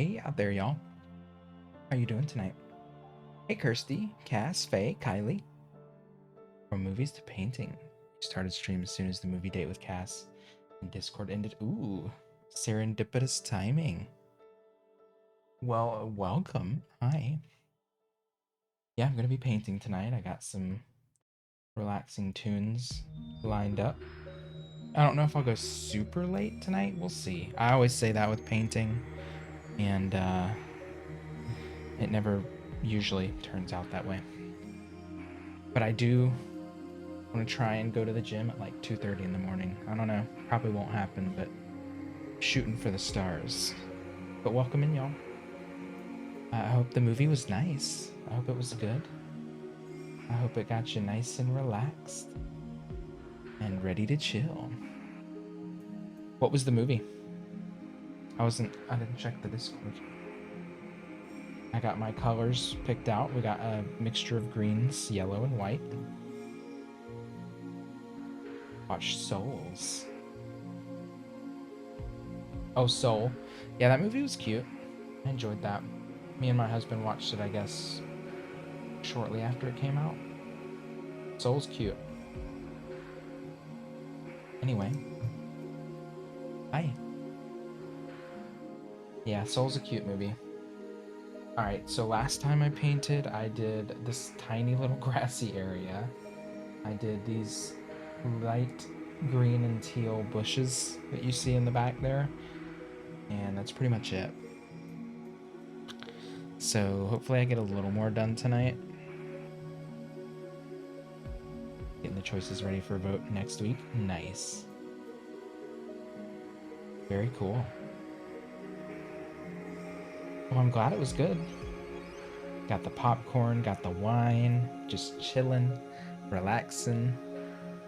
Hey out there, y'all. How you doing tonight? Hey, Kirsty, Cass, Faye, Kylie. From movies to painting. Started stream as soon as the movie date with Cass and Discord ended. Ooh, serendipitous timing. Well, welcome. Hi. Yeah, I'm gonna be painting tonight. I got some relaxing tunes lined up. I don't know if I'll go super late tonight. We'll see. I always say that with painting, and it never usually turns out that way. But I do want to try and go to the gym at like 2:30 in the morning. I don't know. Probably won't happen, but shooting for the stars. But welcome in, y'all. I hope the movie was nice. I hope it was good. I hope it got you nice and relaxed and ready to chill. What was the movie? I didn't check the Discord. I got my colors picked out. We got a mixture of greens, yellow, and white. Watch Souls. Oh, Soul. Yeah, that movie was cute. I enjoyed that. Me and my husband watched it, I guess, shortly after it came out. Soul's cute. Anyway. Hi. Yeah, Soul's a cute movie. Alright, so last time I painted, I did this tiny little grassy area. I did these light green and teal bushes that you see in the back there. And that's pretty much it. So hopefully I get a little more done tonight. Getting the choices ready for a vote next week. Nice. Very cool. Well, I'm glad it was good. Got the popcorn, got the wine, just chilling, relaxing.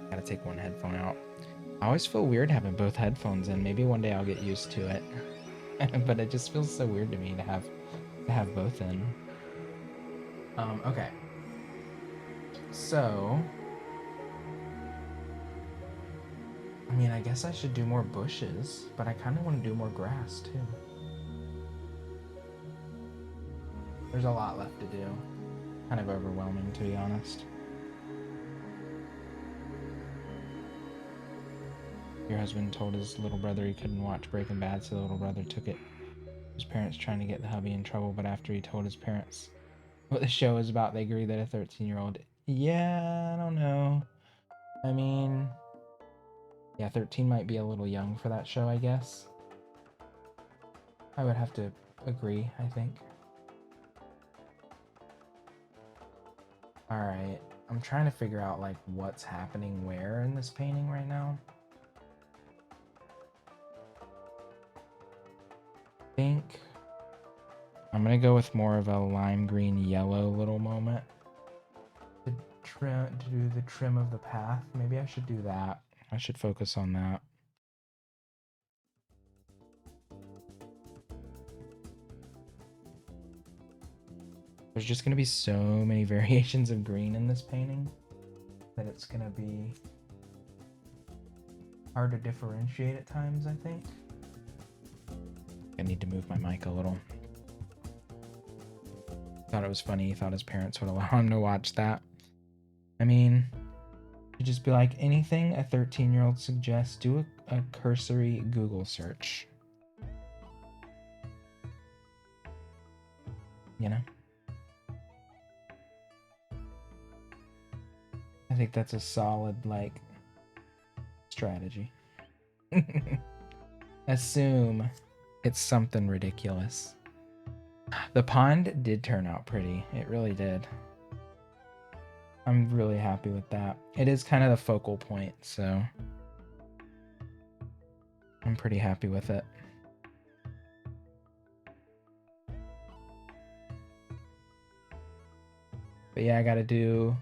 Gotta take one headphone out. I always feel weird having both headphones in. Maybe one day I'll get used to it. But it just feels so weird to me to have both in. Okay. So, I mean, I guess I should do more bushes, but I kind of want to do more grass too. There's a lot left to do. Kind of overwhelming, to be honest. Your husband told his little brother he couldn't watch Breaking Bad, so the little brother took it. His parents trying to get the hubby in trouble, but after he told his parents what the show is about, they agree that a 13-year-old... Yeah, I don't know. I mean... Yeah, 13 might be a little young for that show, I guess. I would have to agree, I think. Alright, I'm trying to figure out, like, what's happening where in this painting right now. I think I'm gonna go with more of a lime green yellow little moment to do the trim of the path. Maybe I should do that. I should focus on that. There's just gonna be so many variations of green in this painting that it's gonna be hard to differentiate at times, I think. I need to move my mic a little. Thought it was funny. He thought his parents would allow him to watch that. I mean, you just be like, anything a 13-year-old suggests, do a cursory Google search. You know? I think that's a solid, like, strategy. Assume it's something ridiculous. The pond did turn out pretty. It really did. I'm really happy with that. It is kind of the focal point, so I'm pretty happy with it. But yeah, I gotta do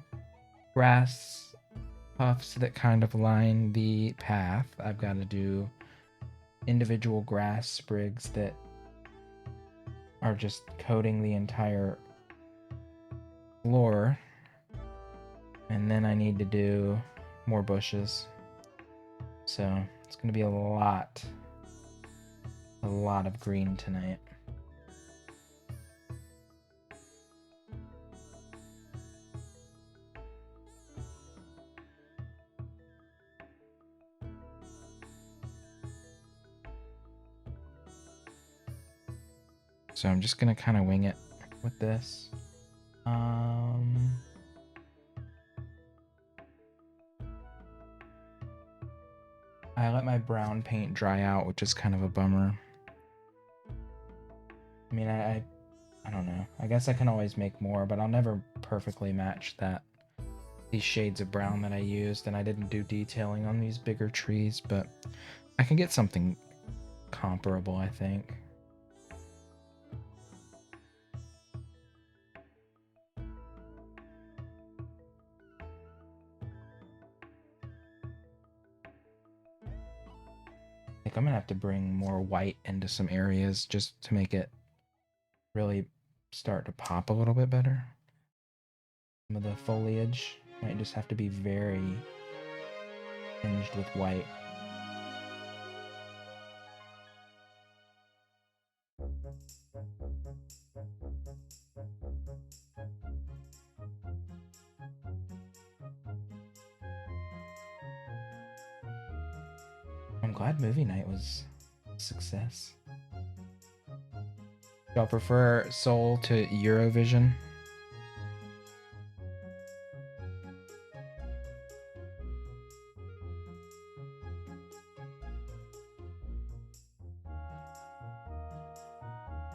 grass puffs that kind of line the path. I've got to do individual grass sprigs that are just coating the entire floor. And then I need to do more bushes. So it's going to be a lot of green tonight. So I'm just gonna kind of wing it with this. I let my brown paint dry out, which is kind of a bummer. I mean, I don't know. I guess I can always make more, but I'll never perfectly match these shades of brown that I used, and I didn't do detailing on these bigger trees, but I can get something comparable, I think. I think I'm gonna have to bring more white into some areas just to make it really start to pop a little bit better. Some of the foliage might just have to be very tinged with white. I'm glad movie night was a success. Y'all prefer Seoul to Eurovision?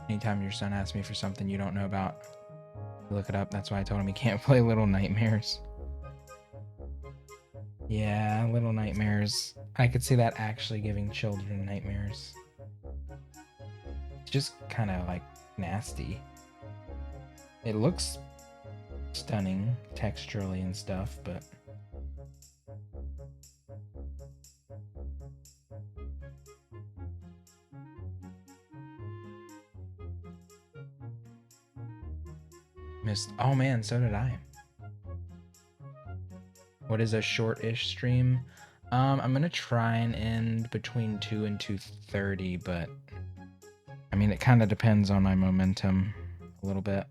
Anytime your son asks me for something you don't know about, look it up. That's why I told him he can't play Little Nightmares. Yeah, Little Nightmares. I could see that actually giving children nightmares. It's just kind of like nasty. It looks stunning texturally and stuff, but missed. Oh man, so did I. What is a short-ish stream? I'm gonna try and end between 2 and 2:30, but I mean, it kind of depends on my momentum a little bit.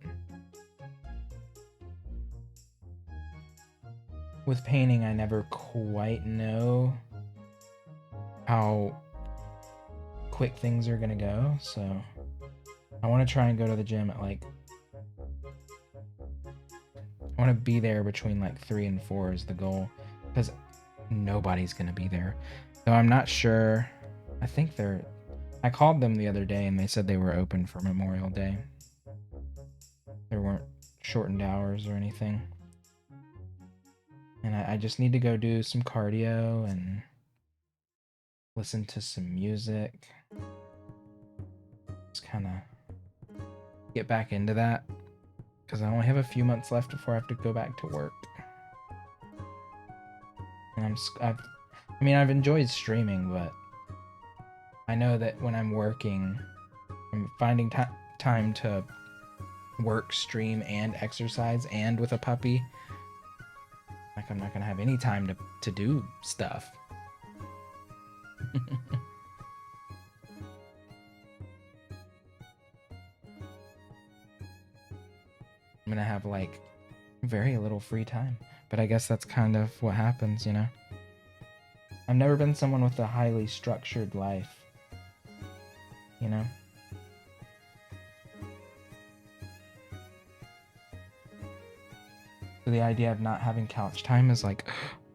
With painting, I never quite know how quick things are gonna go, so I want to try and go to the gym at like, I want to be there between like 3 and 4 is the goal, because nobody's gonna be there. So I'm not sure. I think I called them the other day and they said they were open for Memorial Day. There weren't shortened hours or anything. And I just need to go do some cardio and listen to some music. Just kind of get back into that, because I only have a few months left before I have to go back to work. And I've enjoyed streaming, but I know that when I'm working, I'm finding time to work, stream, and exercise, and with a puppy. Like, I'm not gonna have any time to do stuff. I'm gonna have like very little free time, but I guess that's kind of what happens, you know? I've never been someone with a highly structured life, you know? So the idea of not having couch time is like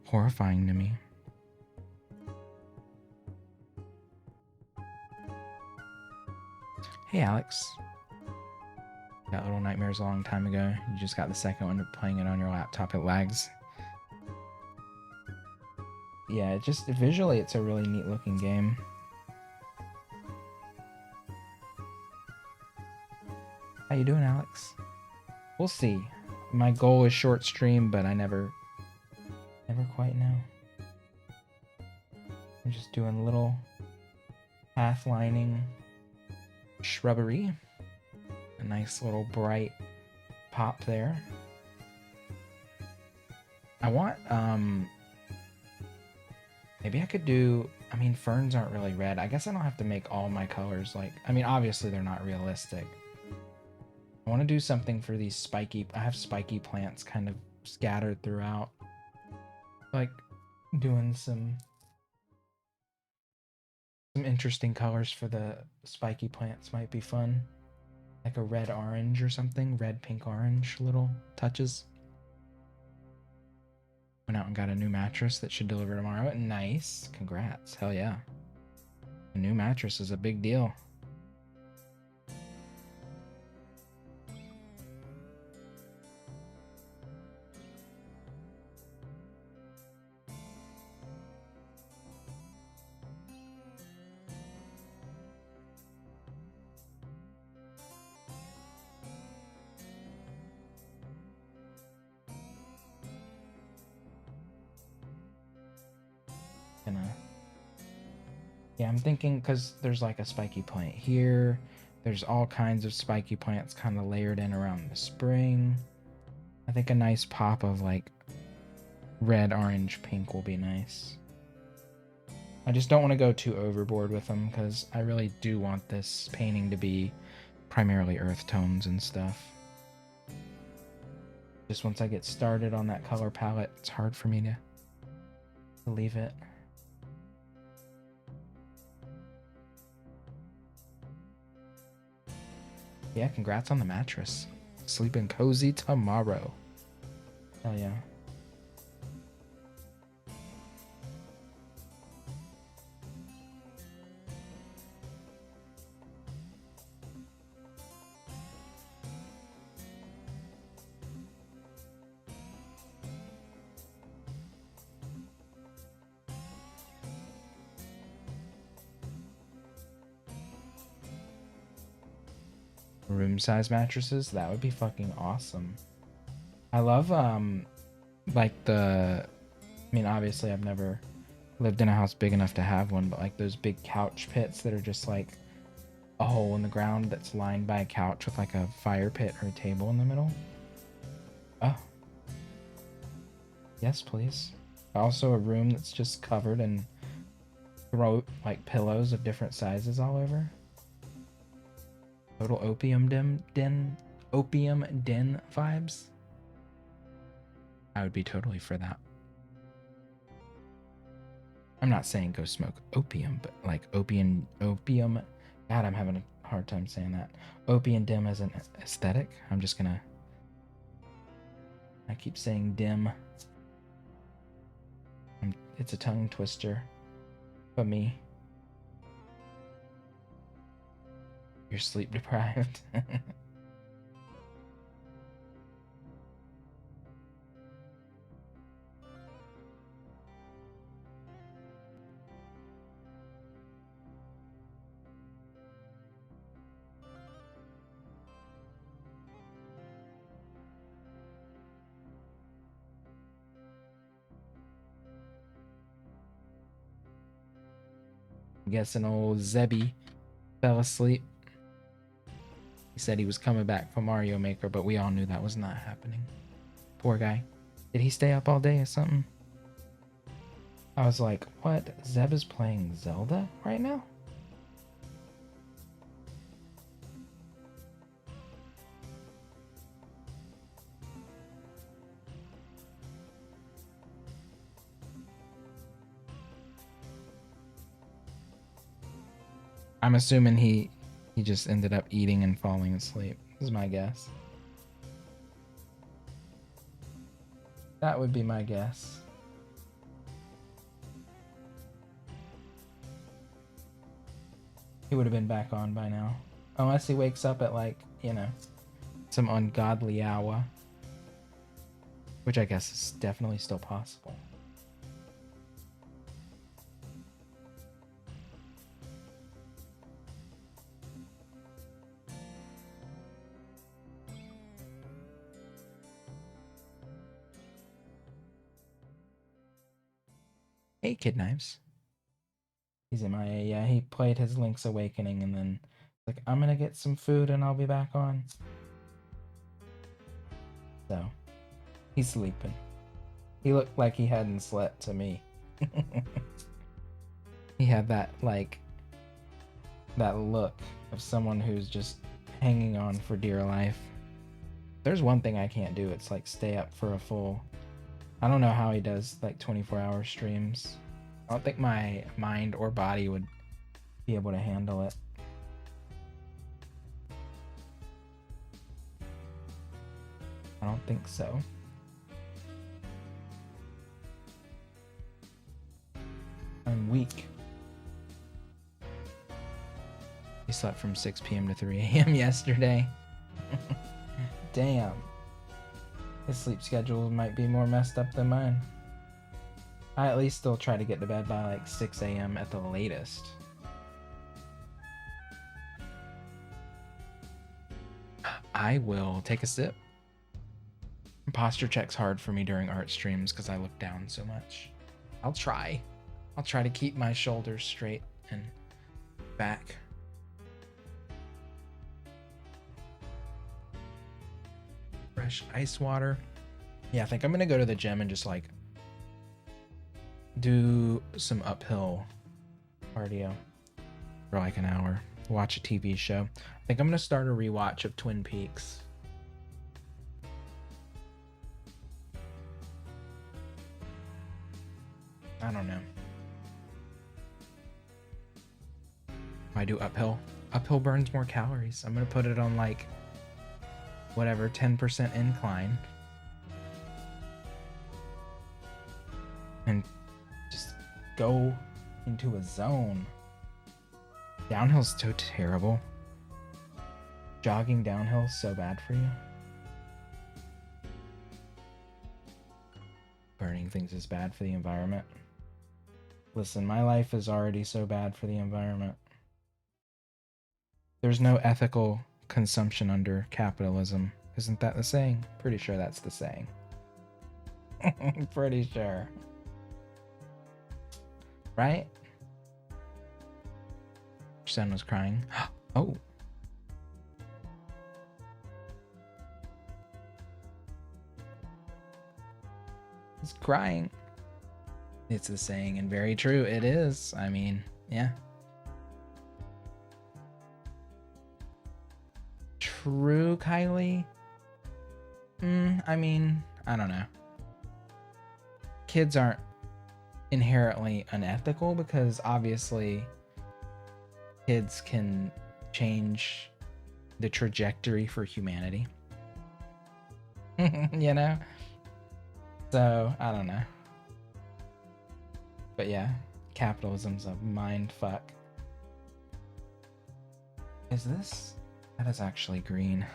horrifying to me. Hey Alex. Got Little Nightmares a long time ago. You just got the second one, playing it on your laptop, it lags. Yeah, just visually it's a really neat looking game. How you doing, Alex? We'll see. My goal is short stream, but I never quite know. I'm just doing little path lining shrubbery. A nice little bright pop there. I want, maybe I could do, I mean, ferns aren't really red. I guess I don't have to make all my colors like, I mean, obviously they're not realistic. I want to do something for these spiky, I have spiky plants kind of scattered throughout. Like doing some interesting colors for the spiky plants might be fun. like a red orange or something, red pink orange little touches. Went out and got a new mattress that should deliver tomorrow. Nice. Congrats. Hell yeah. A new mattress is a big deal. Yeah, I'm thinking because there's like a spiky plant here. There's all kinds of spiky plants kind of layered in around the spring. I think a nice pop of like red, orange, pink will be nice. I just don't want to go too overboard with them because I really do want this painting to be primarily earth tones and stuff. Just once I get started on that color palette, it's hard for me to leave it. Yeah, congrats on the mattress. Sleeping cozy tomorrow. Hell yeah. Room size mattresses, that would be fucking awesome. I love like I mean, obviously I've never lived in a house big enough to have one, but like those big couch pits that are just like a hole in the ground that's lined by a couch with like a fire pit or a table in the middle. Oh, yes, please. Also a room that's just covered in like pillows of different sizes all over. Total opium den vibes. I would be totally for that. I'm not saying go smoke opium, but like opium. God, I'm having a hard time saying that. Opium dim as an aesthetic. I'm just gonna. I keep saying dim. It's a tongue twister, for me. You're sleep deprived. I'm guessing old Zebby fell asleep. He said he was coming back from Mario Maker, but we all knew that was not happening. Poor guy. Did he stay up all day or something? I was like, what? Zeb is playing Zelda right now? I'm assuming he just ended up eating and falling asleep. This is my guess. That would be my guess. He would have been back on by now. Unless he wakes up at like, you know, some ungodly hour. Which I guess is definitely still possible. Hey, Kid Knives. He's MIA. Yeah, he played his Link's Awakening and then like, I'm gonna get some food and I'll be back on. So, he's sleeping. He looked like he hadn't slept to me. He had that, like, that look of someone who's just hanging on for dear life. There's one thing I can't do. It's like stay up for a full... I don't know how he does like 24-hour streams. I don't think my mind or body would be able to handle it. I don't think so. I'm weak. He slept from 6 p.m. to 3 a.m. yesterday. Damn. His sleep schedule might be more messed up than mine. I at least still try to get to bed by like 6 a.m. at the latest. I will take a sip. Posture check's hard for me during art streams because I look down so much. I'll try. I'll try to keep my shoulders straight and back. Fresh ice water. Yeah, I think I'm gonna go to the gym and just like do some uphill cardio for like an hour. Watch a TV show. I think I'm gonna start a rewatch of Twin Peaks. I don't know. I do uphill. Uphill burns more calories. I'm gonna put it on like whatever 10% incline and just go into a zone. Downhill's so terrible. Jogging downhill is so bad for you. Burning things is bad for the environment. Listen, my life is already so bad for the environment. There's no ethical consumption under capitalism. Isn't that the saying? Pretty sure that's the saying. Pretty sure. Right? Your son was crying. Oh. He's crying. It's the saying, and very true. It is. I mean, yeah. True, Kylie. I mean, I don't know. Kids aren't inherently unethical because obviously kids can change the trajectory for humanity. You know? So, I don't know. But yeah, capitalism's a mind fuck. Is this? That is actually green.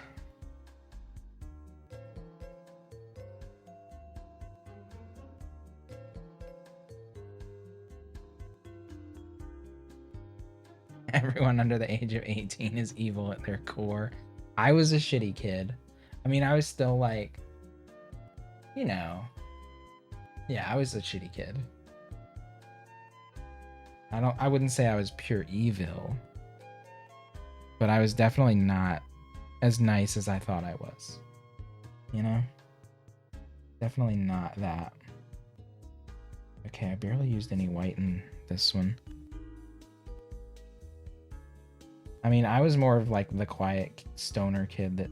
Everyone under the age of 18 is evil at their core. I was a shitty kid. I mean, I was still like, you know, yeah, I was a shitty kid. I wouldn't say I was pure evil, but I was definitely not as nice as I thought I was. You know? Definitely not that. Okay, I barely used any white in this one. I mean, I was more of like the quiet stoner kid that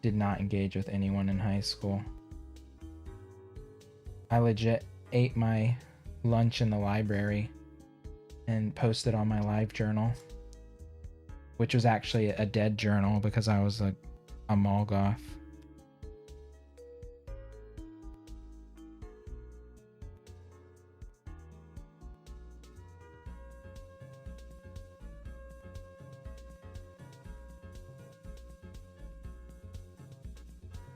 did not engage with anyone in high school. I legit ate my lunch in the library and posted on my live journal, which was actually a dead journal because I was a mall goth.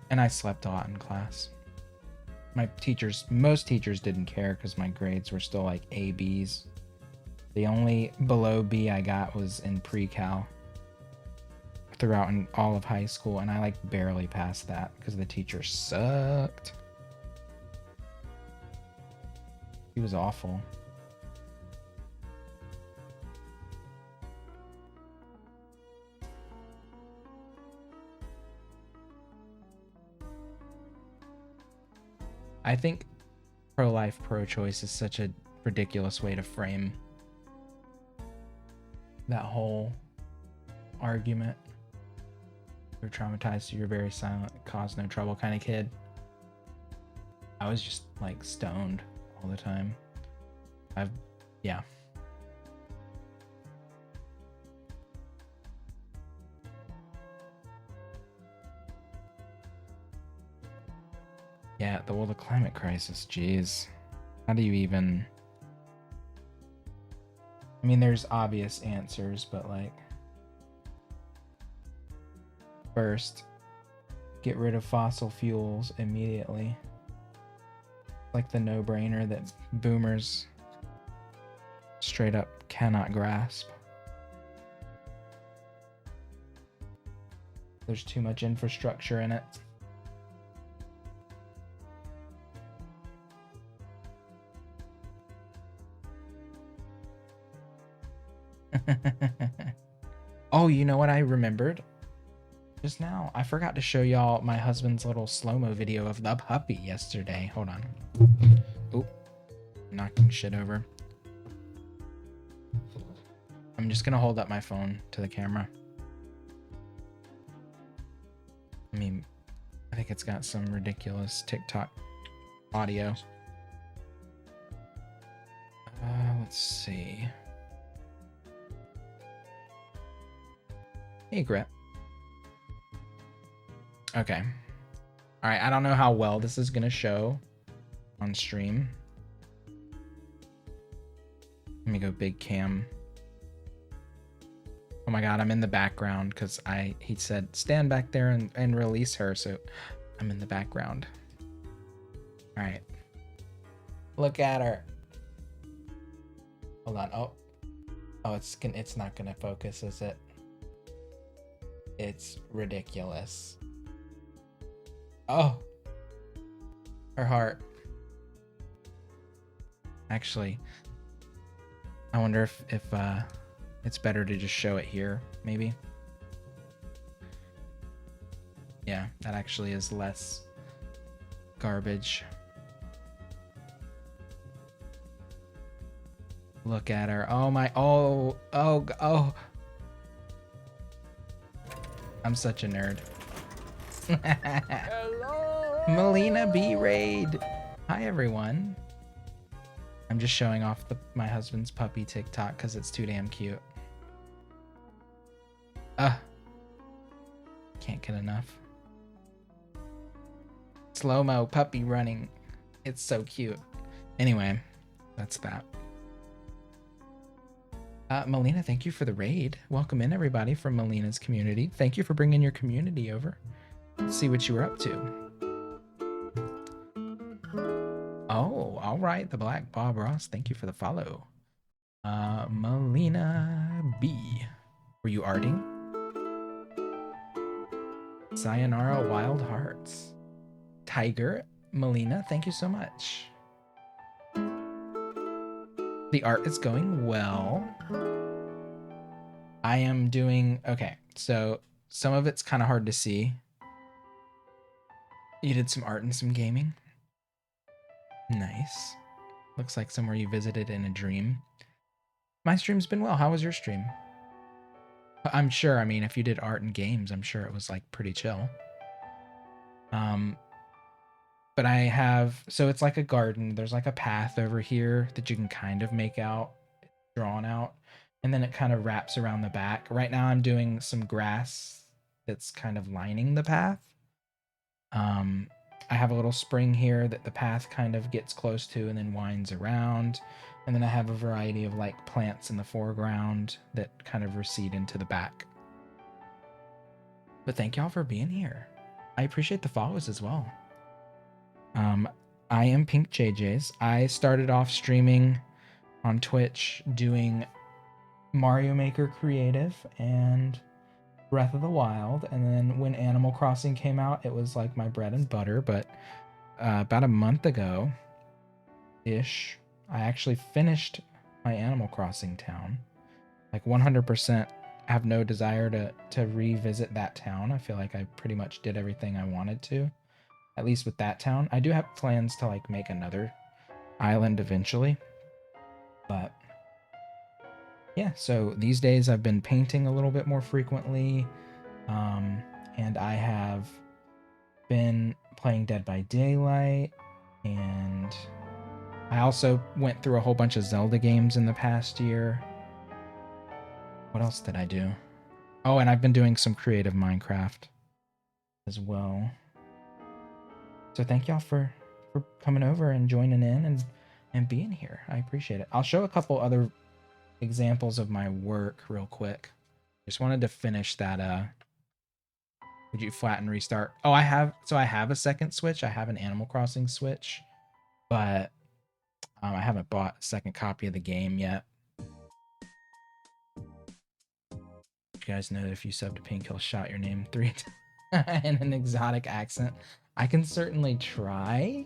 And I slept a lot in class. Most teachers didn't care because my grades were still like A, Bs. The only below B I got was in pre-cal throughout in all of high school, and I like barely passed that because the teacher sucked. He was awful. I think pro-life, pro-choice is such a ridiculous way to frame that whole argument. You're traumatized, so you're very silent, cause no trouble kind of kid. I was just like stoned all the time. Yeah. Yeah, the climate crisis, jeez. How do you even... I mean, there's obvious answers, but like... First, get rid of fossil fuels immediately. Like the no-brainer that boomers straight up cannot grasp. There's too much infrastructure in it. Oh, you know what I remembered? Just now, I forgot to show y'all my husband's little slow-mo video of the puppy yesterday. Hold on. Oop. Knocking shit over. I'm just gonna hold up my phone to the camera. I mean, I think it's got some ridiculous TikTok audio. Let's see. Hey, Gret. Okay. All right, I don't know how well this is gonna show on stream. Let me go big cam. Oh my god, I'm in the background because he said stand back there and release her, so I'm in the background. All right. Look at her. Hold on. Oh, it's not gonna focus, is it? It's ridiculous. Oh, her heart. Actually, I wonder if it's better to just show it here, maybe. Yeah, that actually is less garbage. Look at her. Oh my, oh. I'm such a nerd. Hello! Melina B Raid. Hi everyone. I'm just showing off my husband's puppy TikTok because it's too damn cute. Can't get enough. Slow-mo puppy running. It's so cute. Anyway, that's that. Melina, thank you for the raid. Welcome in, everybody, from Melina's community. Thank you for bringing your community over. Let's see what you were up to. Oh, all right. The Black Bob Ross. Thank you for the follow. Melina B. Were you arting? Sayonara Wild Hearts. Tiger. Melina, thank you so much. The art is going well. I am doing... Okay, so some of it's kind of hard to see. You did some art and some gaming. Nice. Looks like somewhere you visited in a dream. My stream's been well. How was your stream? I'm sure, I mean, if you did art and games, I'm sure it was like pretty chill. But I have, so it's like a garden. There's like a path over here that you can kind of make out, drawn out, and then it kind of wraps around the back. Right now I'm doing some grass that's kind of lining the path. I have a little spring here that the path kind of gets close to and then winds around. And then I have a variety of like plants in the foreground that kind of recede into the back. But thank y'all for being here. I appreciate the follows as well. I am Pink JJ's. I started off streaming on Twitch doing Mario Maker Creative and Breath of the Wild, and then when Animal Crossing came out, it was like my bread and butter. But about a month ago ish, I actually finished my Animal Crossing town. Like 100% have no desire to revisit that town. I feel like I pretty much did everything I wanted to, at least with that town. I do have plans to like make another island eventually, but yeah, so these days I've been painting a little bit more frequently, and I have been playing Dead by Daylight, and I also went through a whole bunch of Zelda games in the past year. What else did I do? Oh, and I've been doing some creative Minecraft as well. So thank y'all for coming over and joining in and being here. I appreciate it. I'll show a couple other examples of my work real quick. Just wanted to finish that. Would you flatten restart? Oh, I have a second Switch. I have an Animal Crossing Switch, but I haven't bought a second copy of the game yet. You guys know that if you sub to Pink, he'll shout your name 3 times in an exotic accent. I can certainly try,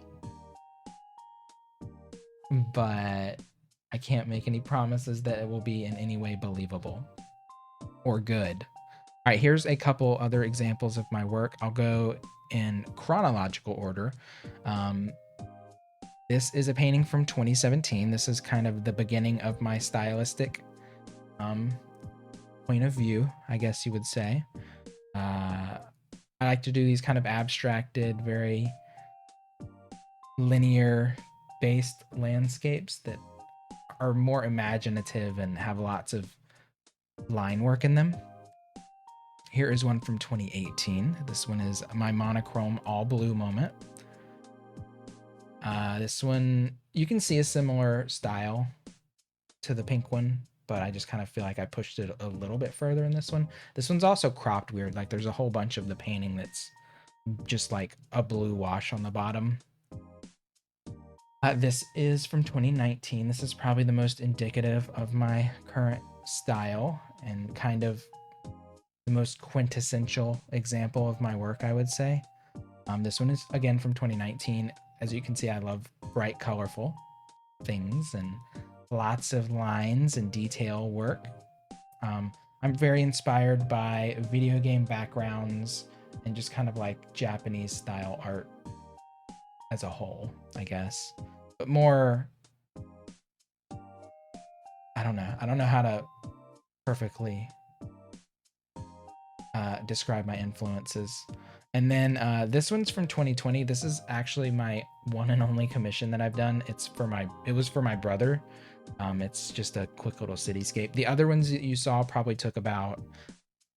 but I can't make any promises that it will be in any way believable or good. All right, here's a couple other examples of my work. I'll go in chronological order. This is a painting from 2017. This is kind of the beginning of my stylistic point of view, I guess you would say. I like to do these kind of abstracted, very linear based landscapes that are more imaginative and have lots of line work in them. Here is one from 2018. This one is my monochrome all blue moment. This one, you can see a similar style to the pink one, but I just kind of feel like I pushed it a little bit further in this one. This one's also cropped weird. Like there's a whole bunch of the painting that's just like a blue wash on the bottom. This is from 2019. This is probably the most indicative of my current style and kind of the most quintessential example of my work, I would say. This one is again from 2019. As you can see, I love bright, colorful things and lots of lines and detail work. I'm very inspired by video game backgrounds and just kind of like Japanese style art as a whole, I guess. But more, I don't know how to perfectly describe my influences. And then this one's from 2020. This is actually my one and only commission that I've done. It was for my brother. It's just a quick little cityscape. The other ones that you saw probably took about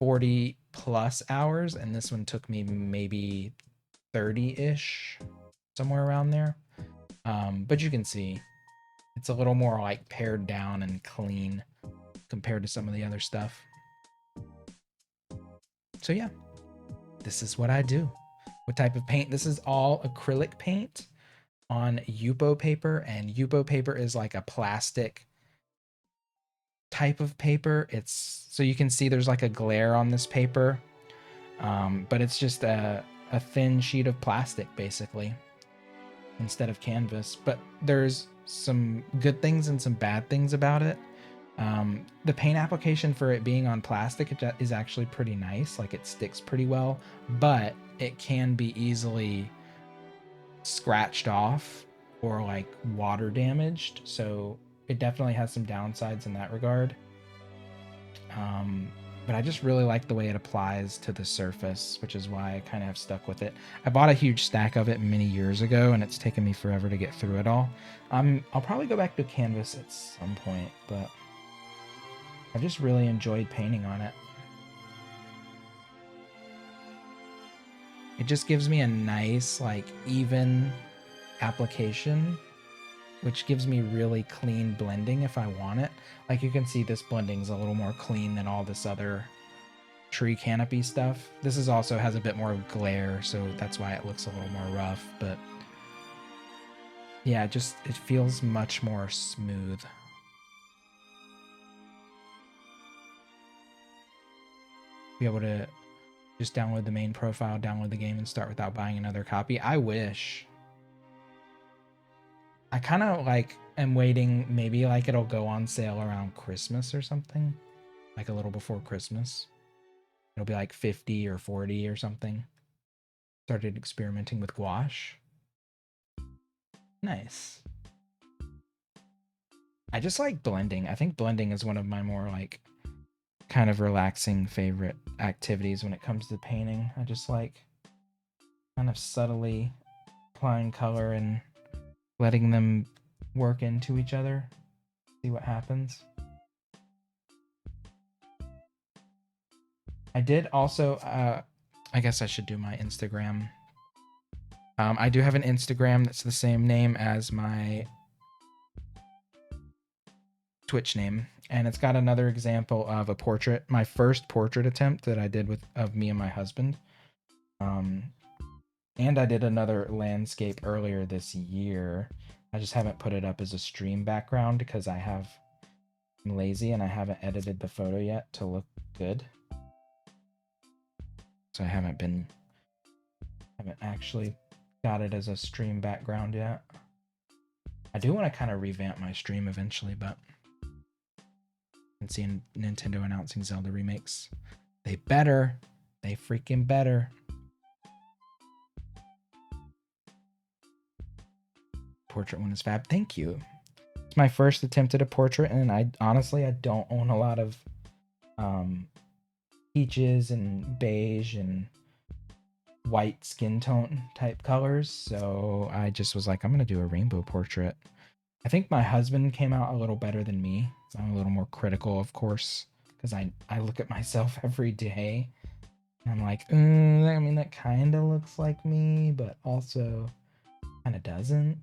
40 plus hours, and this one took me maybe 30-ish, somewhere around there. But you can see it's a little more like pared down and clean compared to some of the other stuff. So yeah, this is what I do. What type of paint? This is all acrylic paint on Yupo paper, and Yupo paper is like a plastic type of paper. It's so you can see there's like a glare on this paper, but it's just a thin sheet of plastic basically instead of canvas. But there's some good things and some bad things about it. The paint application for it being on plastic is actually pretty nice. Like it sticks pretty well, but it can be easily scratched off or like water damaged. So it definitely has some downsides in that regard. But I just really like the way it applies to the surface, which is why I kind of have stuck with it. I bought a huge stack of it many years ago, and it's taken me forever to get through it all. I'll probably go back to canvas at some point, but I've just really enjoyed painting on it. It just gives me a nice, like, even application, which gives me really clean blending if I want it. Like you can see this blending is a little more clean than all this other tree canopy stuff. This is also has a bit more glare, so that's why it looks a little more rough, but yeah, it feels much more smooth. Be able to just download the main profile, download the game, and start without buying another copy. I wish. I kind of like am waiting, maybe like it'll go on sale around Christmas or something, like a little before Christmas. It'll be like 50 or 40 or something. Started experimenting with gouache. Nice. I just like blending. I think blending is one of my more like kind of relaxing favorite activities when it comes to painting. I just like kind of subtly applying color and letting them work into each other, see what happens. I did also, I guess I should do my Instagram I do have an Instagram that's the same name as my Twitch name, and it's got another example of a portrait, my first portrait attempt that I did of me and my husband. And I did another landscape earlier this year. I just haven't put it up as a stream background because I'm lazy and I haven't edited the photo yet to look good. So I haven't actually got it as a stream background yet. I do want to kind of revamp my stream eventually, but and seeing Nintendo announcing Zelda remakes. They freaking better. Portrait one is fab. Thank you. It's my first attempt at a portrait, and I don't own a lot of peaches and beige and white skin tone type colors, so I just was like, I'm gonna do a rainbow portrait. I think my husband came out a little better than me. I'm a little more critical, of course, because I look at myself every day and I'm like, I mean, that kind of looks like me, but also kind of doesn't.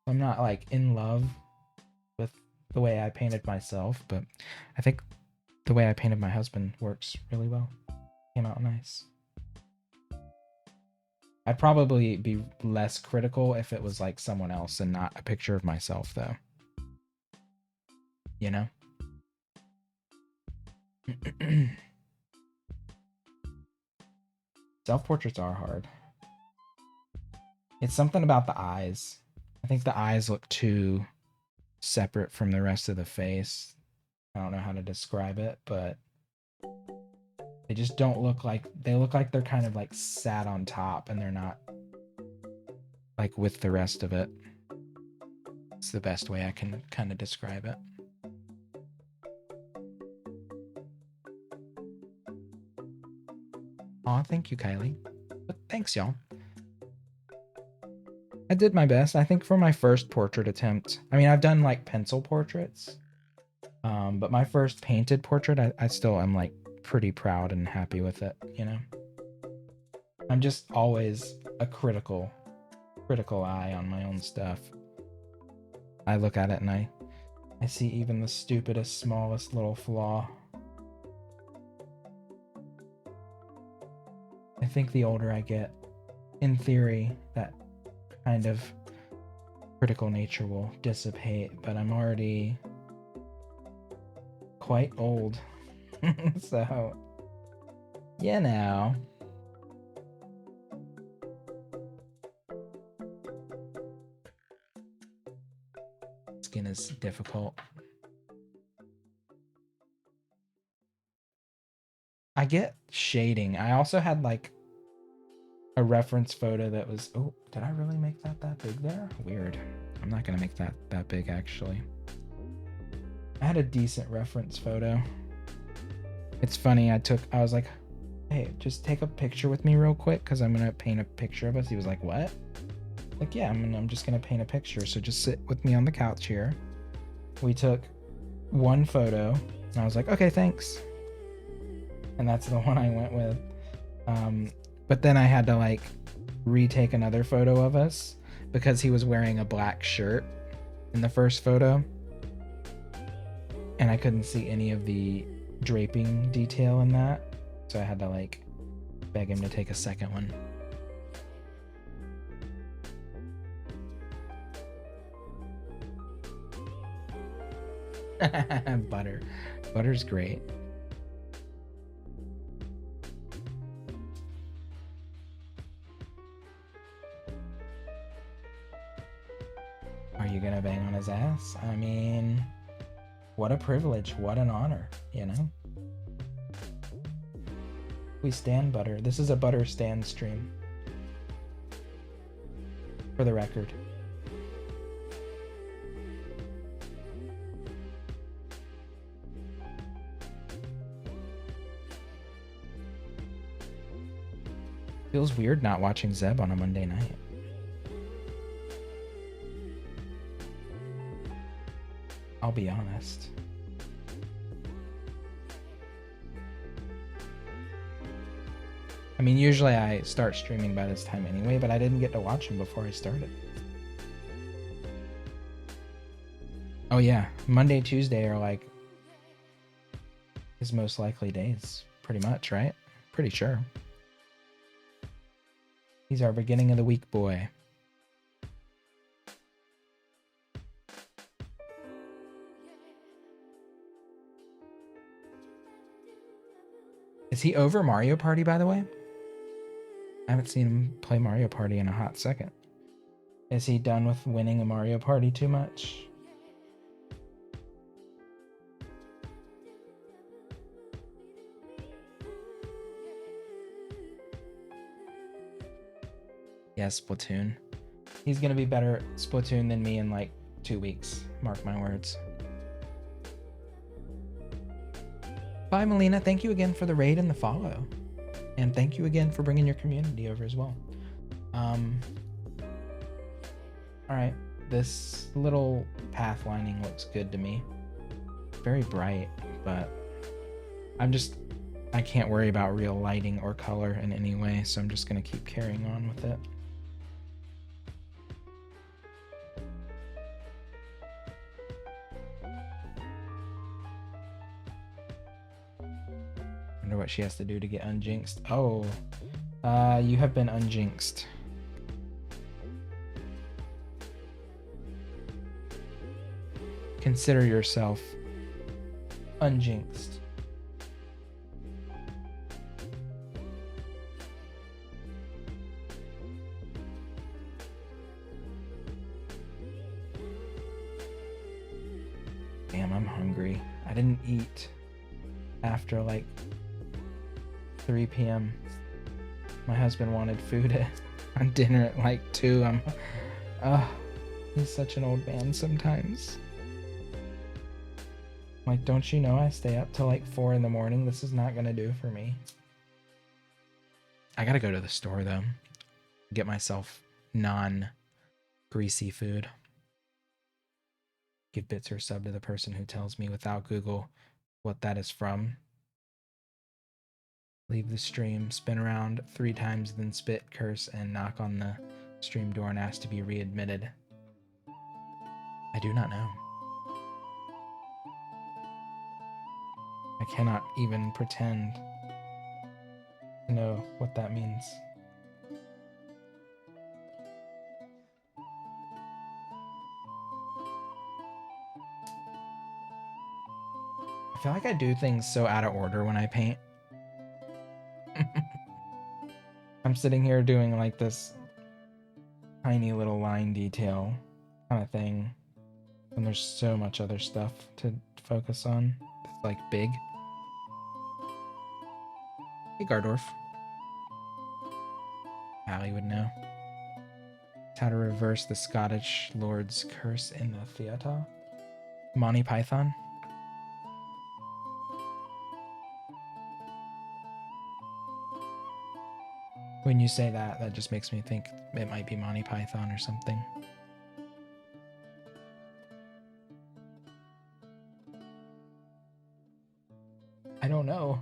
I'm not like in love with the way I painted myself, but I think the way I painted my husband works really well. Came out nice. I'd probably be less critical if it was like someone else and not a picture of myself, though. You know? Self-portraits are hard. It's something about the eyes. I think the eyes look too separate from the rest of the face. I don't know how to describe it, but they just don't look like, they look like they're kind of like sat on top and they're not like with the rest of it. It's the best way I can kind of describe it. Aw, thank you, Kylie. But thanks, y'all. I did my best. I think for my first portrait attempt, I mean, I've done like pencil portraits, but my first painted portrait, I still am like pretty proud and happy with it, you know? I'm just always a critical eye on my own stuff. I look at it and I see even the stupidest, smallest little flaw. I think the older I get, in theory, that kind of critical nature will dissipate, but I'm already quite old. So, you know. Skin is difficult. I get shading. I also had like a reference photo that was, oh, did I really make that big there? Weird. I'm not gonna make that big actually. I had a decent reference photo. It's funny, I was like, hey, just take a picture with me real quick because I'm gonna paint a picture of us. He was like, what? Like, yeah, I'm just gonna paint a picture, so just sit with me on the couch here. We took one photo and I was like, okay, thanks. And that's the one I went with. But then I had to like retake another photo of us because he was wearing a black shirt in the first photo and I couldn't see any of the draping detail in that, so I had to like beg him to take a second one. Butter's great. Are you gonna bang on his ass? I mean, what a privilege, what an honor, you know? We stand Butter. This is a Butter stand stream. For the record. Feels weird not watching Zeb on a Monday night. I'll be honest. I mean, usually I start streaming by this time anyway, but I didn't get to watch him before I started. Oh yeah, Monday, Tuesday are like his most likely days, pretty much, right? Pretty sure. He's our beginning of the week boy. Is he over Mario Party, by the way? I haven't seen him play Mario Party in a hot second. Is he done with winning a Mario Party too much? Yeah, Splatoon. He's gonna be better at Splatoon than me in like 2 weeks. Mark my words. Bye, Melina. Thank you again for the raid and the follow. And thank you again for bringing your community over as well. Alright, this little path lining looks good to me. Very bright, but I can't worry about real lighting or color in any way, so I'm just gonna keep carrying on with it. Wonder what she has to do to get unjinxed. Oh, you have been unjinxed. Consider yourself unjinxed. Damn, I'm hungry. I didn't eat after like 3 p.m. My husband wanted food on dinner at like 2. He's such an old man sometimes. Like, don't you know I stay up till like 4 in the morning? This is not gonna do for me. I gotta go to the store though. Get myself non-greasy food. Give bits or sub to the person who tells me without Google what that is from. Leave the stream, spin around 3 times, then spit, curse, and knock on the stream door and ask to be readmitted. I do not know. I cannot even pretend to know what that means. I feel like I do things so out of order when I paint. I'm sitting here doing like this tiny little line detail kind of thing, and there's so much other stuff to focus on. It's like big. Hey, Gardorf. Allie would know. It's how to reverse the Scottish Lord's curse in the theater. Monty Python. When you say that, that just makes me think it might be Monty Python or something. I don't know.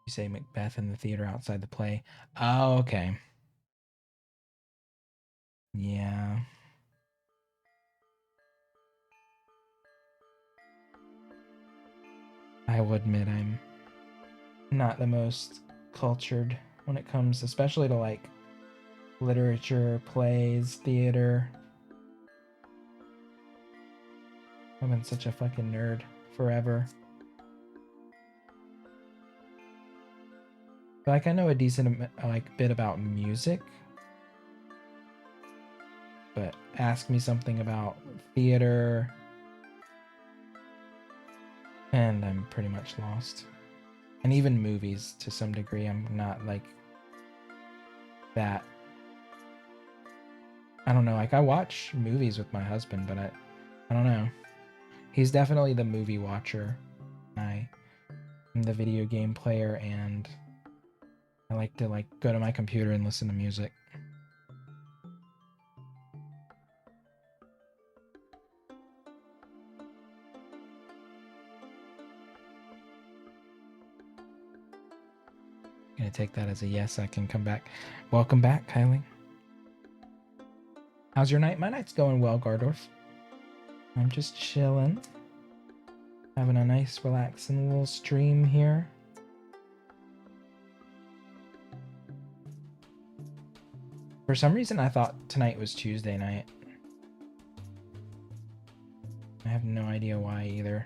You say Macbeth in the theater outside the play. Oh, okay. Yeah. I will admit I'm not the most cultured when it comes, especially to like literature, plays, theater. I've been such a fucking nerd forever. Like I know a decent like bit about music, but ask me something about theater and I'm pretty much lost. And even movies to some degree, I'm not like that. I don't know, like I watch movies with my husband, but I don't know. He's definitely the movie watcher. I'm the video game player, and I like to like go to my computer and listen to music. Gonna take that as a yes, I can come back. Welcome back, Kylie. How's your night? My night's going well, Gardorf. I'm just chilling. Having a nice, relaxing little stream here. For some reason, I thought tonight was Tuesday night. I have no idea why either.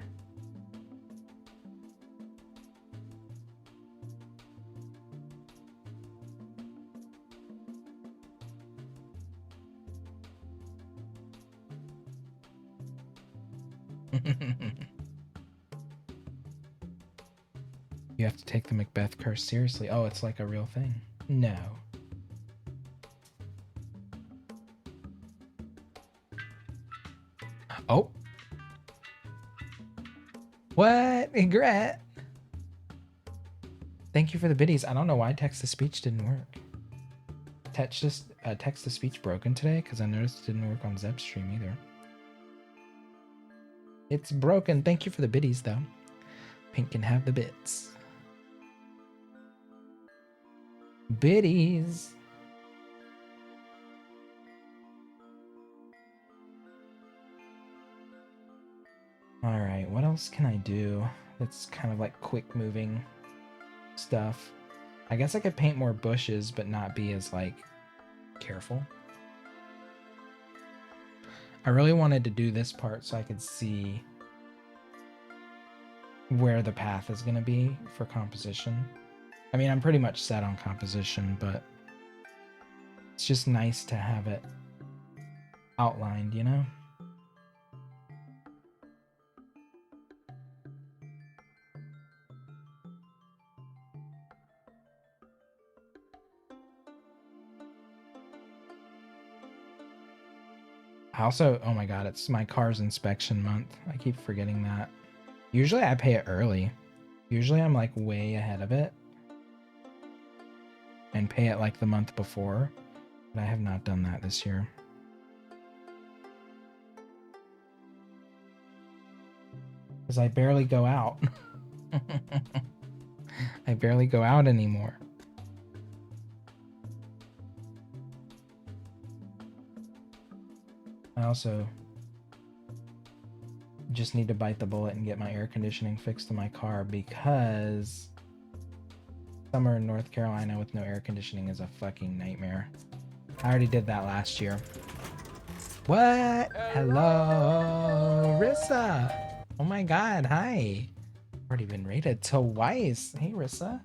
You have to take the Macbeth curse seriously. Oh, it's like a real thing. No. Oh. What? Regret. Thank you for the biddies. I don't know why text-to-speech didn't work. Text-to-speech broken today? Because I noticed it didn't work on Zep's stream either. It's broken. Thank you for the biddies, though. Pink can have the bits. Biddies. All right, what else can I do that's kind of like quick moving stuff? I guess I could paint more bushes, but not be as like careful. I really wanted to do this part so I could see where the path is going to be for composition. I mean, I'm pretty much set on composition, but it's just nice to have it outlined, you know? I also, oh my god, it's my car's inspection month. I keep forgetting that. Usually I pay it early. Usually I'm like way ahead of it and pay it like the month before, but I have not done that this year. Because I barely go out. I barely go out anymore. I also just need to bite the bullet and get my air conditioning fixed in my car because summer in North Carolina with no air conditioning is a fucking nightmare. I already did that last year. What? Hello, Rissa. Oh my god, hi. Already been rated twice. Hey, Rissa.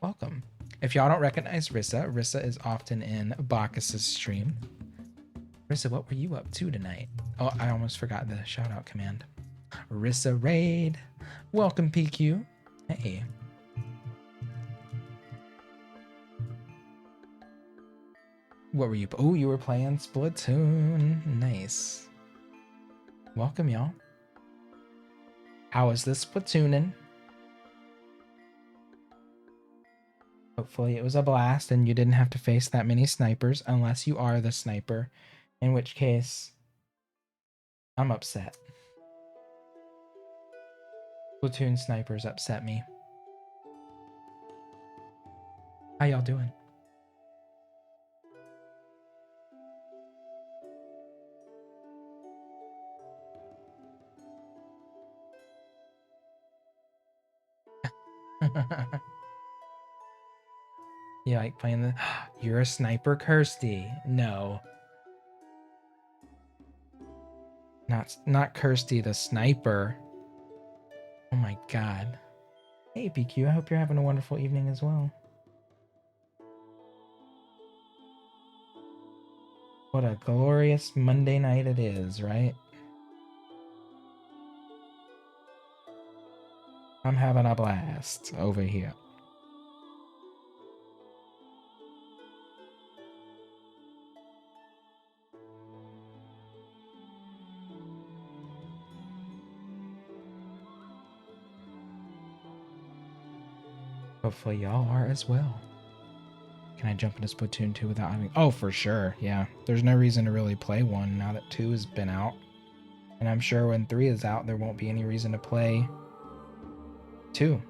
Welcome. If y'all don't recognize Rissa, Rissa is often in Bacchus's stream. Rissa, what were you up to tonight? Oh, I almost forgot the shout out command. Rissa Raid. Welcome, PQ. Hey. What were you? Oh, you were playing Splatoon. Nice. Welcome, y'all. How is this Splatooning? Hopefully it was a blast and you didn't have to face that many snipers unless you are the sniper. In which case, I'm upset. Platoon snipers upset me. How y'all doing? You like playing the... You're a sniper, Kirsty. No. Not Kirsty, the sniper. Oh my god. Hey, PQ, I hope you're having a wonderful evening as well. What a glorious Monday night it is, right? I'm having a blast over here. Hopefully y'all are as well. Can I jump into Splatoon 2 without having... Oh, for sure, yeah. There's no reason to really play 1 now that 2 has been out. And I'm sure when 3 is out, there won't be any reason to play 2.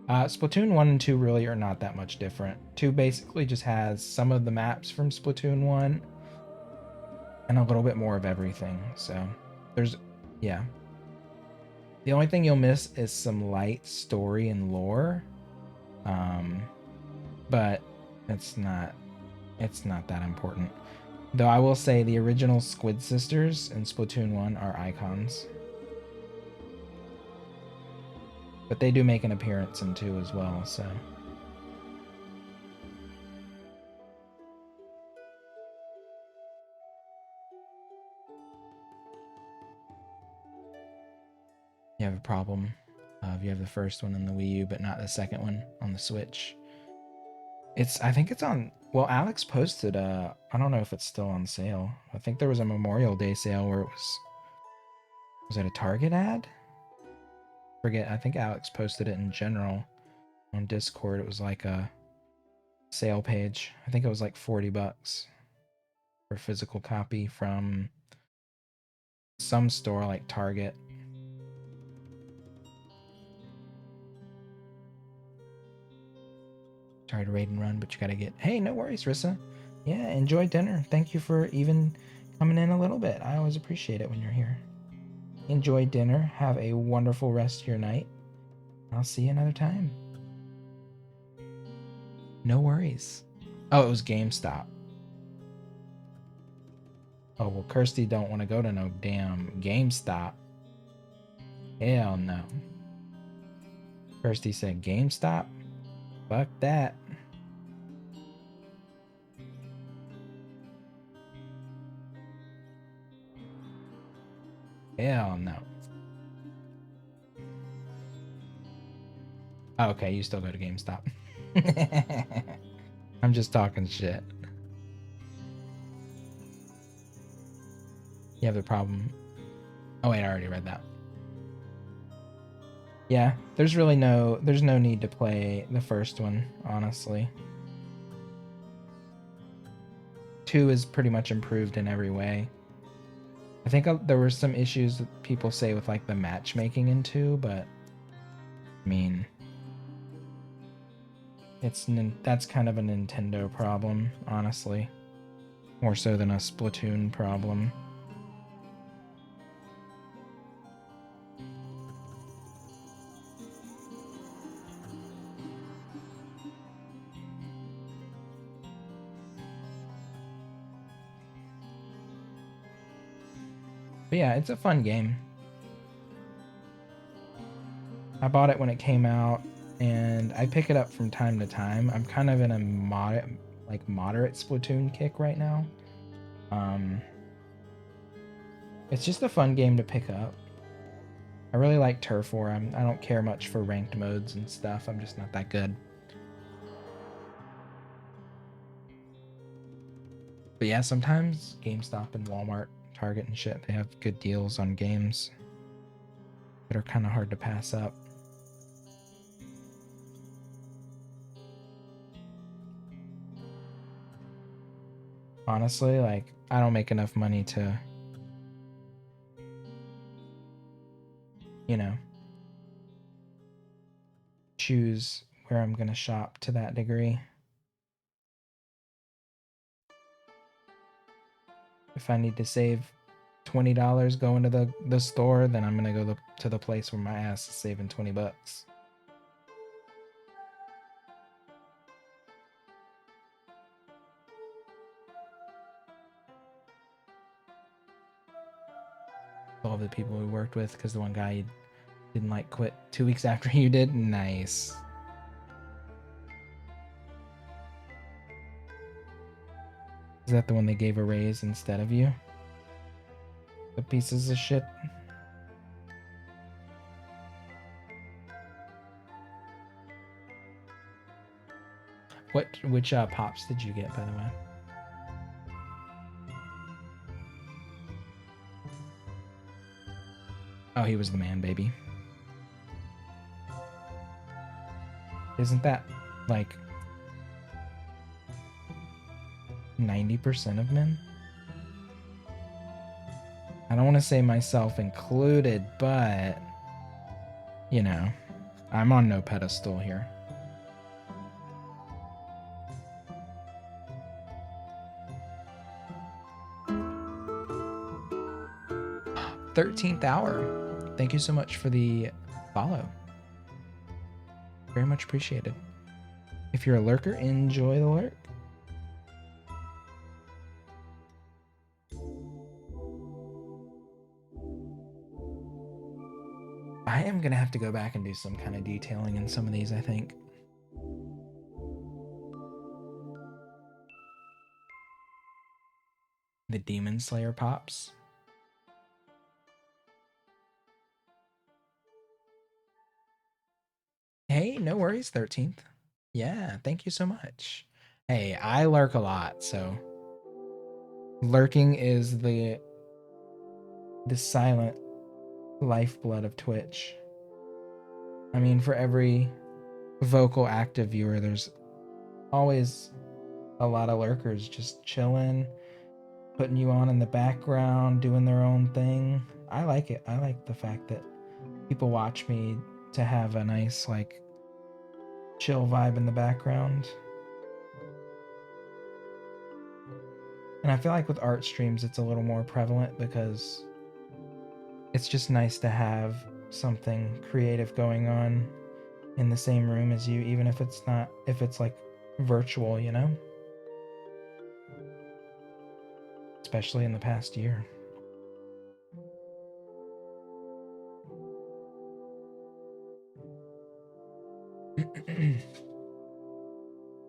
Splatoon 1 and 2 really are not that much different. 2 basically just has some of the maps from Splatoon 1 and a little bit more of everything. So there's, yeah. The only thing you'll miss is some light story and lore. But it's not that important. Though I will say the original Squid Sisters in Splatoon 1 are icons. But they do make an appearance in 2 as well, so. You have a problem if you have the first one in the Wii U, but not the second one on the Switch. I think it's on, well, Alex posted, I don't know if it's still on sale. I think there was a Memorial Day sale where it was it a Target ad? Forget, I think Alex posted it in general on Discord. It was like a sale page. I think it was like $40 for a physical copy from some store like Target. Sorry to raid and run, but you gotta get. Hey, no worries, Rissa. Yeah, enjoy dinner. Thank you for even coming in a little bit. I always appreciate it when you're here. Enjoy dinner. Have a wonderful rest of your night. I'll see you another time. No worries. Oh, it was GameStop. Oh, well, Kirsty don't want to go to no damn GameStop. Hell no. Kirsty said GameStop? Fuck that. Hell no. Oh, okay, you still go to GameStop. I'm just talking shit. You have the problem. Oh wait, I already read that. Yeah, there's no need to play the first one, honestly. 2 is pretty much improved in every way. I think there were some issues that people say with like the matchmaking in 2, but I mean, that's kind of a Nintendo problem, honestly. More so than a Splatoon problem. But yeah, it's a fun game. I bought it when it came out, and I pick it up from time to time. I'm kind of in a moderate Splatoon kick right now. It's just a fun game to pick up. I really like Turf War. I don't care much for ranked modes and stuff. I'm just not that good. But yeah, sometimes GameStop and Walmart, Target and shit, they have good deals on games that are kind of hard to pass up. Honestly, like, I don't make enough money to, you know, choose where I'm going to shop to that degree. If I need to save $20 going to the store, then I'm going to go to the place where my ass is saving $20. All the people we worked with, because the one guy didn't like quit 2 weeks after you did. Nice. Is that the one they gave a raise instead of you? The pieces of shit. Which pops did you get, by the way? Oh, he was the man, baby. Isn't that like 90% of men? I don't want to say myself included, but you know, I'm on no pedestal here. 13th hour. Thank you so much for the follow. Very much appreciated. If you're a lurker, enjoy the lurk. I am going to have to go back and do some kind of detailing in some of these, I think. The Demon Slayer pops. Hey, no worries, 13th. Yeah, thank you so much. Hey, I lurk a lot, so lurking is the silent lifeblood of Twitch. I mean, for every vocal active viewer, there's always a lot of lurkers just chilling, putting you on in the background, doing their own thing. I like it. I like the fact that people watch me to have a nice, like, chill vibe in the background. And I feel like with art streams, it's a little more prevalent because it's just nice to have something creative going on in the same room as you, even if it's not, if it's like virtual, you know? Especially in the past year.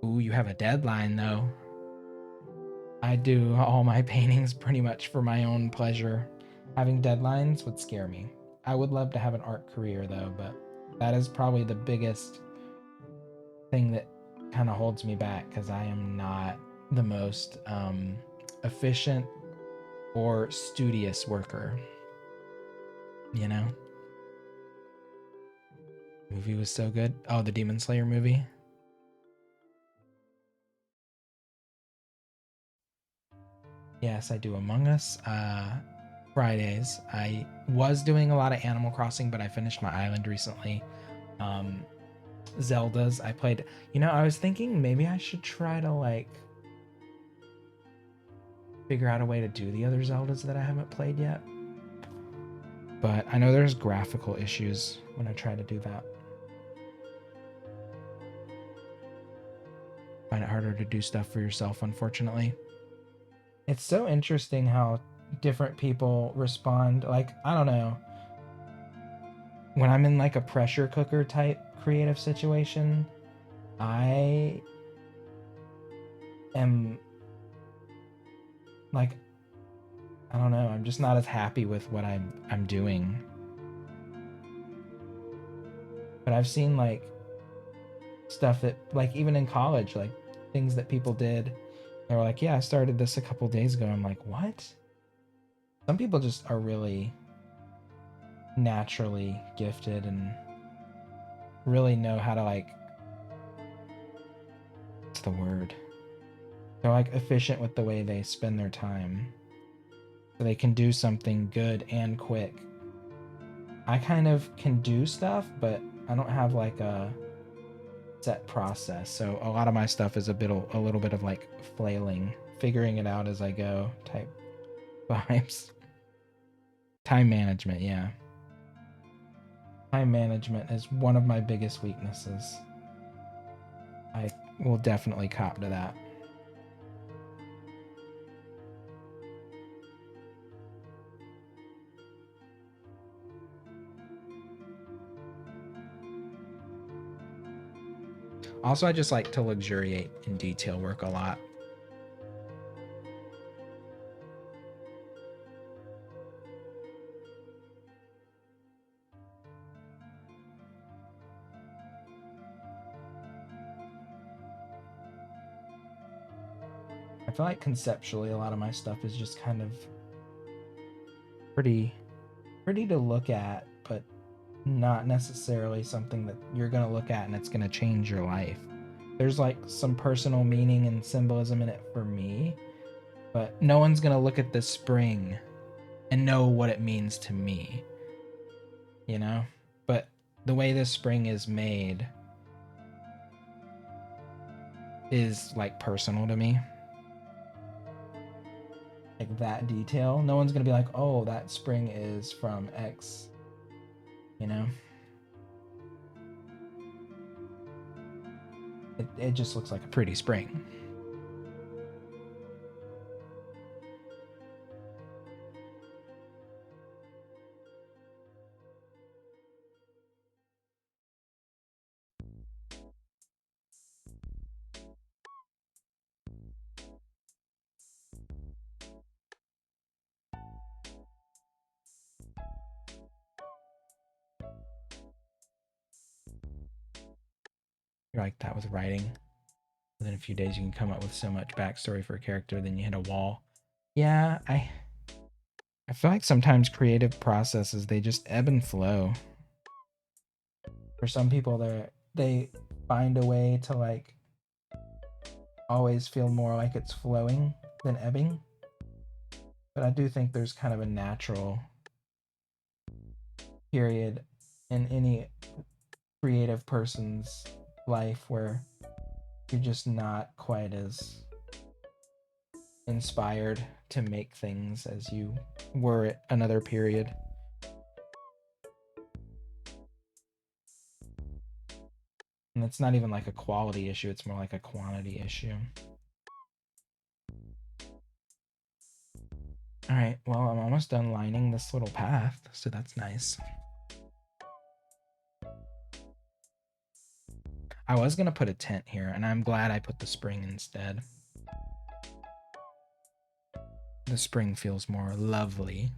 Ooh, you have a deadline though. I do all my paintings pretty much for my own pleasure. Having deadlines would scare me. I would love to have an art career though, but that is probably the biggest thing that kind of holds me back because I am not the most efficient or studious worker. You know? Movie was so good. Oh, the Demon Slayer movie. Yes, I do Among Us. Fridays. I was doing a lot of Animal Crossing, but I finished my island recently. Zeldas. I played. You know, I was thinking maybe I should try to like figure out a way to do the other Zeldas that I haven't played yet. But I know there's graphical issues when I try to do that. Find it harder to do stuff for yourself, unfortunately. It's so interesting how different people respond. Like, I don't know. When I'm in like a pressure cooker type creative situation, I am like, I don't know, I'm just not as happy with what I'm doing. But I've seen like stuff that, like, even in college, like things that people did. They were like, yeah, I started this a couple days ago. I'm like, what? Some people just are really naturally gifted and really know how to, like, what's the word? They're like efficient with the way they spend their time. So they can do something good and quick. I kind of can do stuff, but I don't have like a set process. So a lot of my stuff is a little bit of like flailing, figuring it out as I go type vibes. Time management, yeah. Time management is one of my biggest weaknesses. I will definitely cop to that. Also, I just like to luxuriate in detail work a lot. I feel like conceptually a lot of my stuff is just kind of pretty to look at, but not necessarily something that you're going to look at and it's going to change your life. There's like some personal meaning and symbolism in it for me, but no one's going to look at this spring and know what it means to me, you know? But the way this spring is made is like personal to me. Like that detail. No one's gonna be like, oh, that spring is from X, you know? It just looks like a pretty spring. You're like that with writing. Within a few days, you can come up with so much backstory for a character, then you hit a wall. Yeah, I feel like sometimes creative processes, they just ebb and flow. For some people, they find a way to like always feel more like it's flowing than ebbing. But I do think there's kind of a natural period in any creative person's life where you're just not quite as inspired to make things as you were at another period. And it's not even like a quality issue, it's more like a quantity issue. All right, well, I'm almost done lining this little path, so that's nice. I was gonna put a tent here, and I'm glad I put the spring instead. The spring feels more lovely.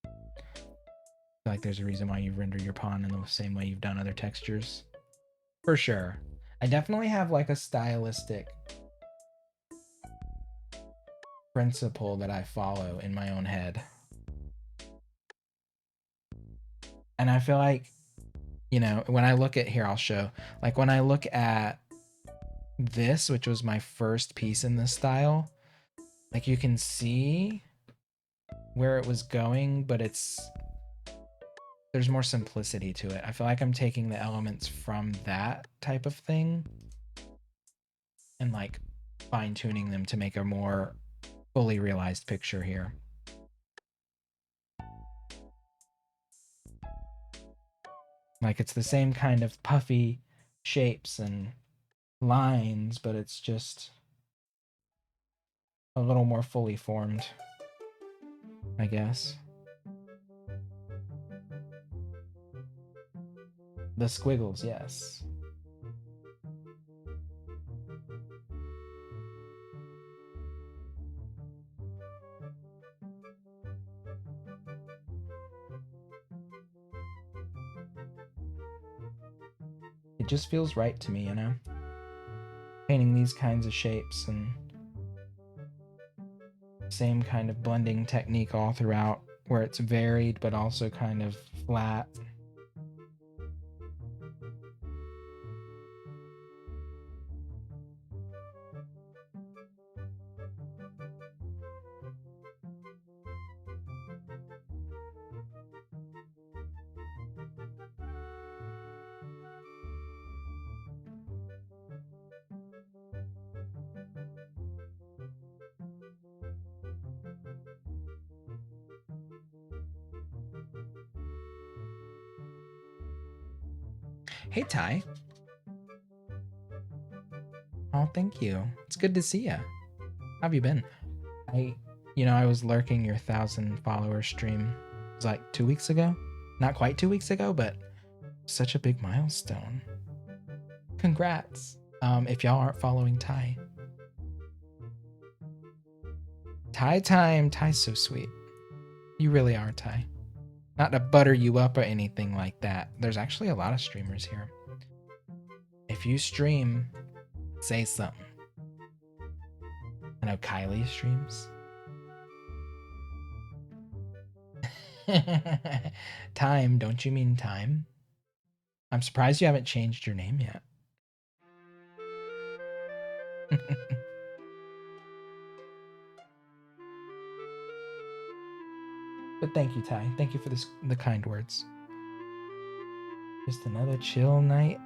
I feel like there's a reason why you render your pawn in the same way you've done other textures. For sure. I definitely have like a stylistic principle that I follow in my own head. And I feel like, you know, when I look at here, I'll show, like when I look at this, which was my first piece in this style, like you can see where it was going, but there's more simplicity to it. I feel like I'm taking the elements from that type of thing and like fine tuning them to make a more fully realized picture here. Like it's the same kind of puffy shapes and lines, but it's just a little more fully formed, I guess. The squiggles, yes. It just feels right to me, you know? Painting these kinds of shapes and same kind of blending technique all throughout, where it's varied but also kind of flat. Hey, Ty. Oh, thank you. It's good to see you. How have you been? I was lurking your 1,000 follower stream. It was like 2 weeks ago. Not quite 2 weeks ago, but such a big milestone. Congrats. If y'all aren't following Ty. Ty time. Ty's so sweet. You really are, Ty. Not to butter you up or anything like that. There's actually a lot of streamers here. If you stream, say something. I know Kylie streams. Time, don't you mean time? I'm surprised you haven't changed your name yet. But thank you, Ty. Thank you for the kind words. Just another chill night.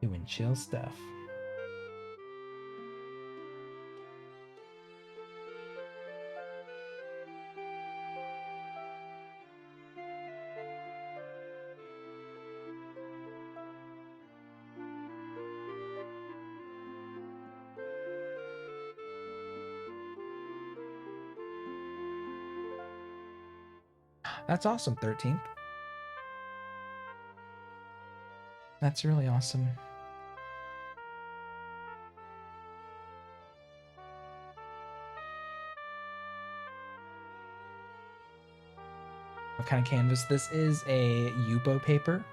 Doing chill stuff. That's awesome, 13th. That's really awesome. What kind of canvas? This is a Yupo paper.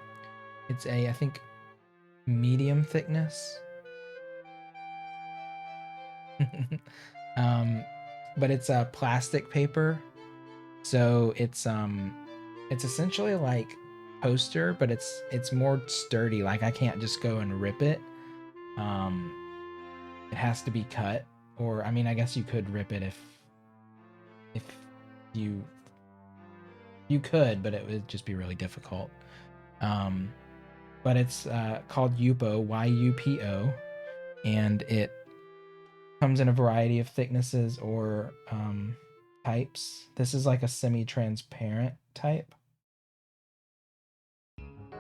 It's a, I think, medium thickness. But it's a plastic paper, so it's essentially like poster, but it's more sturdy. Like I can't just go and rip it. It has to be cut, or I mean, I guess you could rip it if you could, but it would just be really difficult. But it's called Yupo, Y-U-P-O, and it comes in a variety of thicknesses or types. This is like a semi-transparent type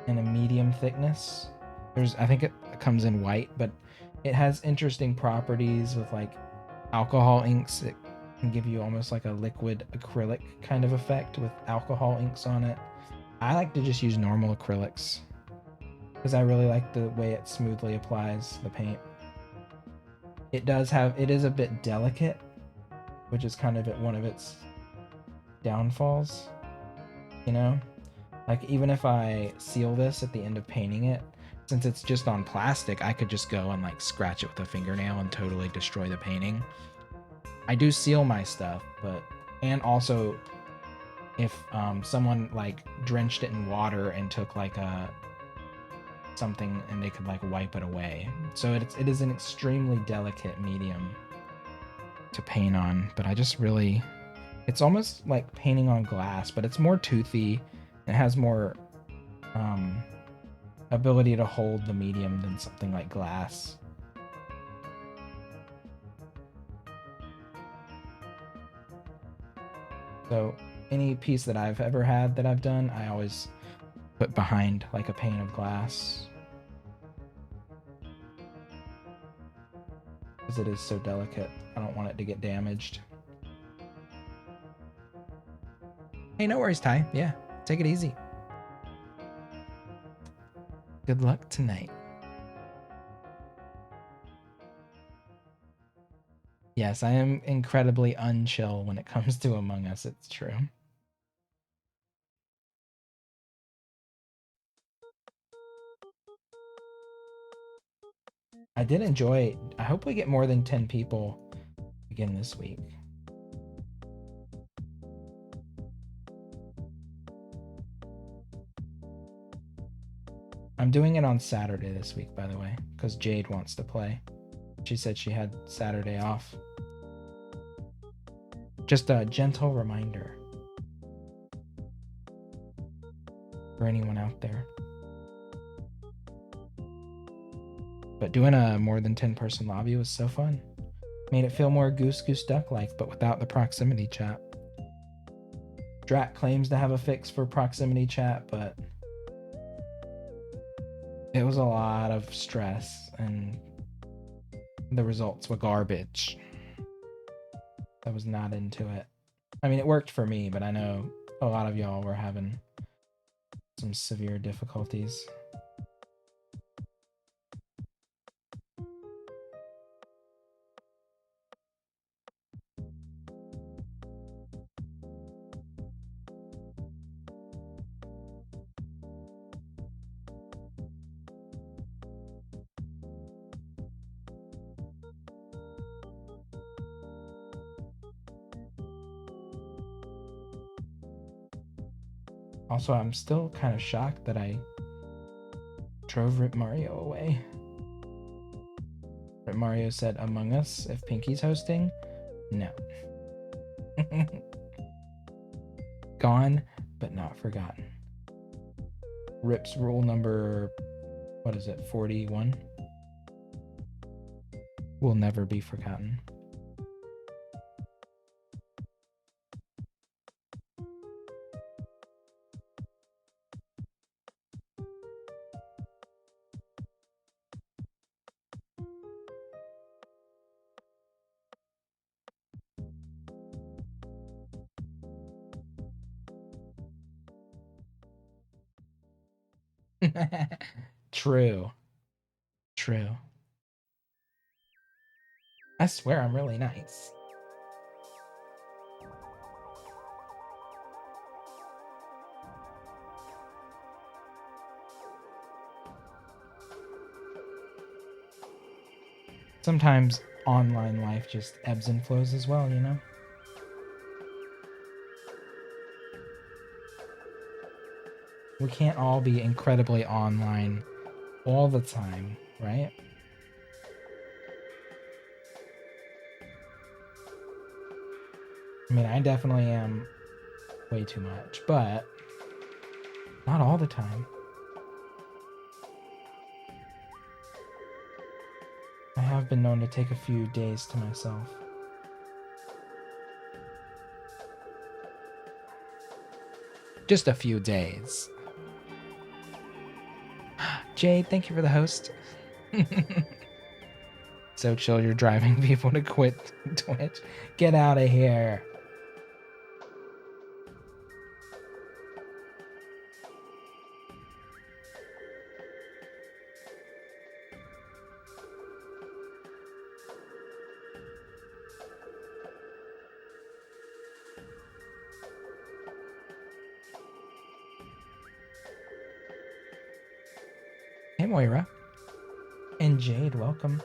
and a medium thickness. I think it comes in white, but it has interesting properties with like alcohol inks. It can give you almost like a liquid acrylic kind of effect with alcohol inks on it. I like to just use normal acrylics because I really like the way it smoothly applies the paint. It is a bit delicate, which is kind of one of its downfalls, you know? Like even if I seal this at the end of painting it, since it's just on plastic, I could just go and like scratch it with a fingernail and totally destroy the painting. I do seal my stuff, and also if someone like drenched it in water and took like something and they could like wipe it away. So it is an extremely delicate medium to paint on, but it's almost like painting on glass, but it's more toothy. It has more ability to hold the medium than something like glass. So any piece that I've ever had that I've done, I always put behind like a pane of glass, because it is so delicate. I don't want it to get damaged. Hey, no worries, Ty. Yeah, take it easy. Good luck tonight. Yes, I am incredibly unchill when it comes to Among Us, it's true. I did enjoy. I hope we get more than 10 people again this week. I'm doing it on Saturday this week, by the way, because Jade wants to play. She said she had Saturday off. Just a gentle reminder for anyone out there. But doing a more than 10-person lobby was so fun. Made it feel more Goose Goose Duck-like, but without the proximity chat. Drat claims to have a fix for proximity chat, but it was a lot of stress and the results were garbage. I was not into it. I mean, it worked for me, but I know a lot of y'all were having some severe difficulties. Also, I'm still kind of shocked that I drove Rip Mario away. Rip Mario said Among Us if Pinky's hosting. No. Gone, but not forgotten. Rip's rule number, what is it, 41? Will never be forgotten. True. True. I swear I'm really nice. Sometimes online life just ebbs and flows as well, you know? We can't all be incredibly online all the time, right? I mean, I definitely am way too much, but not all the time. I have been known to take a few days to myself. Just a few days. Jade, thank you for the host. So chill, you're driving people to quit Twitch. Get out of here. Hey, Moira. And Jade, welcome.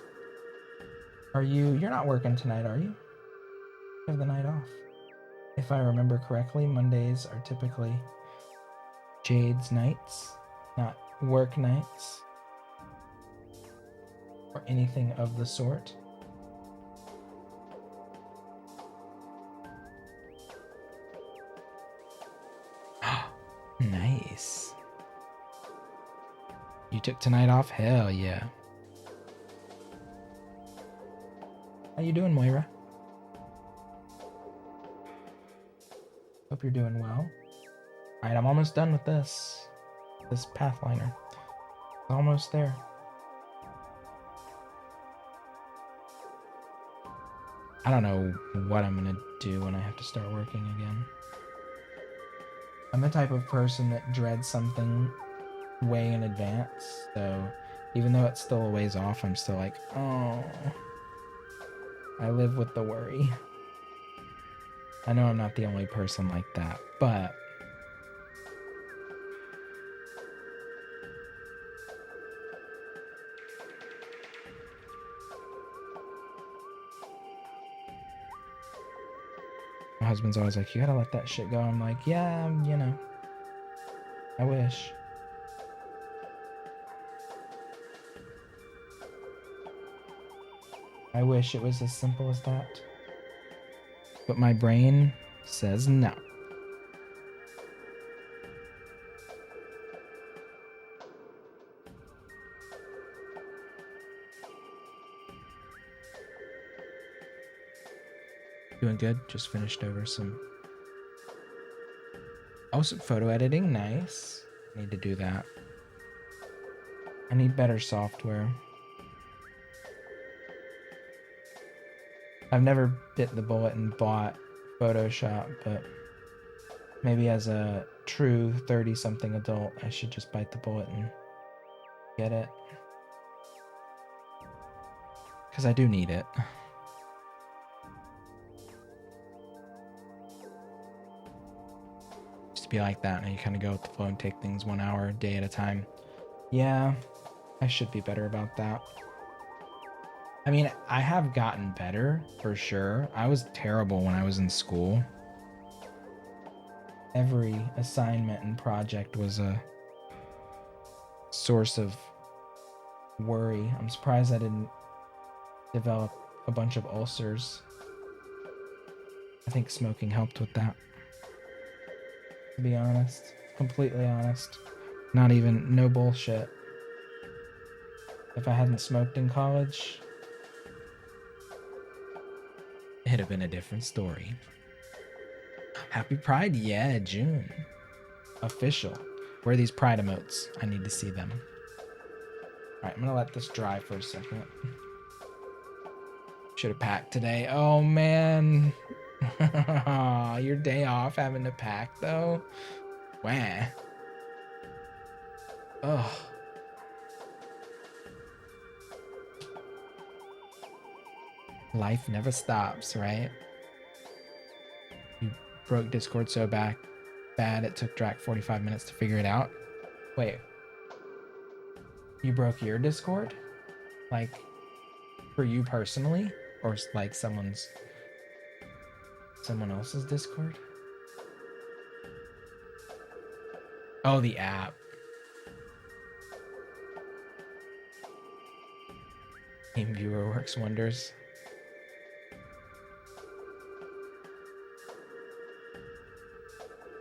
You're not working tonight, are you? You have the night off. If I remember correctly, Mondays are typically Jade's nights, not work nights. Or anything of the sort. Nice. You took tonight off? Hell yeah. How you doing, Moira? Hope you're doing well. Alright, I'm almost done with this Pathfinder. Almost there. I don't know what I'm gonna do when I have to start working again. I'm the type of person that dreads something way in advance, so even though it's still a ways off, I'm still like, oh, I live with the worry. I know I'm not the only person like that, but my husband's always like, you gotta let that shit go. I'm like, yeah, you know, I wish. I wish it was as simple as that. But my brain says no. Doing good. Just finished over some photo editing. Nice. Need to do that. I need better software. I've never bit the bullet and bought Photoshop, but maybe as a true 30-something adult, I should just bite the bullet and get it. Because I do need it. Just to be like that, and you kind of go with the flow and take things 1 hour a day at a time. Yeah, I should be better about that. I mean, I have gotten better, for sure. I was terrible when I was in school. Every assignment and project was a source of worry. I'm surprised I didn't develop a bunch of ulcers. I think smoking helped with that. To be honest, completely honest. Not even, no bullshit. If I hadn't smoked in college, it'd have been a different story. Happy Pride, yeah, June. Official. Where are these Pride emotes? I need to see them. Alright, I'm gonna let this dry for a second. Should have packed today. Oh man. Your day off having to pack though? Wah. Ugh. Life never stops, right? You broke Discord so bad it took Drac 45 minutes to figure it out. Wait. You broke your Discord? Like, for you personally? Or like someone else's Discord? Oh, the app. TeamViewer works wonders.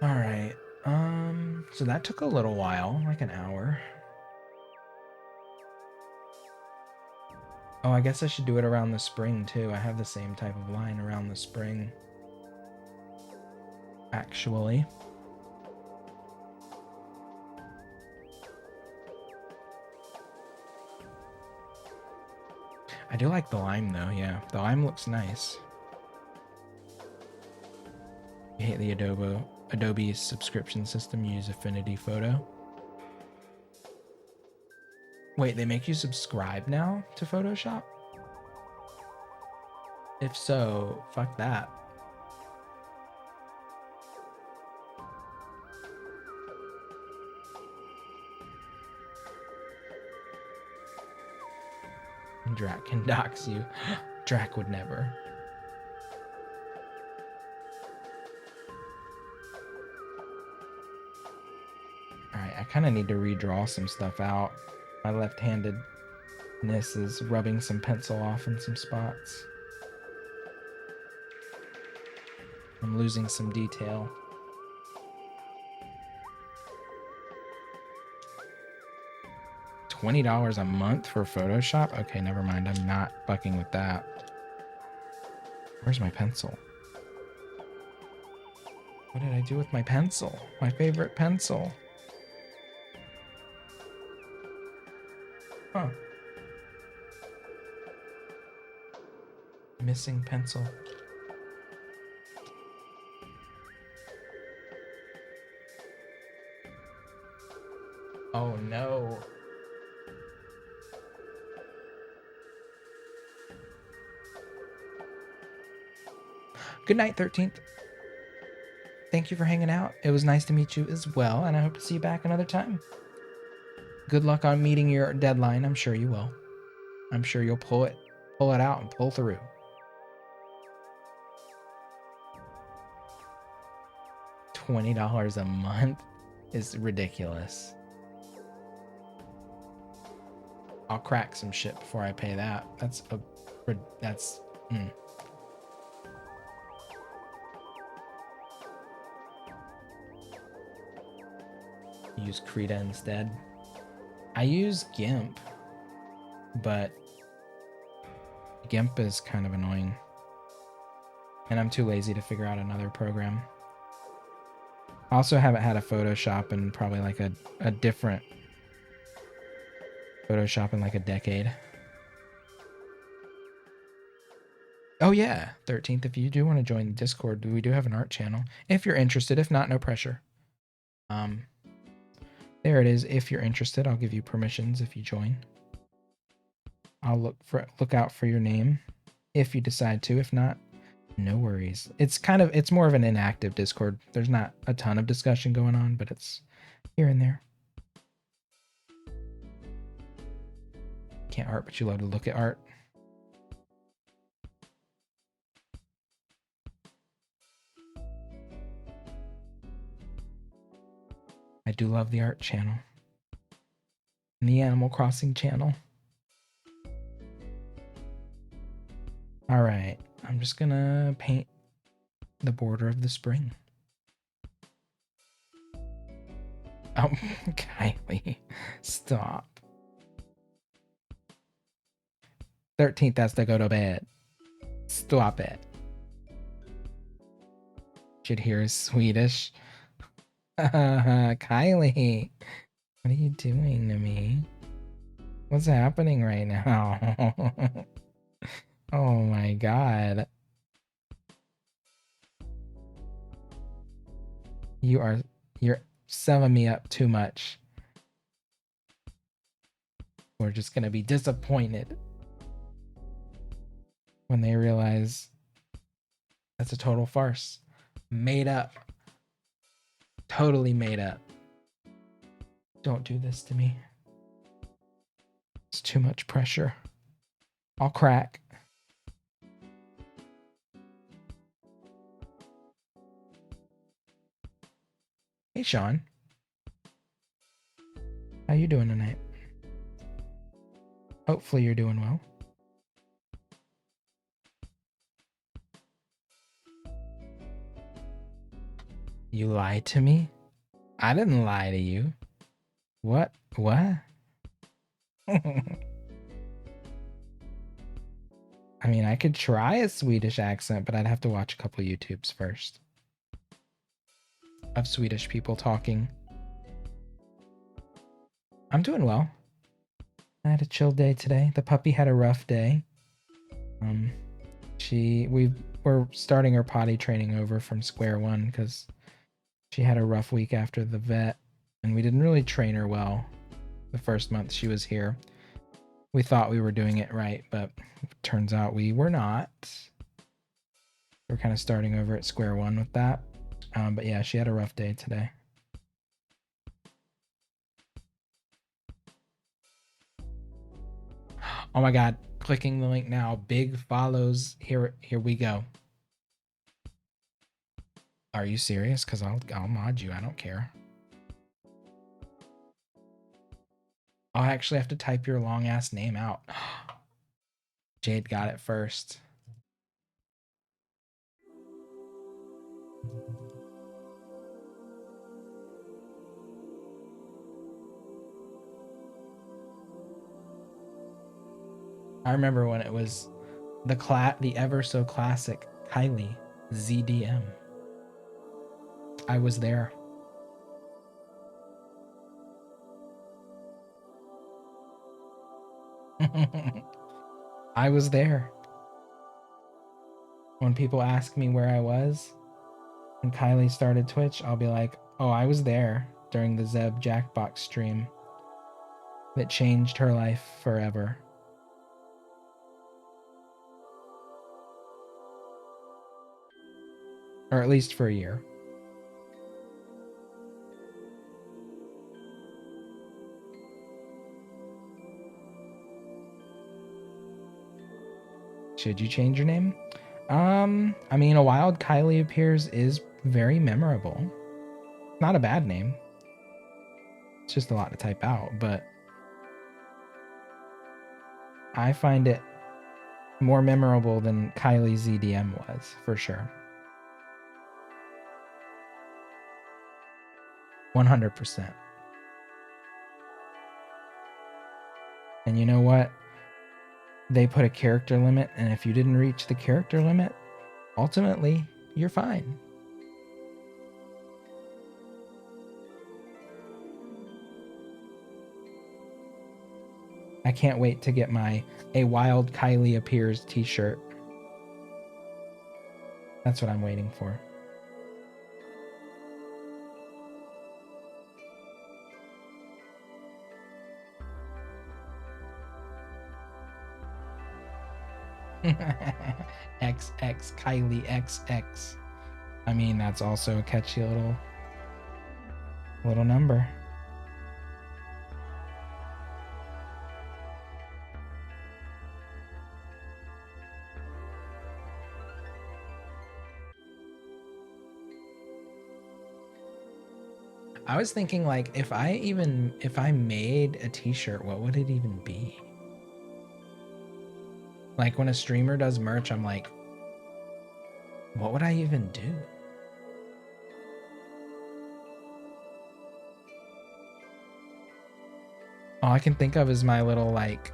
All right. So that took a little while, like an hour. Oh, I guess I should do it around the spring too. I have the same type of line around the spring. Actually. I do like the lime though, yeah. The lime looks nice. You hate the Adobe subscription system, you use Affinity Photo. Wait, they make you subscribe now to Photoshop? If so, fuck that. Drac can dox you. Drac would never. Alright, I kind of need to redraw some stuff out. My left-handedness is rubbing some pencil off in some spots. I'm losing some detail. $20 a month for Photoshop? Okay, never mind. I'm not fucking with that. Where's my pencil? What did I do with my pencil? My favorite pencil. Huh. Missing pencil. Oh no. Good night, 13th. Thank you for hanging out. It was nice to meet you as well, and I hope to see you back another time. Good luck on meeting your deadline. I'm sure you will. I'm sure you'll pull it out and pull through. $20 a month is ridiculous. I'll crack some shit before I pay that. That's Use Krita instead. I use GIMP, but GIMP is kind of annoying. And I'm too lazy to figure out another program. I also haven't had a Photoshop in probably like a different Photoshop in like a decade. Oh yeah, 13th, if you do want to join the Discord, we do have an art channel. If you're interested, if not, no pressure. There it is. If you're interested, I'll give you permissions if you join. I'll look out for your name if you decide to. If not, no worries. It's more of an inactive Discord. There's not a ton of discussion going on, but it's here and there. Can't art, but you love to look at art. I do love the art channel and the Animal Crossing channel. All right, I'm just gonna paint the border of the spring. Oh, Kylie, stop. 13th has to go to bed. Stop it. Should hear Swedish. Kylie, what are you doing to me? What's happening right now? Oh my god. You're summing me up too much. We're just gonna be disappointed when they realize that's a total farce. Made up. Totally made up. Don't do this to me. It's too much pressure. I'll crack. Hey, Sean. How you doing tonight? Hopefully you're doing well. You lied to me? I didn't lie to you. What? What? I mean, I could try a Swedish accent, but I'd have to watch a couple YouTubes first of Swedish people talking. I'm doing well. I had a chill day today. The puppy had a rough day. We're starting her potty training over from square one because she had a rough week after the vet, and we didn't really train her well the first month she was here. We thought we were doing it right, but it turns out we were not. We're kind of starting over at square one with that. But yeah, she had a rough day today. Oh my god, clicking the link now. Big follows. Here we go. Are you serious? Because I'll mod you. I don't care. I'll actually have to type your long ass name out. Jade got it first. I remember when it was the ever so classic Kylie ZDM. I was there. I was there. When people ask me where I was when Kylie started Twitch, I'll be like, oh, I was there during the Zeb Jackbox stream that changed her life forever. Or at least for a year. Should you change your name? I mean, A Wild Kylie Appears is very memorable. Not a bad name. It's just a lot to type out, but I find it more memorable than Kylie ZDM was, for sure. 100%. And you know what? They put a character limit, and if you didn't reach the character limit, ultimately, you're fine. I can't wait to get my A Wild Kylie Appears t-shirt. That's what I'm waiting for. XX Kylie XX. I mean, that's also a catchy little number. I was thinking, like, if I made a t-shirt, what would it even be? Like, when a streamer does merch, I'm like, what would I even do? All I can think of is my little like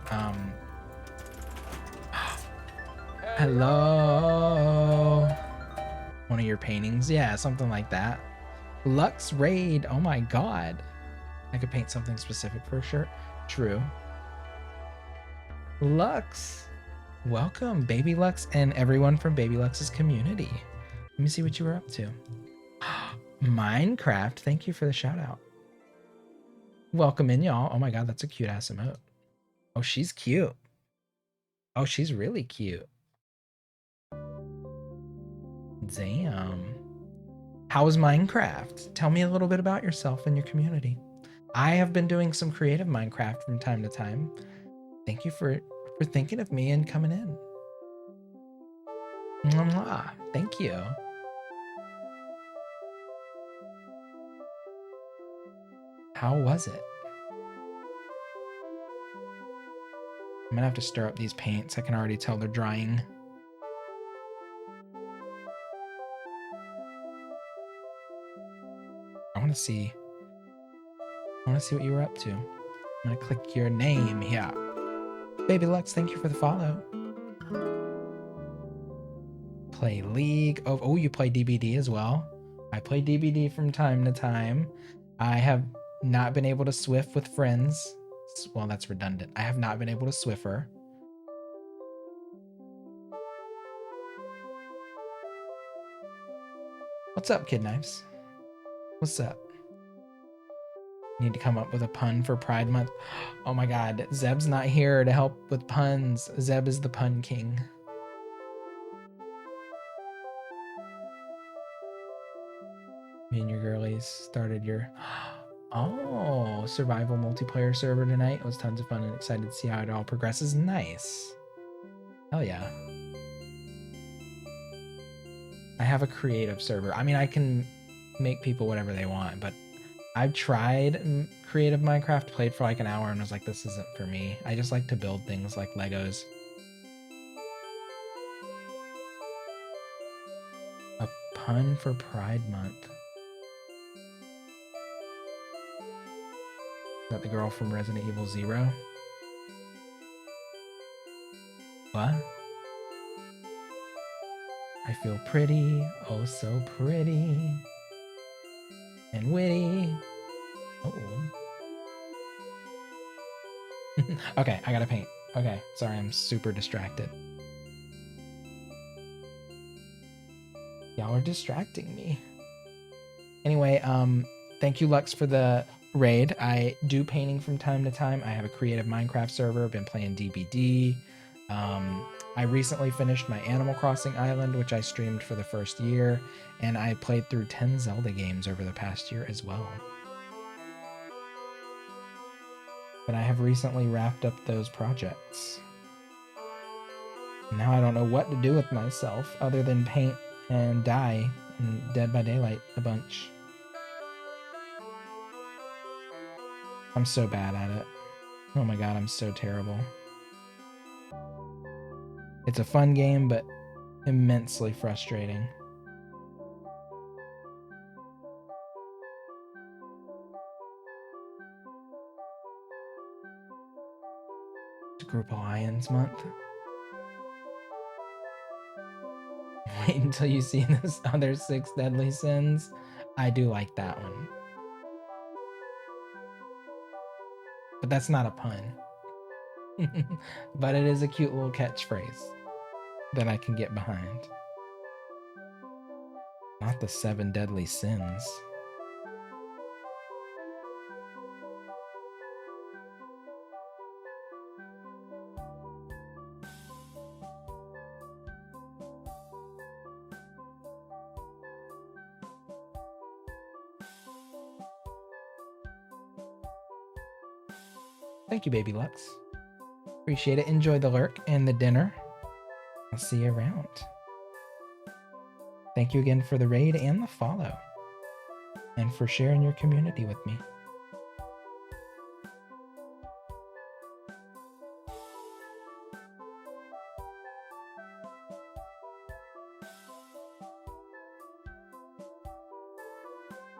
hello. One of your paintings. Yeah, something like that. Lux Raid. Oh my god. I could paint something specific for a shirt. True. Lux. Welcome, Baby Lux, and everyone from Baby Lux's community. Let me see what you were up to. Minecraft. Thank you for the shout out. Welcome in, y'all. Oh my god, that's a cute ass emote. Oh, she's cute. Oh, she's really cute. Damn. How is Minecraft? Tell me a little bit about yourself and your community. I have been doing some creative Minecraft from time to time. Thank you for thinking of me and coming in. Mwah. Thank you. How was it? I'm gonna have to stir up these paints. I can already tell they're drying. I want to see what you were up to. I'm gonna click your name here. Baby Lux, thank you for the follow. Play League. Oh, you play DBD as well. I play DBD from time to time. I have not been able to Swift with friends. Well, that's redundant. I have not been able to Swiffer. What's up, Kid Knives? What's up? Need to come up with a pun for Pride Month. Oh my god, Zeb's not here to help with puns. Zeb is the pun king. Me and your girlies started your survival multiplayer server tonight. It was tons of fun and excited to see how it all progresses. Nice. Hell yeah. I have a creative server. I mean, I can make people whatever they want, but I've tried creative Minecraft, played for like an hour and was like, this isn't for me. I just like to build things like Legos. A pun for Pride Month. Is that the girl from Resident Evil 0? What? I feel pretty, oh so pretty. And witty. Okay, I gotta paint. Okay, sorry, I'm super distracted. Y'all are distracting me. Anyway, thank you, Lux, for the raid. I do painting from time to time. I have a creative Minecraft server, been playing DBD. I recently finished my Animal Crossing Island, which I streamed for the first year, and I played through 10 Zelda games over the past year as well. But I have recently wrapped up those projects. Now I don't know what to do with myself other than paint and die in Dead by Daylight a bunch. I'm so bad at it. Oh my god, I'm so terrible. It's a fun game, but immensely frustrating. It's Group Alliance month. Wait until you see this other 6 deadly sins. I do like that one. But that's not a pun. But it is a cute little catchphrase that I can get behind. Not the 7 deadly sins. Thank you, Baby Lux. Appreciate it. Enjoy the lurk and the dinner. I'll see you around. Thank you again for the raid and the follow. And for sharing your community with me.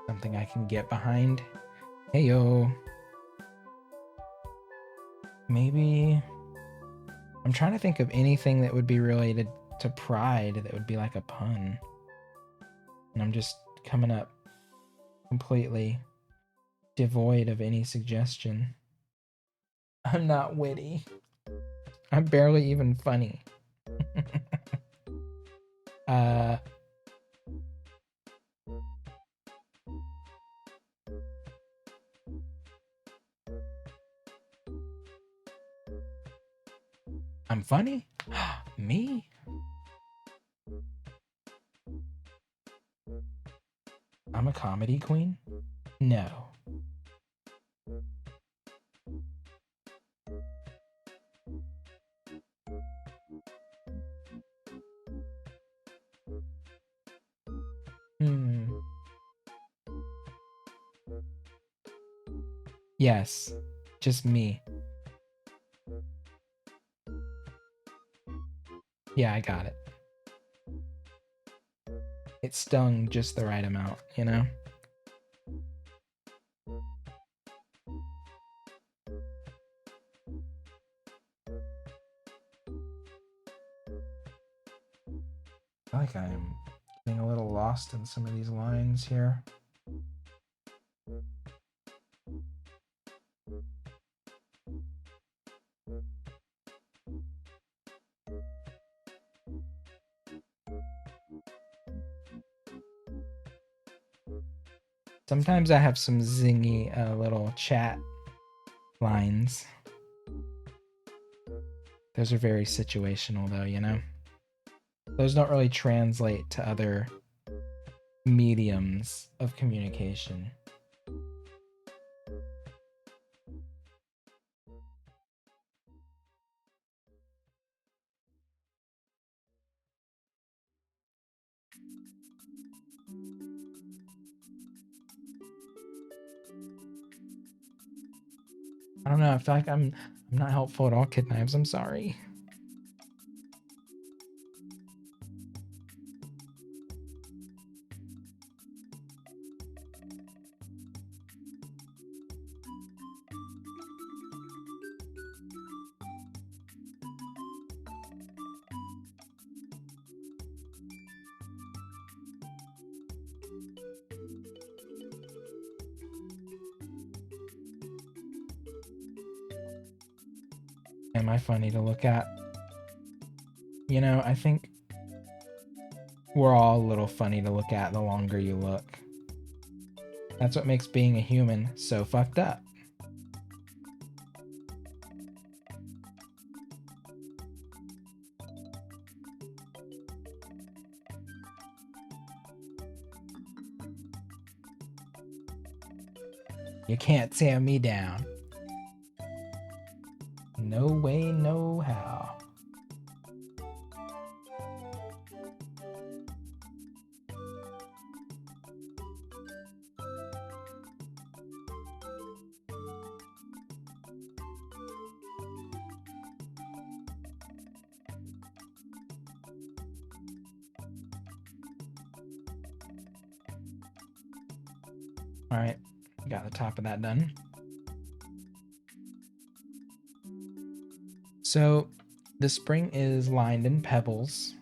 Something I can get behind. Heyo. Maybe I'm trying to think of anything that would be related to pride that would be like a pun. And I'm just coming up completely devoid of any suggestion. I'm not witty. I'm barely even funny. uh I'm funny? Me? I'm a comedy queen? No. Hmm. Yes. Just me. Yeah, I got it. It stung just the right amount, you know? I feel like I'm getting a little lost in some of these lines here. Sometimes I have some zingy little chat lines. Those are very situational though, you know? Those don't really translate to other mediums of communication. I don't know, I feel like I'm not helpful at all, Kid Knives, I'm sorry. Am I funny to look at? You know, I think we're all a little funny to look at the longer you look. That's what makes being a human so fucked up. You can't tear me down. No way, no how. All right, got the top of that done. So the spring is lined in pebbles.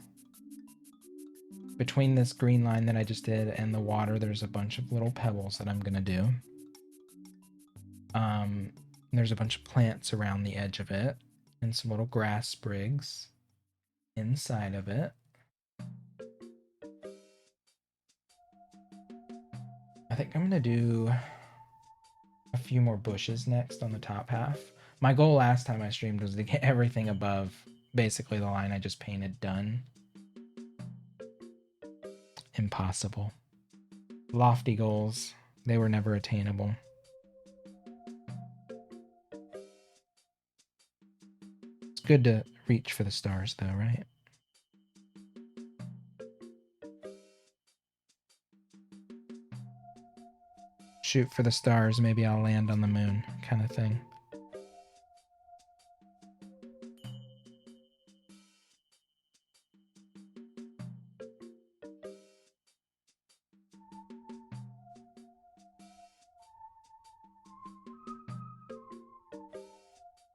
Between this green line that I just did and the water, there's a bunch of little pebbles that I'm gonna do. There's a bunch of plants around the edge of it and some little grass sprigs inside of it. I think I'm gonna do a few more bushes next on the top half. My goal last time I streamed was to get everything above basically the line I just painted done. Impossible. Lofty goals. They were never attainable. It's good to reach for the stars though, right? Shoot for the stars, maybe I'll land on the moon, kind of thing.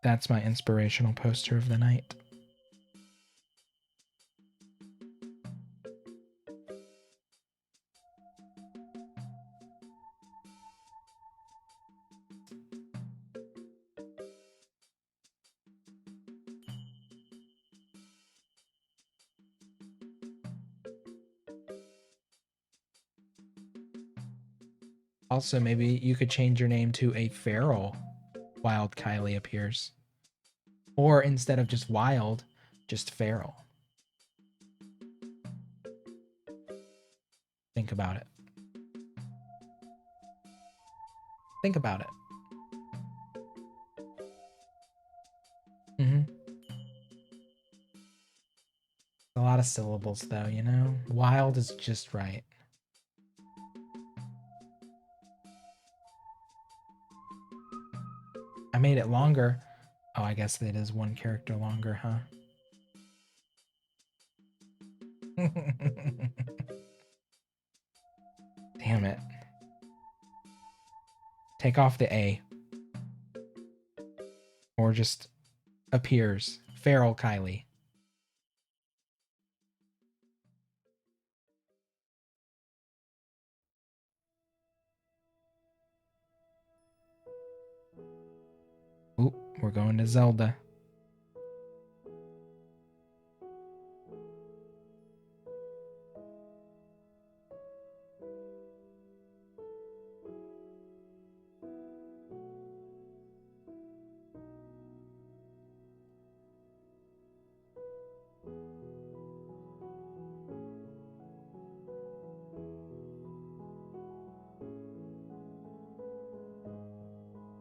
That's my inspirational poster of the night. Also, maybe you could change your name to a feral Wild Kylie appears. Or instead of just wild, just feral. Think about it. Think about it. A lot of syllables though, you know? Wild is just right. I made it longer. Oh, I guess it is one character longer, huh? Damn it. Take off the A. Or just appears. Feral Kylie. Oop, we're going to Zelda.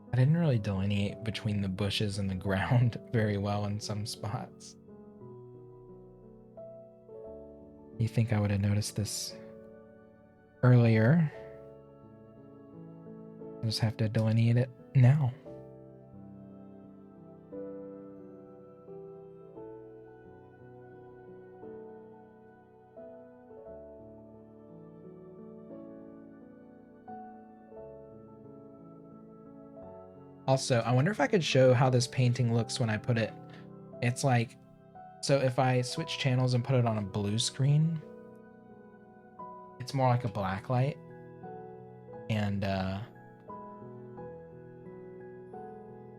I didn't really delineate between the bushes and the ground very well in some spots. You think I would have noticed this earlier? I just have to delineate it now. Also, I wonder if I could show how this painting looks when I put it. It's like, so if I switch channels and put it on a blue screen, it's more like a black light. And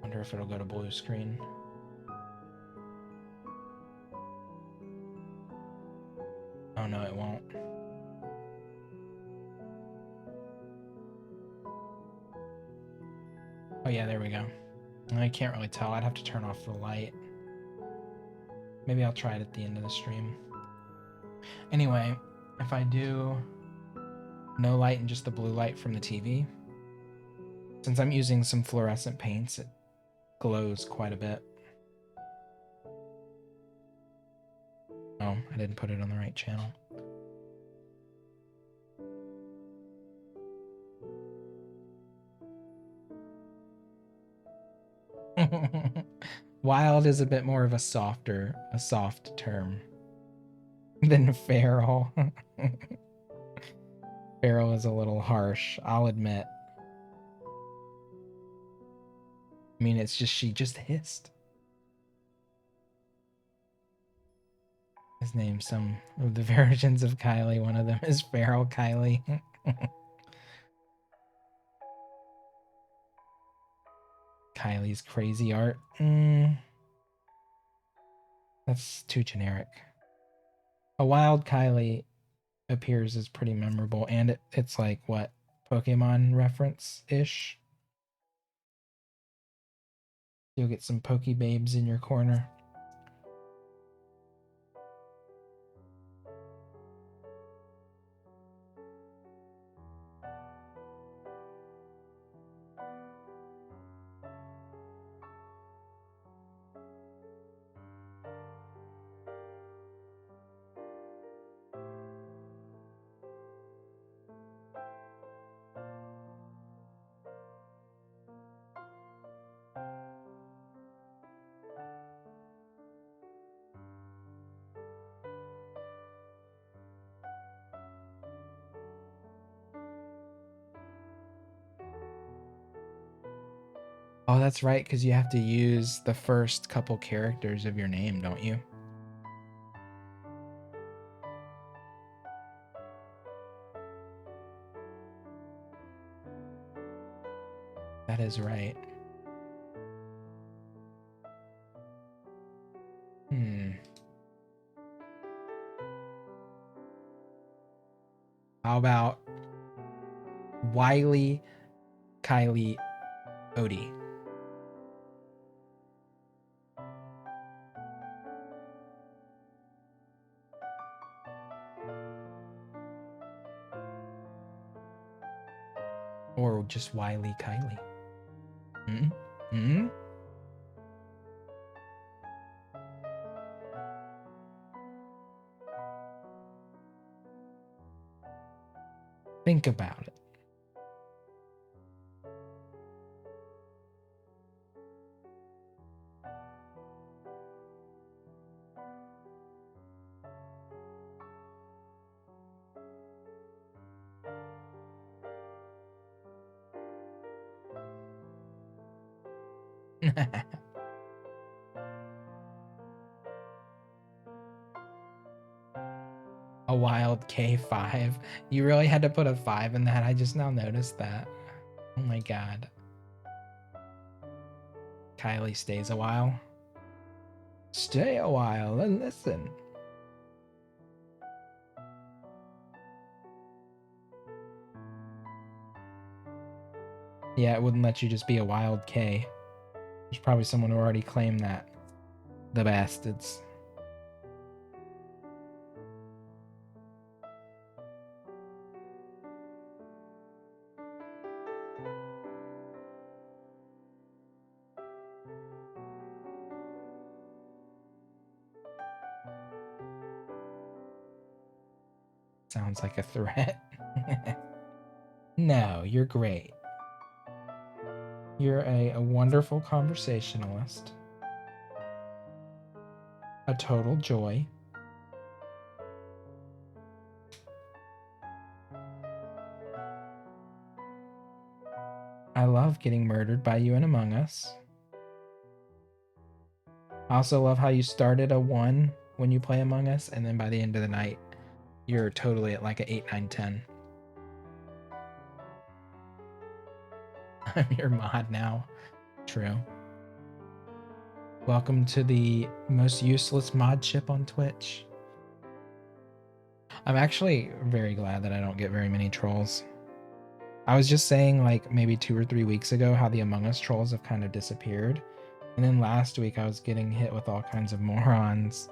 wonder if it'll go to blue screen. Oh no, it won't. Oh yeah, there we go. I can't really tell. I'd have to turn off the light. Maybe I'll try it at the end of the stream. Anyway, if I do no light and just the blue light from the TV, since I'm using some fluorescent paints, it glows quite a bit. Oh, I didn't put it on the right channel. Wild is a bit more of a soft term than feral. Feral is a little harsh, I'll admit. I mean, it's just, she just hissed. His name, some of the versions of Kylie. One of them is Feral Kylie. Kylie's crazy art. That's too generic. A wild Kylie appears as pretty memorable, and it's like, what, Pokemon reference-ish? You'll get some Pokebabes in your corner. Oh, that's right, because you have to use the first couple characters of your name, don't you? That is right. How about Wiley Kylie Odie? Or just Wiley Kylie? Hmm? Hmm? Think about it. A wild K5. You really had to put a 5 in that. I just now noticed that. Oh my god. Kylie stays a while. Stay a while and listen. Yeah, it wouldn't let you just be a wild K. There's probably someone who already claimed that. The bastards. Sounds like a threat. No, you're great. You're a wonderful conversationalist. A total joy. I love getting murdered by you in Among Us. I also love how you started a 1 when you play Among Us, and then by the end of the night, you're totally at like a 8, 9, 10. I'm your mod now. True. Welcome to the most useless mod chip on Twitch. I'm actually very glad that I don't get very many trolls. I was just saying like maybe 2 or 3 weeks ago how the Among Us trolls have kind of disappeared. And then last week I was getting hit with all kinds of morons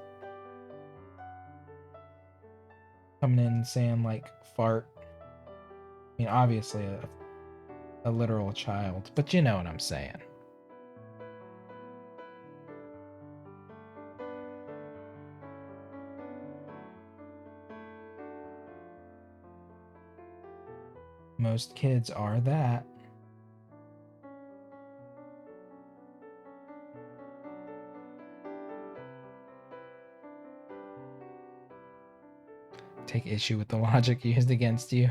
coming in and saying like fart. I mean, obviously a literal child, but you know what I'm saying. Most kids are that. Take issue with the logic used against you.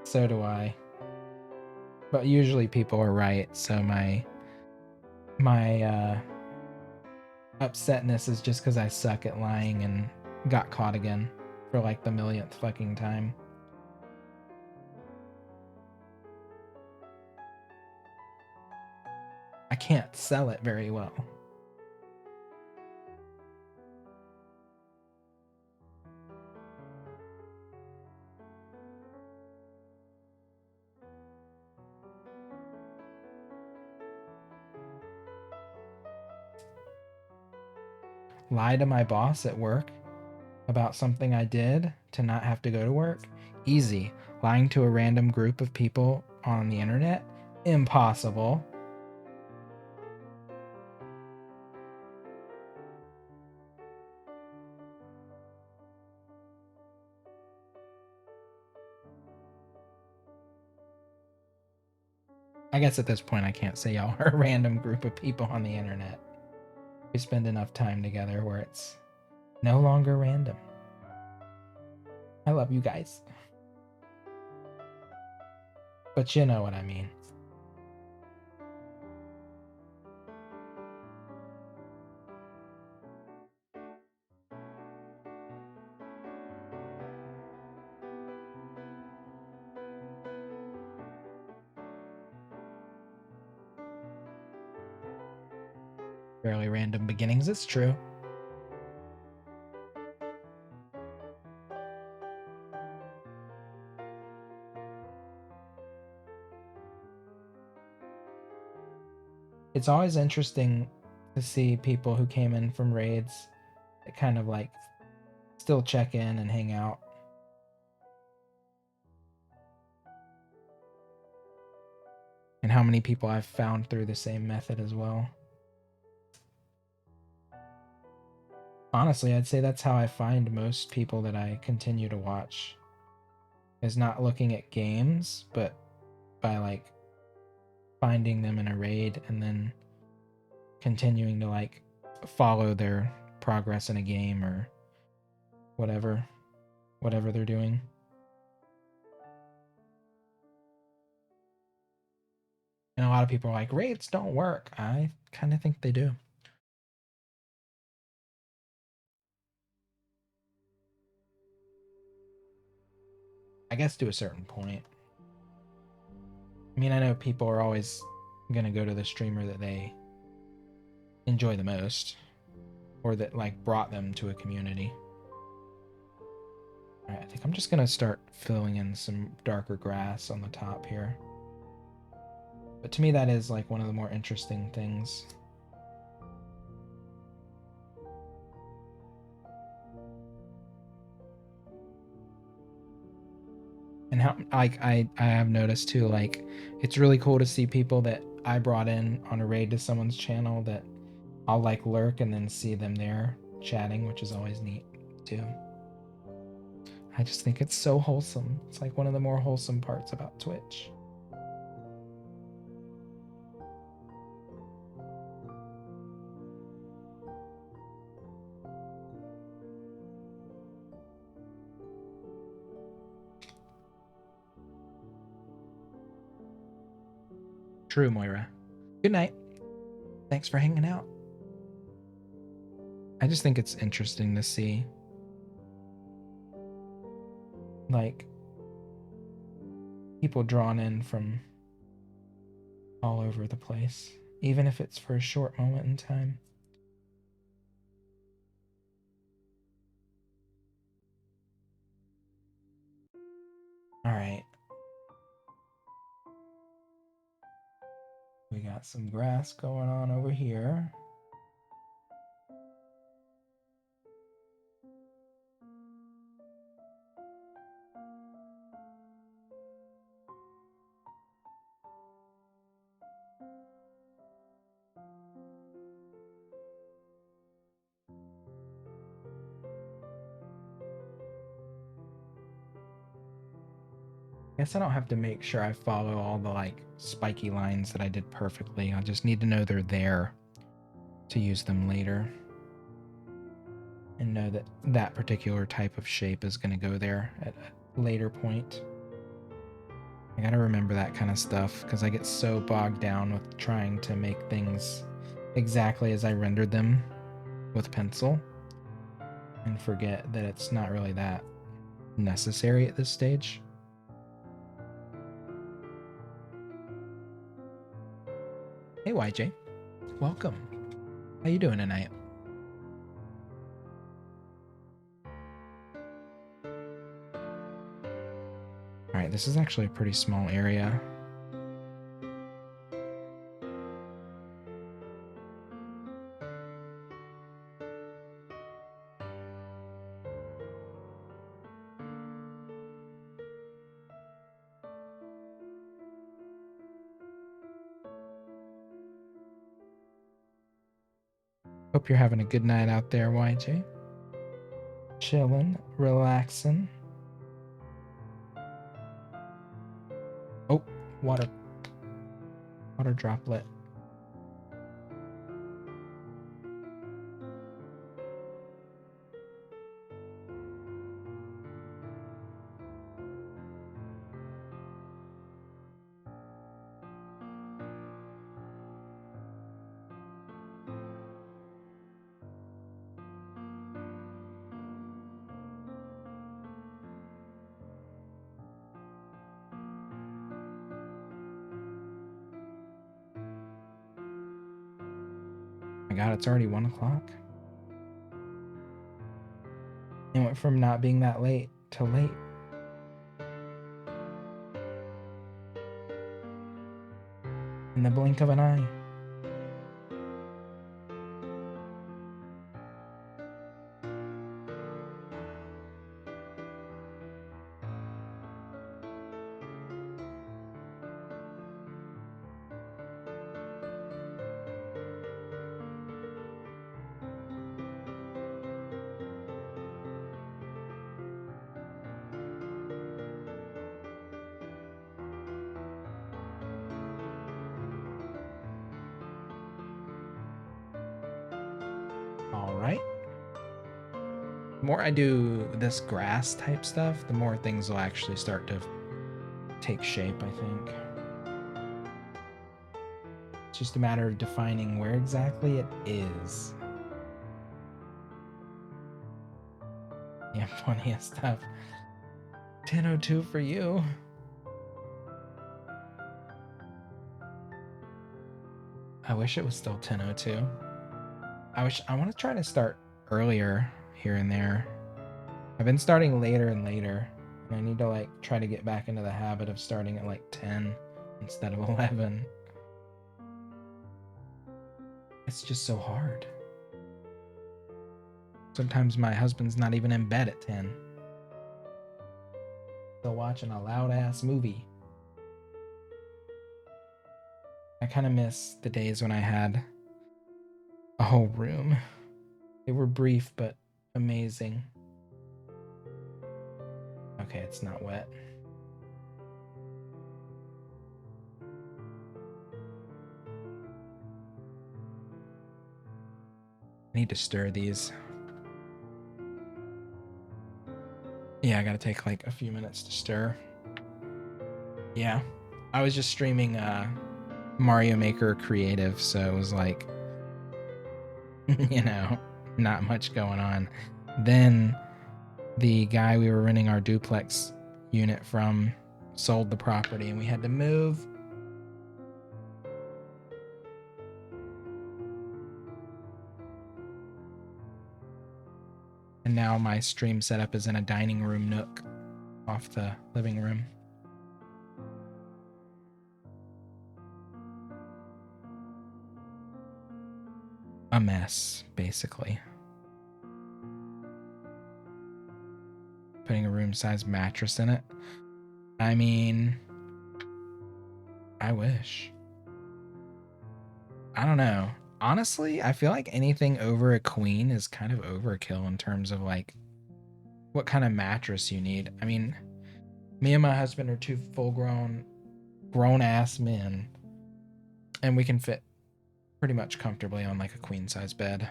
So do I. But usually people are right, so my upsetness is just because I suck at lying and got caught again for like the millionth fucking time. I can't sell it very well. Lie to my boss at work about something I did to not have to go to work? Easy. Lying to a random group of people on the internet? Impossible. I guess at this point I can't say y'all are a random group of people on the internet. We spend enough time together where it's no longer random. I love you guys. But you know what I mean. Fairly random beginnings, it's true. It's always interesting to see people who came in from raids that kind of like still check in and hang out. And how many people I've found through the same method as well. Honestly, I'd say that's how I find most people that I continue to watch. Is not looking at games, but by like finding them in a raid and then continuing to like follow their progress in a game or whatever they're doing. And a lot of people are like, raids don't work. I kind of think they do. I guess to a certain point. I mean, I know people are always going to go to the streamer that they enjoy the most or that like brought them to a community. All right, I think I'm just going to start filling in some darker grass on the top here. But to me, that is like one of the more interesting things. And how like I have noticed too, like it's really cool to see people that I brought in on a raid to someone's channel that I'll like lurk and then see them there chatting, which is always neat too. I just think it's so wholesome. It's like one of the more wholesome parts about Twitch. True, Moira. Good night. Thanks for hanging out. I just think it's interesting to see like people drawn in from all over the place, even if it's for a short moment in time. All right. We got some grass going on over here. Guess I don't have to make sure I follow all the like spiky lines that I did perfectly. I just need to know they're there to use them later. And know that that particular type of shape is going to go there at a later point. I gotta remember that kind of stuff because I get so bogged down with trying to make things exactly as I rendered them with pencil and forget that it's not really that necessary at this stage. Hey YJ, welcome. How you doing tonight? All right, this is actually a pretty small area. Hope you're having a good night out there, YJ. Chilling, relaxing. Oh, water droplet. My God, it's already 1 o'clock. It went from not being that late to late. In the blink of an eye. All right. The more I do this grass type stuff, the more things will actually start to take shape, I think. It's just a matter of defining where exactly it is. Yeah, plenty of stuff. 10:02 for you. I wish it was still 10:02. I want to try to start earlier here and there. I've been starting later and later, and I need to like try to get back into the habit of starting at like 10 instead of 11. It's just so hard. Sometimes my husband's not even in bed at 10. Still watching a loud ass movie. I kind of miss the days when I had a whole room. They were brief but amazing. Okay, it's not wet. I need to stir these. Yeah, I gotta take like a few minutes to stir. Yeah, I was just streaming Mario Maker Creative, so it was like, not much going on. Then the guy we were renting our duplex unit from sold the property and we had to move. And now my stream setup is in a dining room nook off the living room. A mess, basically. Putting a room-sized mattress in it. I mean, I wish. I don't know. Honestly, I feel like anything over a queen is kind of overkill in terms of like what kind of mattress you need. I mean, me and my husband are two full-grown, grown-ass men, and we can fit pretty much comfortably on like a queen-size bed.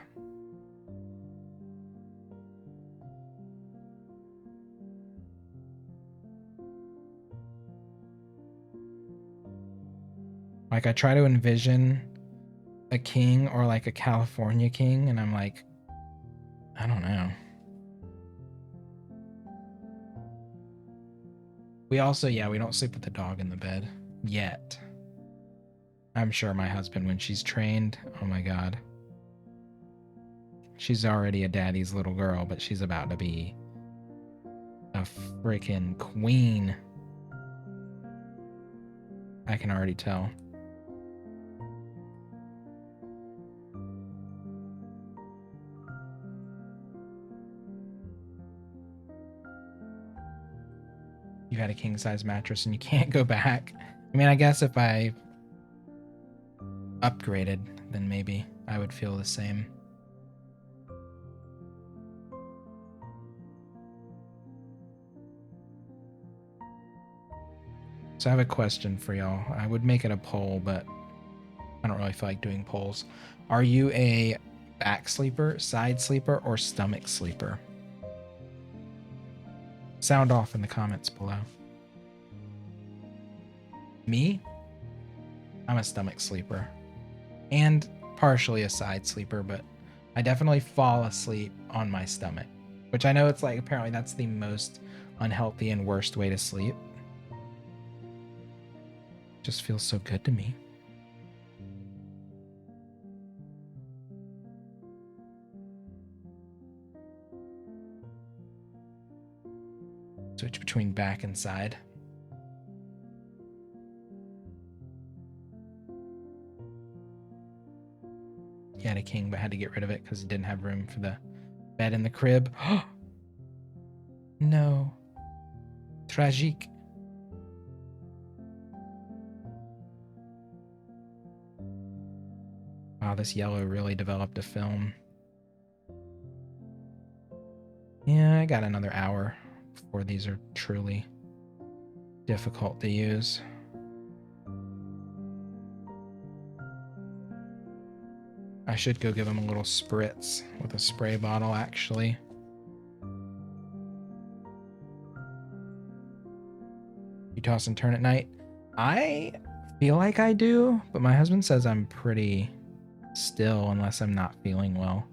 Like I try to envision a king or like a California king, and I'm like, I don't know. We also, yeah, we don't sleep with the dog in the bed yet. I'm sure my husband, when she's trained, oh my God. She's already a daddy's little girl, but she's about to be a freaking queen. I can already tell. You had a king size mattress and you can't go back. I mean, I guess if I upgraded, then maybe I would feel the same. So I have a question for y'all. I would make it a poll, but I don't really feel like doing polls. Are you a back sleeper, side sleeper, or stomach sleeper? Sound off in the comments below. Me? I'm a stomach sleeper. And partially a side sleeper, but I definitely fall asleep on my stomach. Which I know it's like, apparently that's the most unhealthy and worst way to sleep. Just feels so good to me. between back and side. He had a king, but had to get rid of it because he didn't have room for the bed in the crib. No. Tragique. Wow, this yellow really developed a film. Yeah, I got another hour before these are truly difficult to use. I should go give him a little spritz with a spray bottle, actually. You toss and turn at night? I feel like I do, but my husband says I'm pretty still unless I'm not feeling well.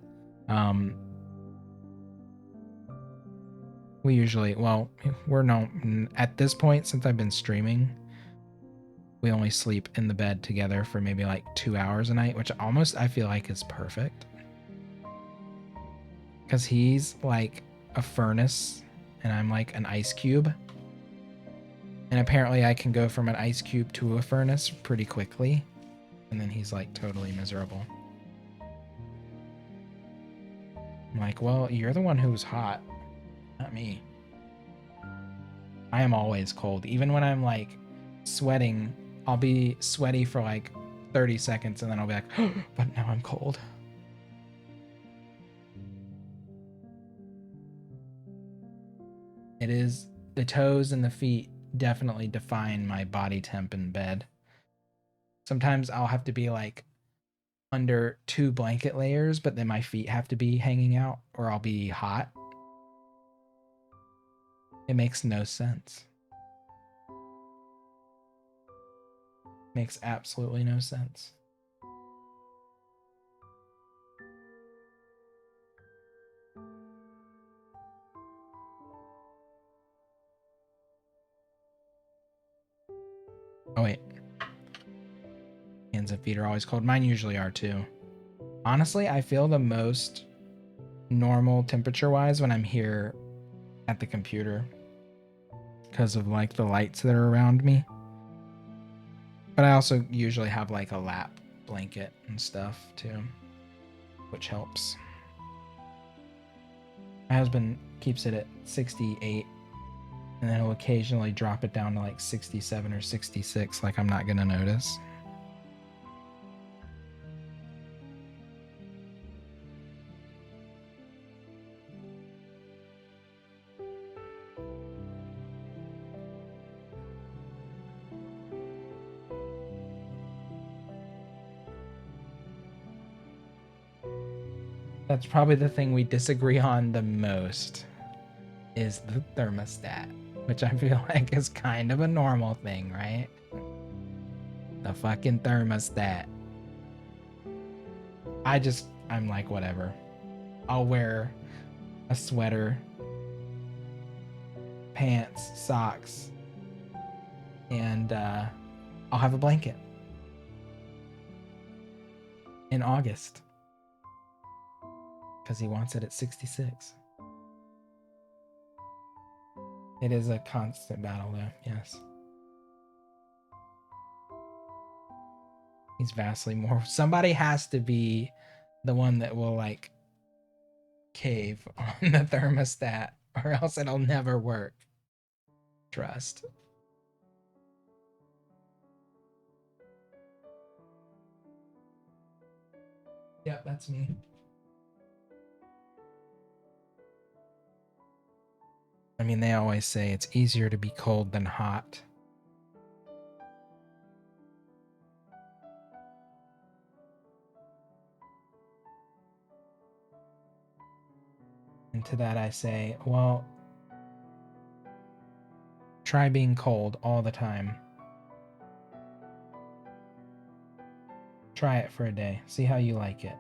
We usually, well, we're no, at this point, since I've been streaming, we only sleep in the bed together for maybe like 2 hours a night, which almost I feel like is perfect. Because he's like a furnace and I'm like an ice cube. And apparently I can go from an ice cube to a furnace pretty quickly. And then he's like totally miserable. I'm like, well, you're the one who's hot, not me. I am always cold. Even when I'm like sweating, I'll be sweaty for like 30 seconds and then I'll be like, oh, but now I'm cold. It is the toes and the feet definitely define my body temp in bed. Sometimes I'll have to be like under 2 blanket layers, but then my feet have to be hanging out or I'll be hot. It makes no sense. Makes absolutely no sense. Oh wait. Hands and feet are always cold. Mine usually are too. Honestly, I feel the most normal temperature wise when I'm here at the computer because of like the lights that are around me. But I also usually have like a lap blanket and stuff too, which helps. My husband keeps it at 68 and then he'll occasionally drop it down to like 67 or 66 like I'm not gonna notice. That's probably the thing we disagree on the most is the thermostat, which I feel like is kind of a normal thing, right? The fucking thermostat. I'm like, whatever. I'll wear a sweater, pants, socks, and I'll have a blanket in August because he wants it at 66. It is a constant battle, though, yes. He's vastly more. Somebody has to be the one that will, like, cave on the thermostat, or else it'll never work. Trust. Yep, that's me. I mean, they always say it's easier to be cold than hot. And to that I say, well, try being cold all the time. Try it for a day. See how you like it.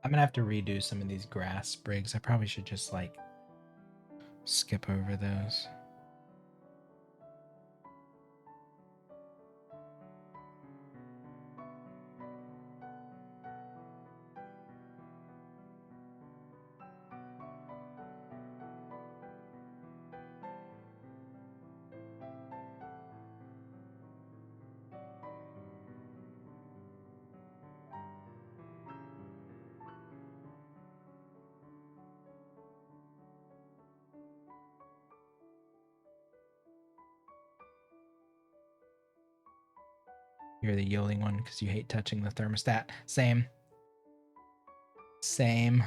I'm gonna have to redo some of these grass sprigs. I probably should just like skip over those. You're the yielding one because you hate touching the thermostat. Same. Same.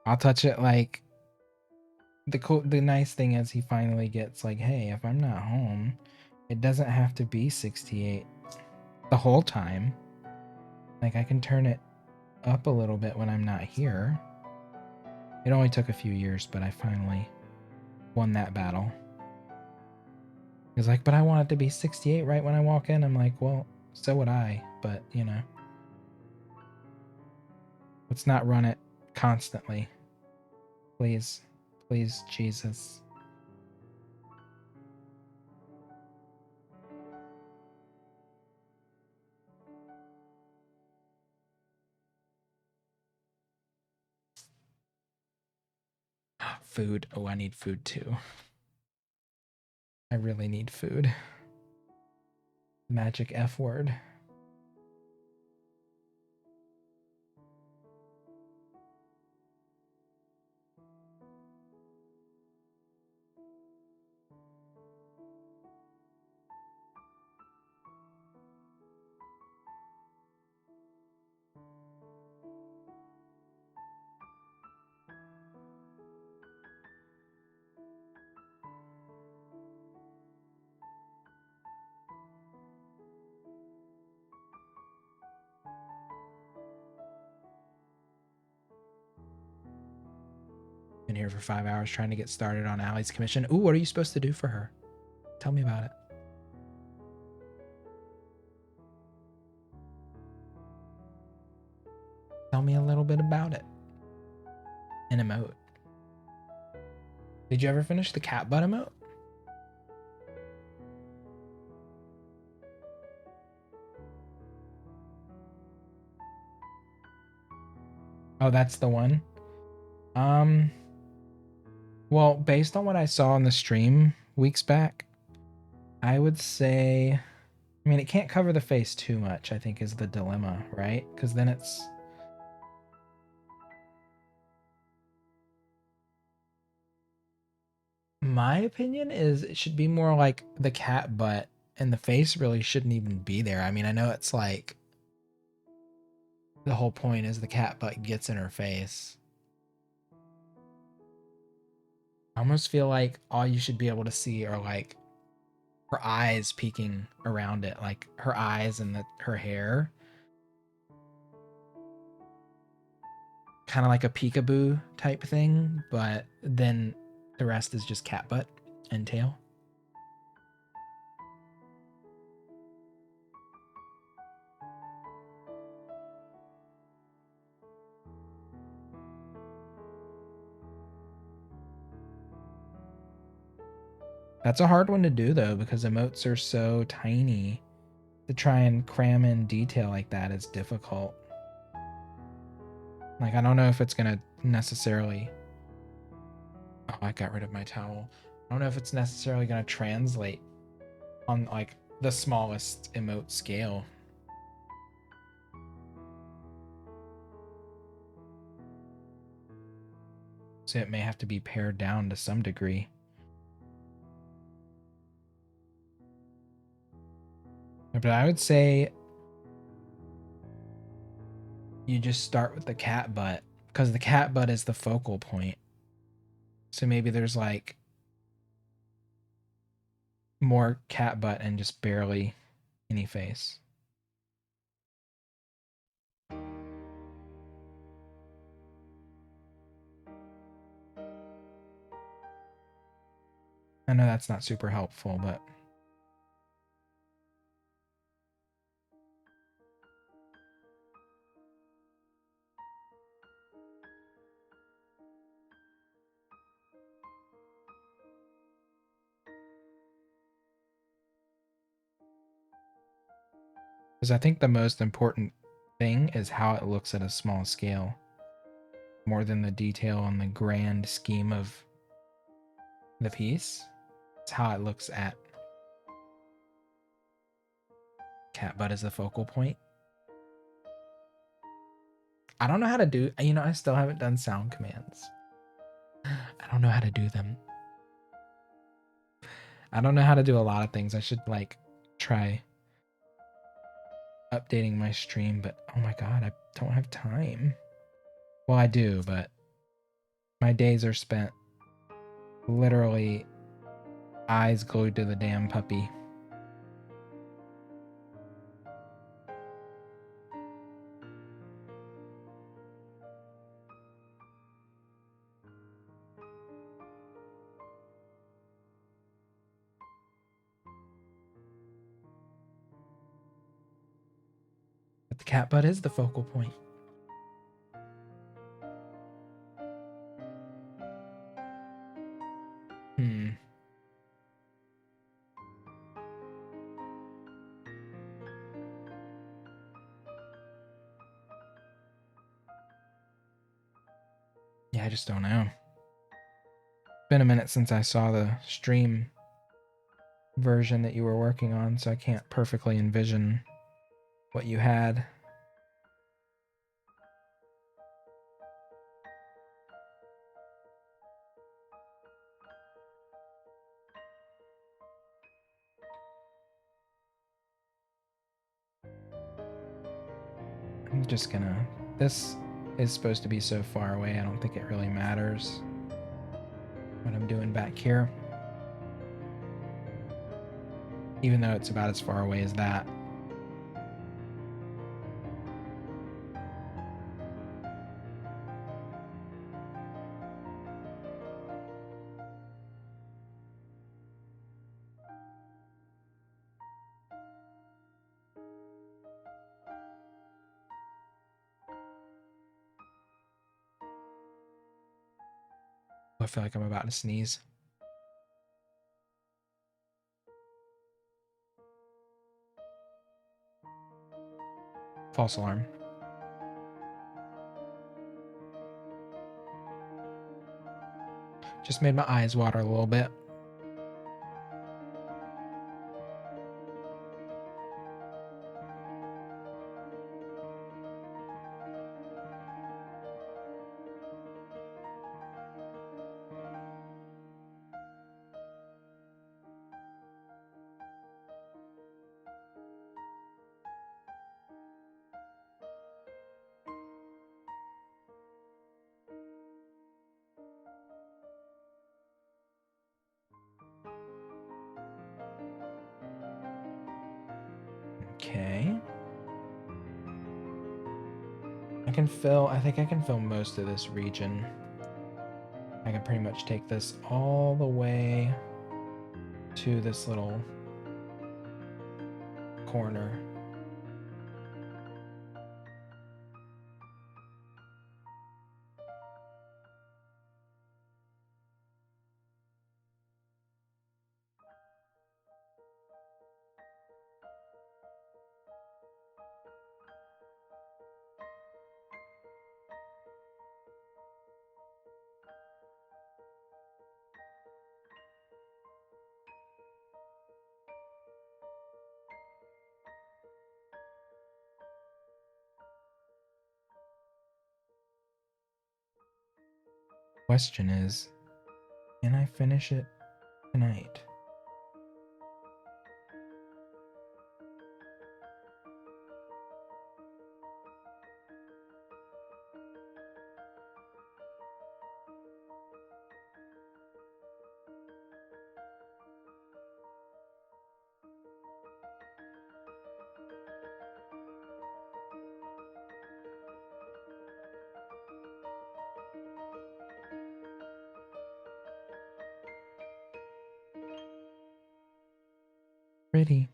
I'll touch it like the nice thing is he finally gets like, hey, if I'm not home, it doesn't have to be 68 the whole time. Like I can turn it up a little bit when I'm not here. It only took a few years, but I finally won that battle. He's like, but I want it to be 68 right when I walk in. I'm like, well, so would I, but you know. Let's not run it constantly. Please. Please, Jesus. Food. Oh, I need food too. I really need food. Magic F word. Been here for 5 hours trying to get started on Allie's commission. Ooh, what are you supposed to do for her? Tell me about it. Tell me a little bit about it. An emote. Did you ever finish the cat butt emote? Oh, that's the one. Well, based on what I saw on the stream weeks back, I would say, I mean, it can't cover the face too much, I think is the dilemma, right? Because then it's my opinion is it should be more like the cat butt and the face really shouldn't even be there. I mean, I know it's like the whole point is the cat butt gets in her face. I almost feel like all you should be able to see are like her eyes peeking around it, like her eyes and her hair. Kind of like a peekaboo type thing, but then the rest is just cat butt and tail. That's a hard one to do though, because emotes are so tiny. To try and cram in detail like that is difficult. Like, I don't know if it's gonna necessarily. Oh, I got rid of my towel. I don't know if it's necessarily gonna translate on like the smallest emote scale. So it may have to be pared down to some degree. But I would say you just start with the cat butt because the cat butt is the focal point. So maybe there's like more cat butt and just barely any face. I know that's not super helpful, but Because I think the most important thing is how it looks at a small scale, more than the detail on the grand scheme of the piece. It's how it looks at cat butt as the focal point. I don't know how to do, I still haven't done sound commands. I don't know how to do them. I don't know how to do a lot of things. I should like try updating my stream, but oh my god, I don't have time. Well, I do, but my days are spent literally eyes glued to the damn puppy. But the cat butt is the focal point. Hmm. Yeah, I just don't know. Been a minute since I saw the stream version that you were working on, so I can't perfectly envision what you had. I'm just gonna... This is supposed to be so far away, I don't think it really matters what I'm doing back here. Even though it's about as far away as that. I feel like I'm about to sneeze. False alarm. Just made my eyes water a little bit. Okay. I think I can fill most of this region. I can pretty much take this all the way to this little corner. Question is, can I finish it tonight? Pretty.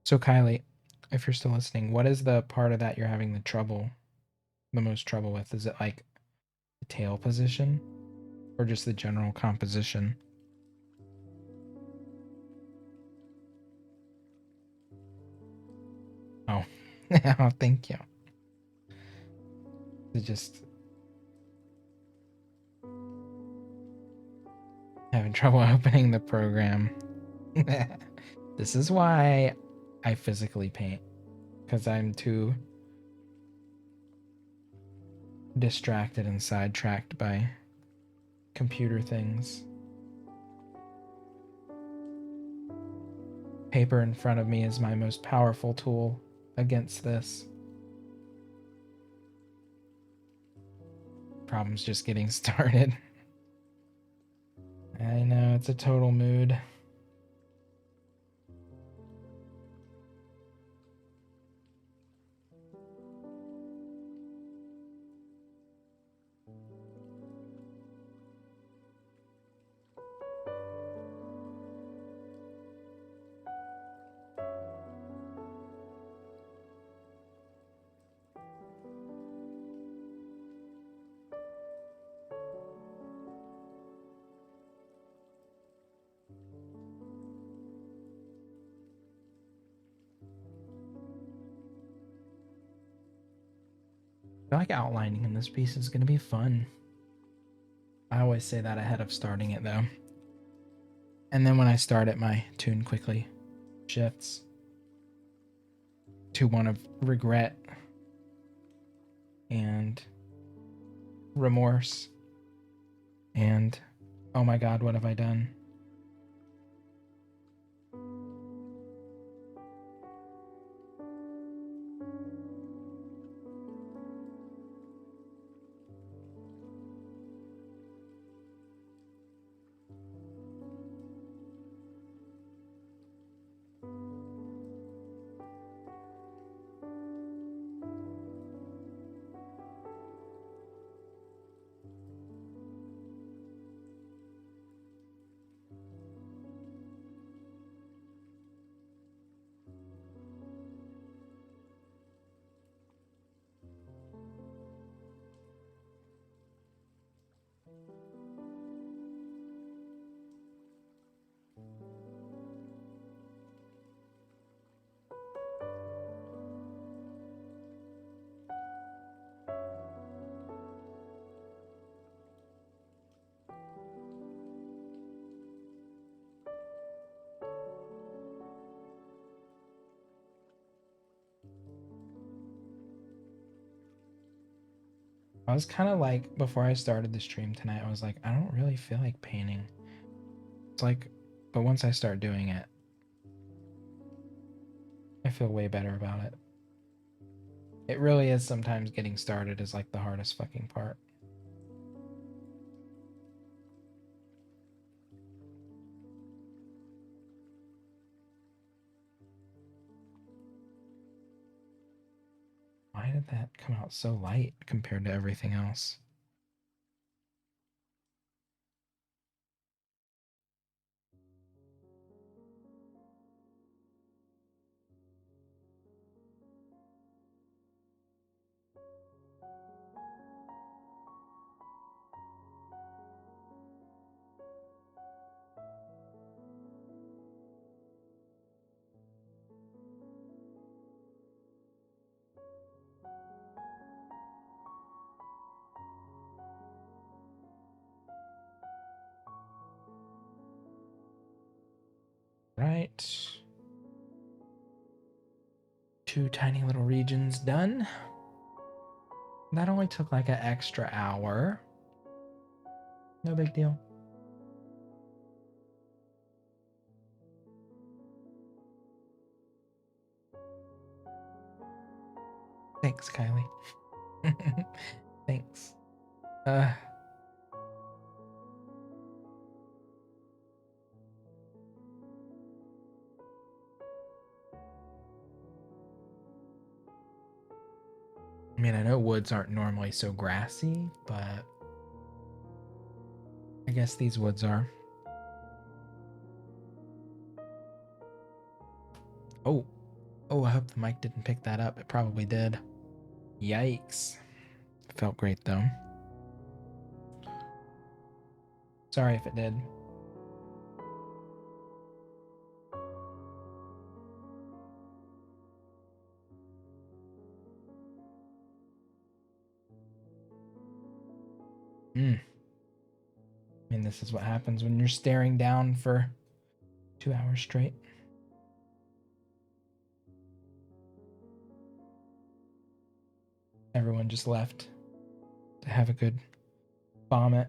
So Kylie, if you're still listening, what is the part of that you're having the most trouble with? Is it like the tail position or just the general composition? Oh, oh, thank you. It's just having trouble opening the program. This is why I physically paint, because I'm too distracted and sidetracked by computer things. Paper in front of me is my most powerful tool against this. Problem's just getting started. I know, it's a total mood. I feel like outlining in this piece is going to be fun. I always say that ahead of starting it, though. And then when I start it, my tune quickly shifts to one of regret and remorse and, oh my god, what have I done? I was kind of like, before I started the stream tonight, I was like, I don't really feel like painting. It's like, but once I start doing it, I feel way better about it. It really is sometimes getting started is like the hardest fucking part. Why did that come out so light compared to everything else? Right. 2 tiny little regions done. That only took like an extra hour. No big deal. Thanks, Kylie. Thanks. I mean, I know woods aren't normally so grassy, but I guess these woods are. Oh, Oh, I hope the mic didn't pick that up. It probably did. Yikes. Felt great though. Sorry if it did. I mean, this is what happens when you're staring down for 2 hours straight. Everyone just left to have a good vomit.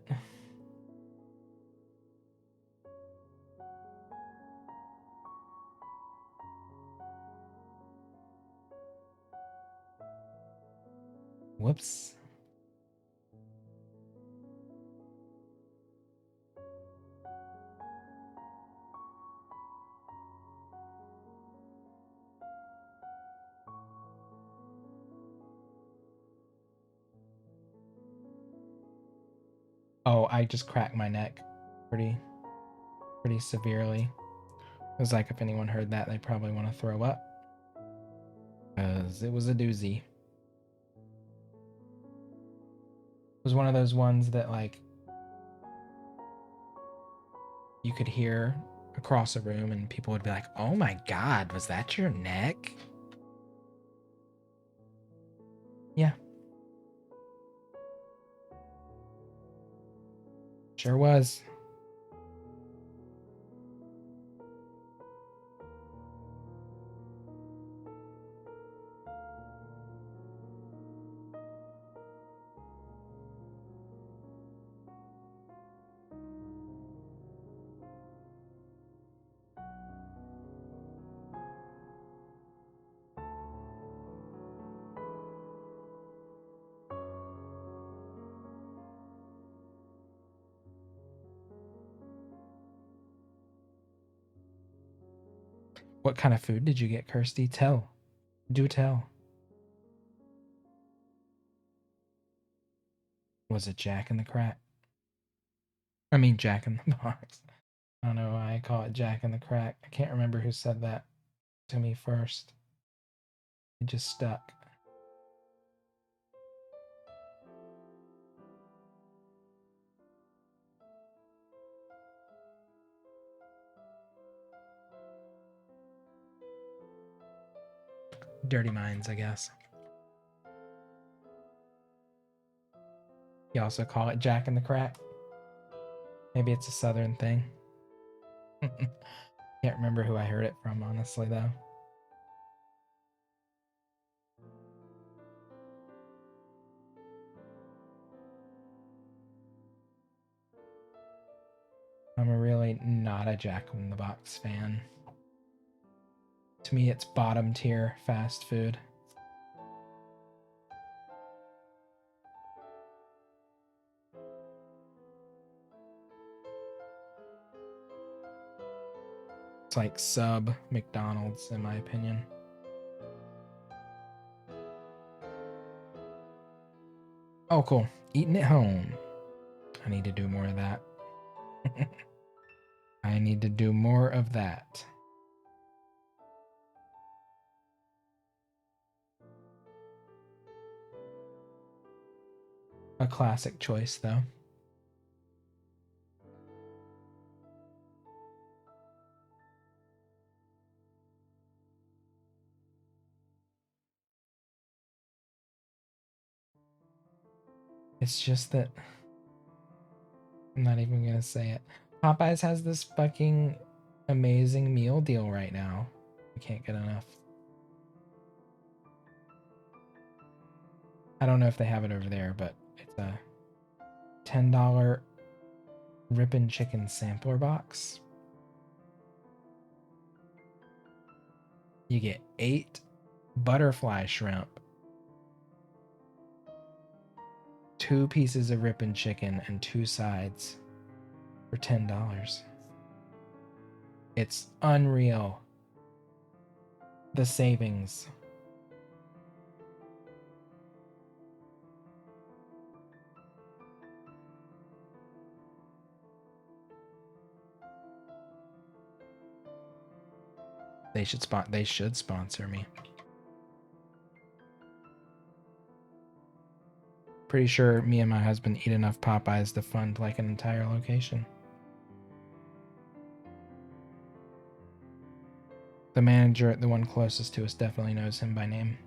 Whoops. Oh, I just cracked my neck pretty severely. It was like if anyone heard that, they probably want to throw up. Because it was a doozy. It was one of those ones that, like, you could hear across a room and people would be like, oh my God, was that your neck? Yeah. Sure was. What kind of food did you get, Kirsty? Tell. Do tell. Was it Jack in the Crack? I mean, Jack in the Box. I don't know why I call it Jack in the Crack. I can't remember who said that to me first. It just stuck. Dirty Minds, I guess. You also call it Jack in the Crack. Maybe it's a southern thing. Can't remember who I heard it from, honestly, though. I'm really not a Jack in the Box fan. To me, it's bottom tier fast food. It's like sub McDonald's, in my opinion. Oh, cool. Eating at home. I need to do more of that. I need to do more of that. A classic choice, though. It's just that I'm not even gonna say it. Popeyes has this fucking amazing meal deal right now. I can't get enough. I don't know if they have it over there, but it's a $10 Rippin' Chicken sampler box. You get 8 butterfly shrimp, 2 pieces of Rippin' Chicken, and 2 sides for $10. It's unreal. The savings. They should sponsor me. Pretty sure me and my husband eat enough Popeyes to fund like an entire location. The manager at the one closest to us definitely knows him by name.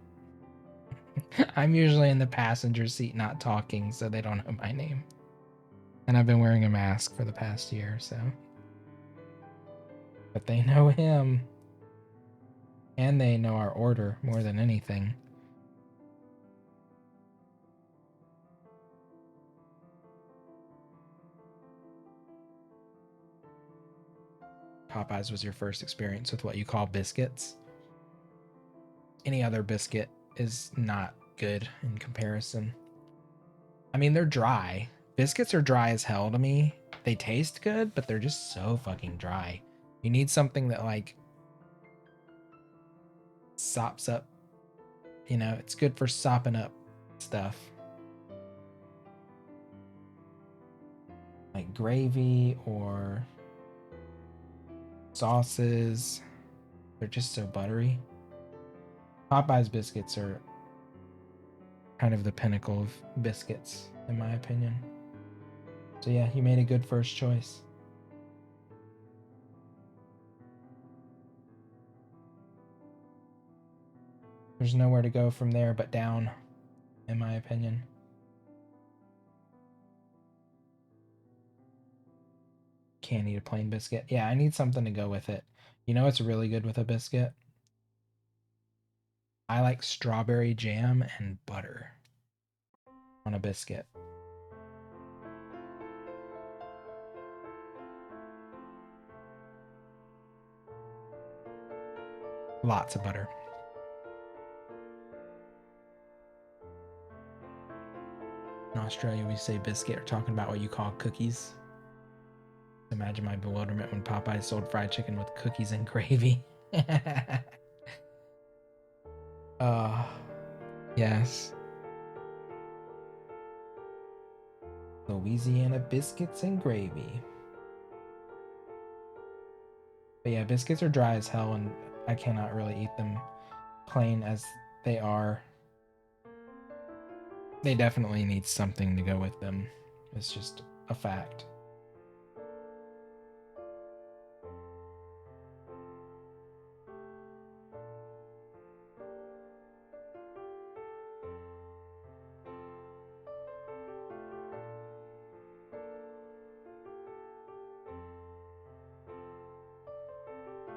I'm usually in the passenger seat not talking, so they don't know my name. And I've been wearing a mask for the past year, so. But they know him. And they know our order more than anything. Popeyes was your first experience with what you call biscuits. Any other biscuit is not good in comparison. I mean, they're dry. Biscuits are dry as hell to me. They taste good, but they're just so fucking dry. You need something that like sops up. You know, it's good for sopping up stuff. Like gravy or sauces. They're just so buttery. Popeye's biscuits are kind of the pinnacle of biscuits, in my opinion. So yeah, you made a good first choice. There's nowhere to go from there but down, in my opinion. Can't eat a plain biscuit. Yeah, I need something to go with it. You know what's really good with a biscuit? I like strawberry jam and butter on a biscuit. Lots of butter. In Australia, we say biscuit. We're talking about what you call cookies. Imagine my bewilderment when Popeye sold fried chicken with cookies and gravy. Yes. Louisiana biscuits and gravy. But yeah, biscuits are dry as hell, and I cannot really eat them plain as they are. They definitely need something to go with them. It's just a fact.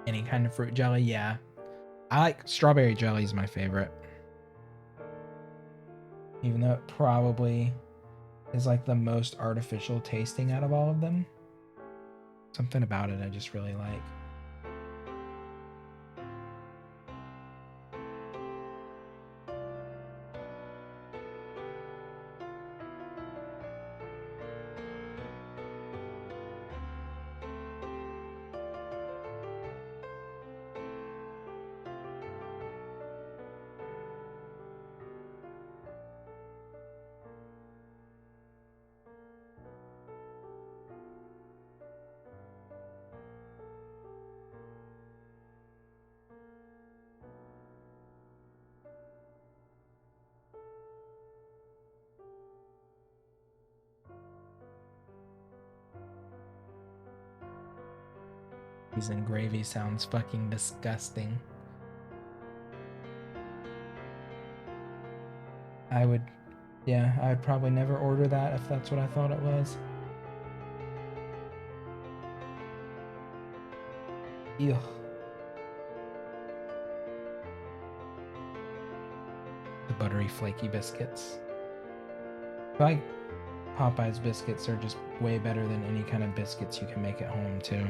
Any kind of fruit jelly, yeah. I like strawberry jelly is my favorite. Even though it probably is like the most artificial tasting out of all of them. Something about it I just really like. Cheese and gravy sounds fucking disgusting. Yeah, I'd probably never order that if that's what I thought it was. Ew. The buttery, flaky biscuits. Like Popeye's biscuits are just way better than any kind of biscuits you can make at home, too.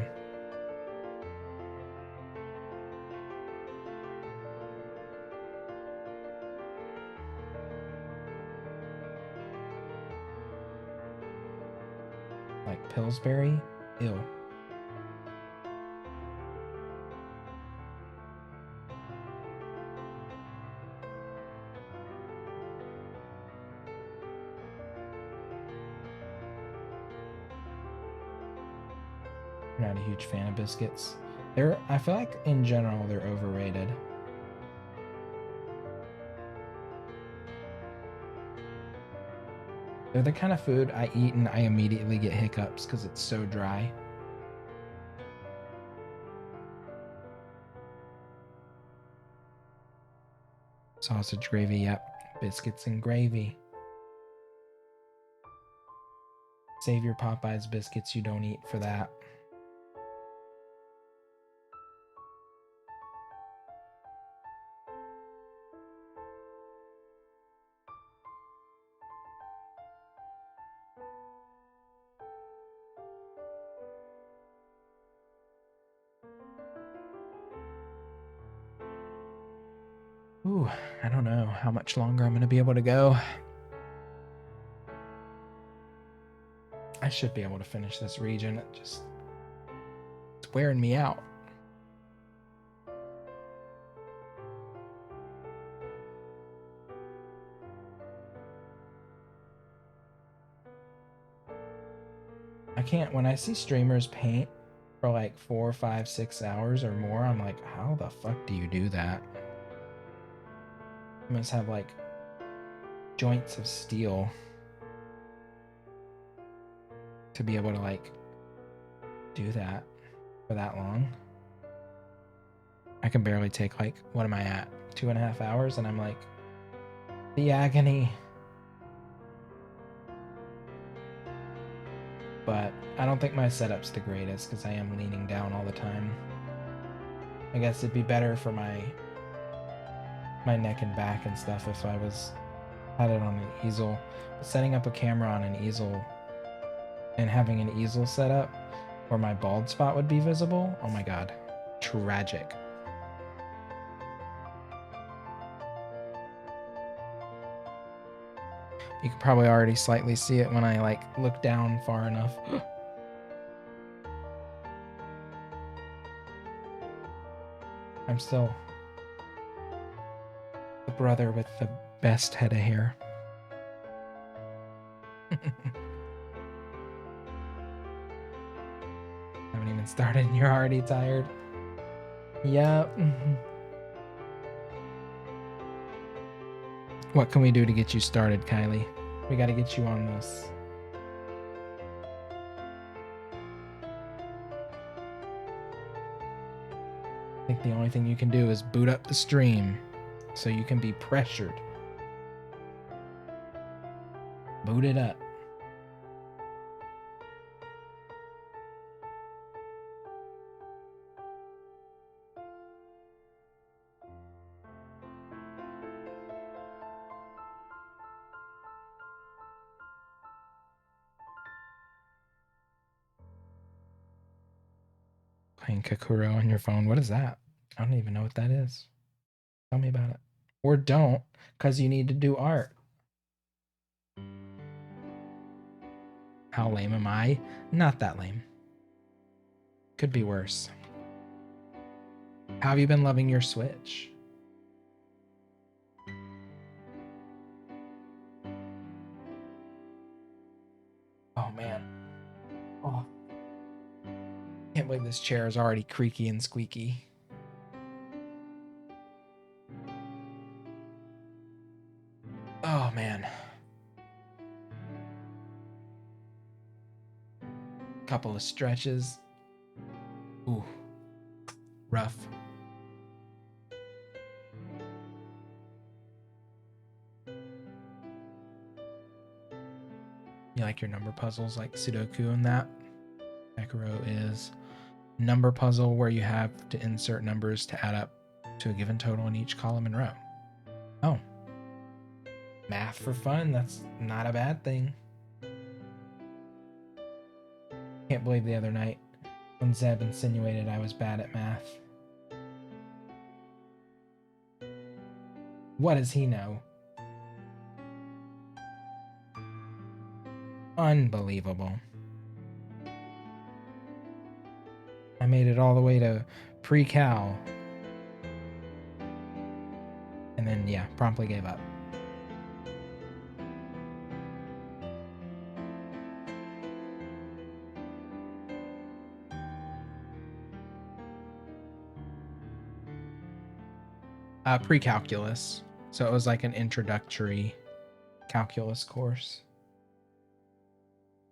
Like Pillsbury? Ew. I'm not a huge fan of biscuits. I feel like in general they're overrated. They're the kind of food I eat and I immediately get hiccups because it's so dry. Sausage gravy, yep. Biscuits and gravy. Save your Popeyes biscuits you don't eat for that. Ooh, I don't know how much longer I'm going to be able to go. I should be able to finish this region. It's wearing me out. I can't, when I see streamers paint for like 4, 5, 6 hours or more, I'm like, how the fuck do you do that? You must have like joints of steel to be able to like do that for that long. I can barely take like, what am I at? 2.5 hours, and I'm like, the agony. But I don't think my setup's the greatest because I am leaning down all the time. I guess it'd be better for my neck and back and stuff if I had it on an easel. But setting up a camera on an easel and having an easel set up where my bald spot would be visible, oh my god, tragic. You can probably already slightly see it when I like look down far enough. I'm still the brother with the best head of hair. Haven't even started and you're already tired. Yep. What can we do to get you started, Kylie? We got to get you on this. I think the only thing you can do is boot up the stream so you can be pressured. Boot it up. Playing Kakuro on your phone. What is that? I don't even know what that is. Tell me about it. Or don't, because you need to do art. How lame am I? Not that lame. Could be worse. How have you been loving your Switch? Oh man. Oh. Can't believe this chair is already creaky and squeaky. Oh man. Couple of stretches. Ooh. Rough. You like your number puzzles like Sudoku and that? Kakuro is number puzzle where you have to insert numbers to add up to a given total in each column and row. Oh. Math for fun, that's not a bad thing. Can't believe the other night when Zeb insinuated I was bad at math. What does he know? Unbelievable. I made it all the way to pre-cal. And then, yeah, promptly gave up. Pre-calculus. So it was like an introductory calculus course.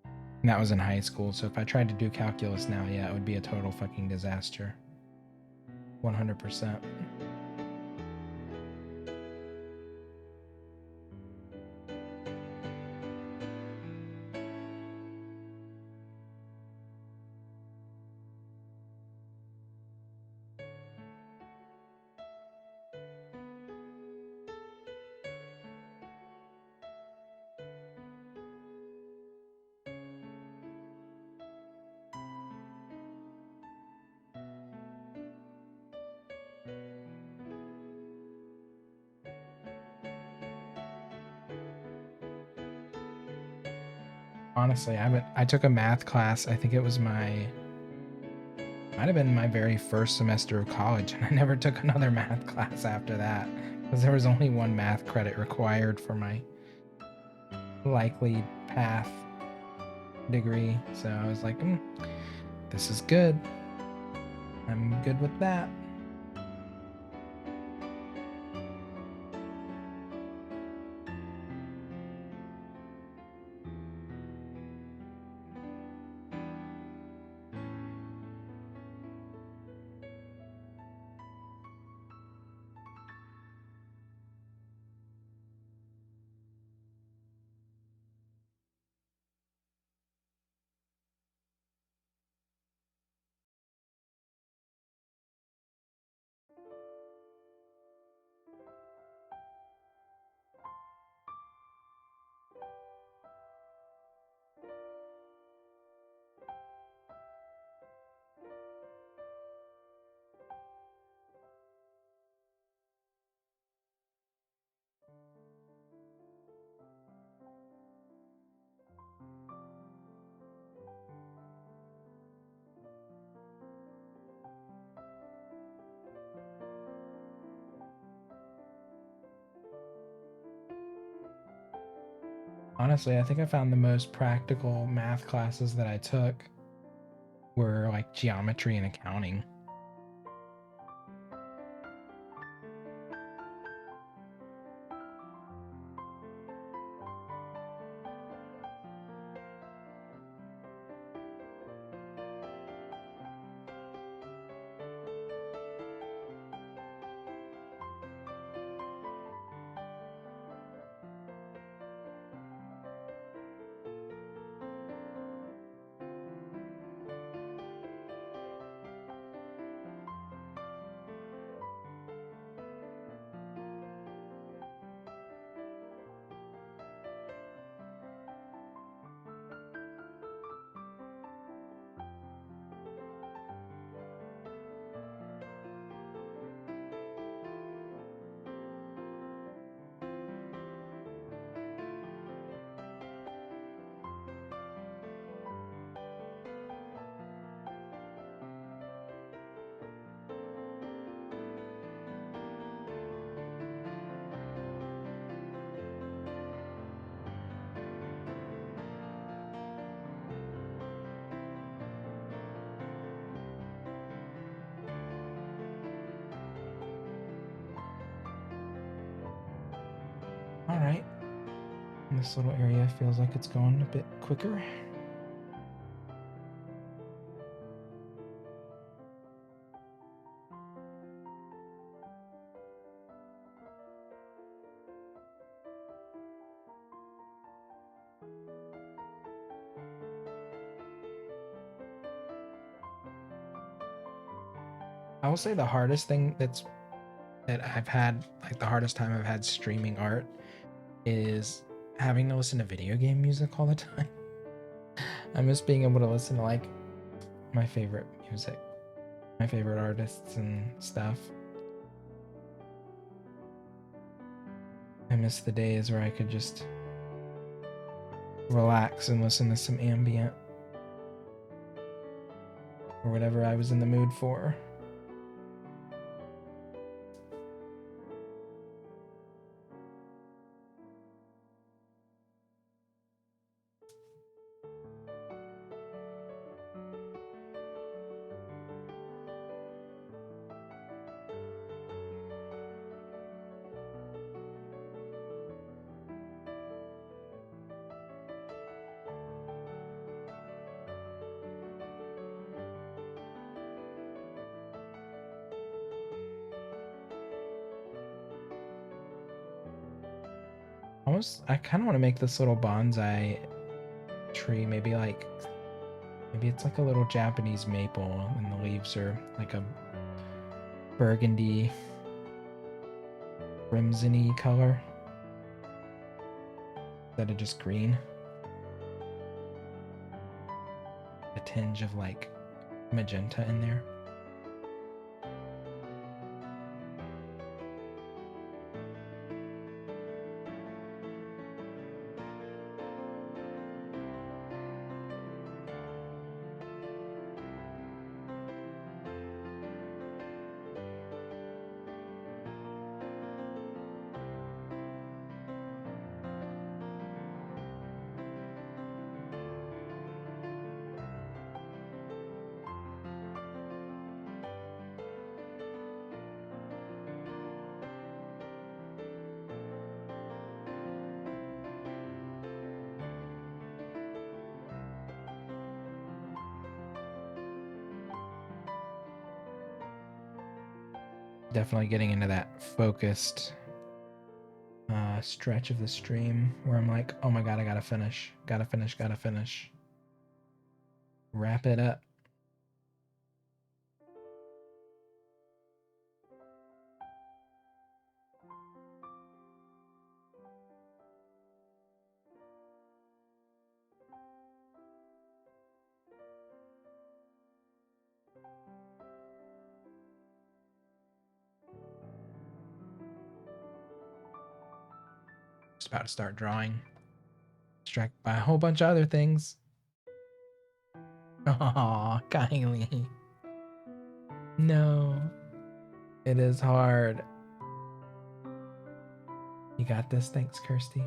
And that was in high school. So if I tried to do calculus now, yeah, it would be a total fucking disaster. 100%. Honestly, I took a math class. I think it was might have been my very first semester of college, and I never took another math class after that because there was only one math credit required for my likely path degree. So I was like, this is good. I'm good with that. Honestly, I think I found the most practical math classes that I took were like geometry and accounting. All right. This little area feels like it's going a bit quicker. I will say the hardest thing that I've had, like the hardest time I've had streaming art, is having to listen to video game music all the time. I miss being able to listen to like my favorite music, my favorite artists and stuff. I miss the days where I could just relax and listen to some ambient or whatever I was in the mood for. I kind of want to make this little bonsai tree. Maybe it's like a little Japanese maple, and the leaves are like a burgundy, crimson-y color instead of just green. A tinge of like magenta in there. Definitely getting into that focused stretch of the stream where I'm like, oh my god, I gotta finish. Gotta finish. Wrap it up. Just about to start drawing. Distracted by a whole bunch of other things. Aw, Kylie. No. It is hard. You got this. Thanks, Kirsty.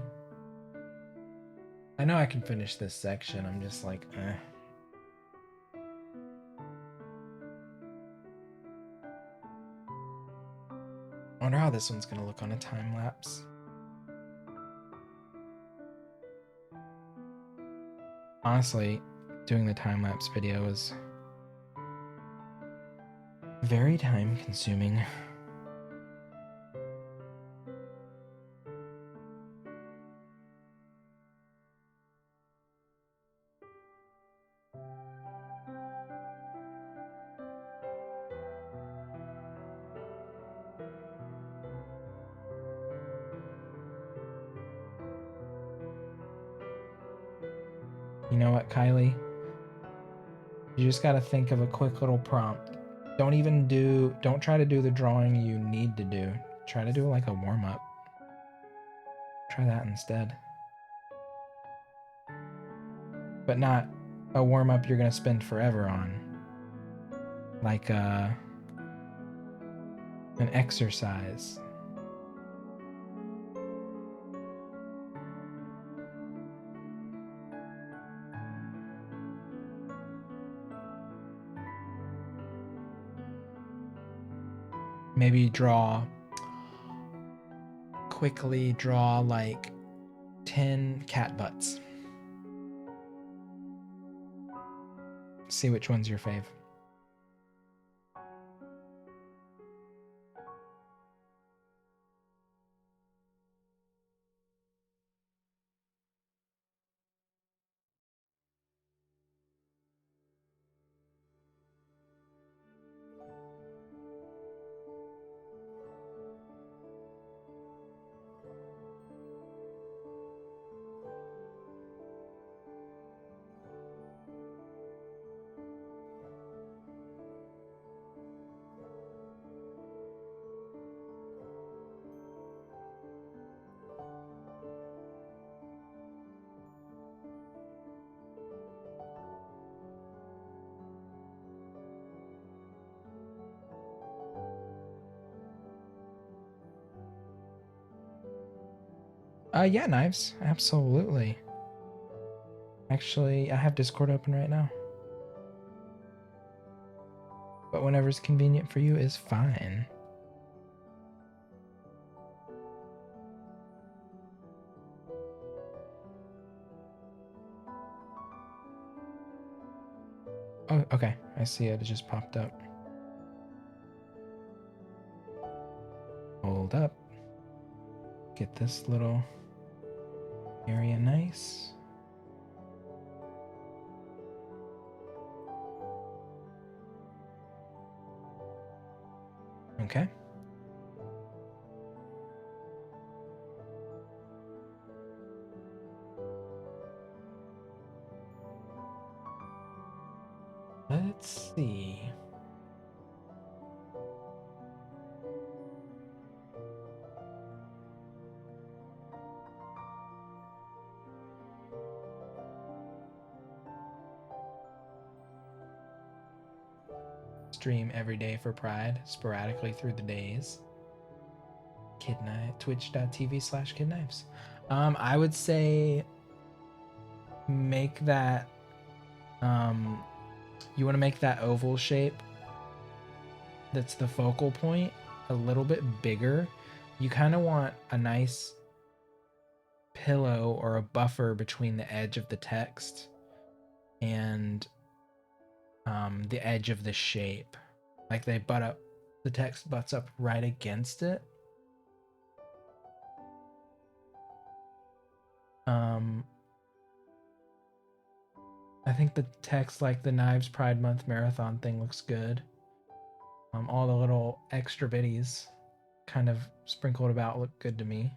I know I can finish this section. I'm just like, eh. I wonder how this one's gonna look on a time lapse. Honestly, doing the time lapse video is very time consuming. You know what, Kylie? You just gotta think of a quick little prompt. Don't try to do the drawing you need to do. Try to do like a warm-up. Try that instead. But not a warm-up you're gonna spend forever on. Like an exercise. Maybe quickly draw like 10 cat butts. See which one's your fave. Yeah, Knives. Absolutely. Actually, I have Discord open right now. But whenever's convenient for you is fine. Oh, okay. I see it. It just popped up. Hold up. Get this little Area nice. Okay. Let's see. Stream every day for Pride, sporadically through the days. Kidknife, twitch.tv/kidknives. I would say make that, you want to make that oval shape that's the focal point a little bit bigger. You kind of want a nice pillow or a buffer between the edge of the text and the edge of the shape. Like they butt up, the text butts up right against it. I think the text, like the Knives Pride Month Marathon thing, looks good. All the little extra bitties kind of sprinkled about look good to me.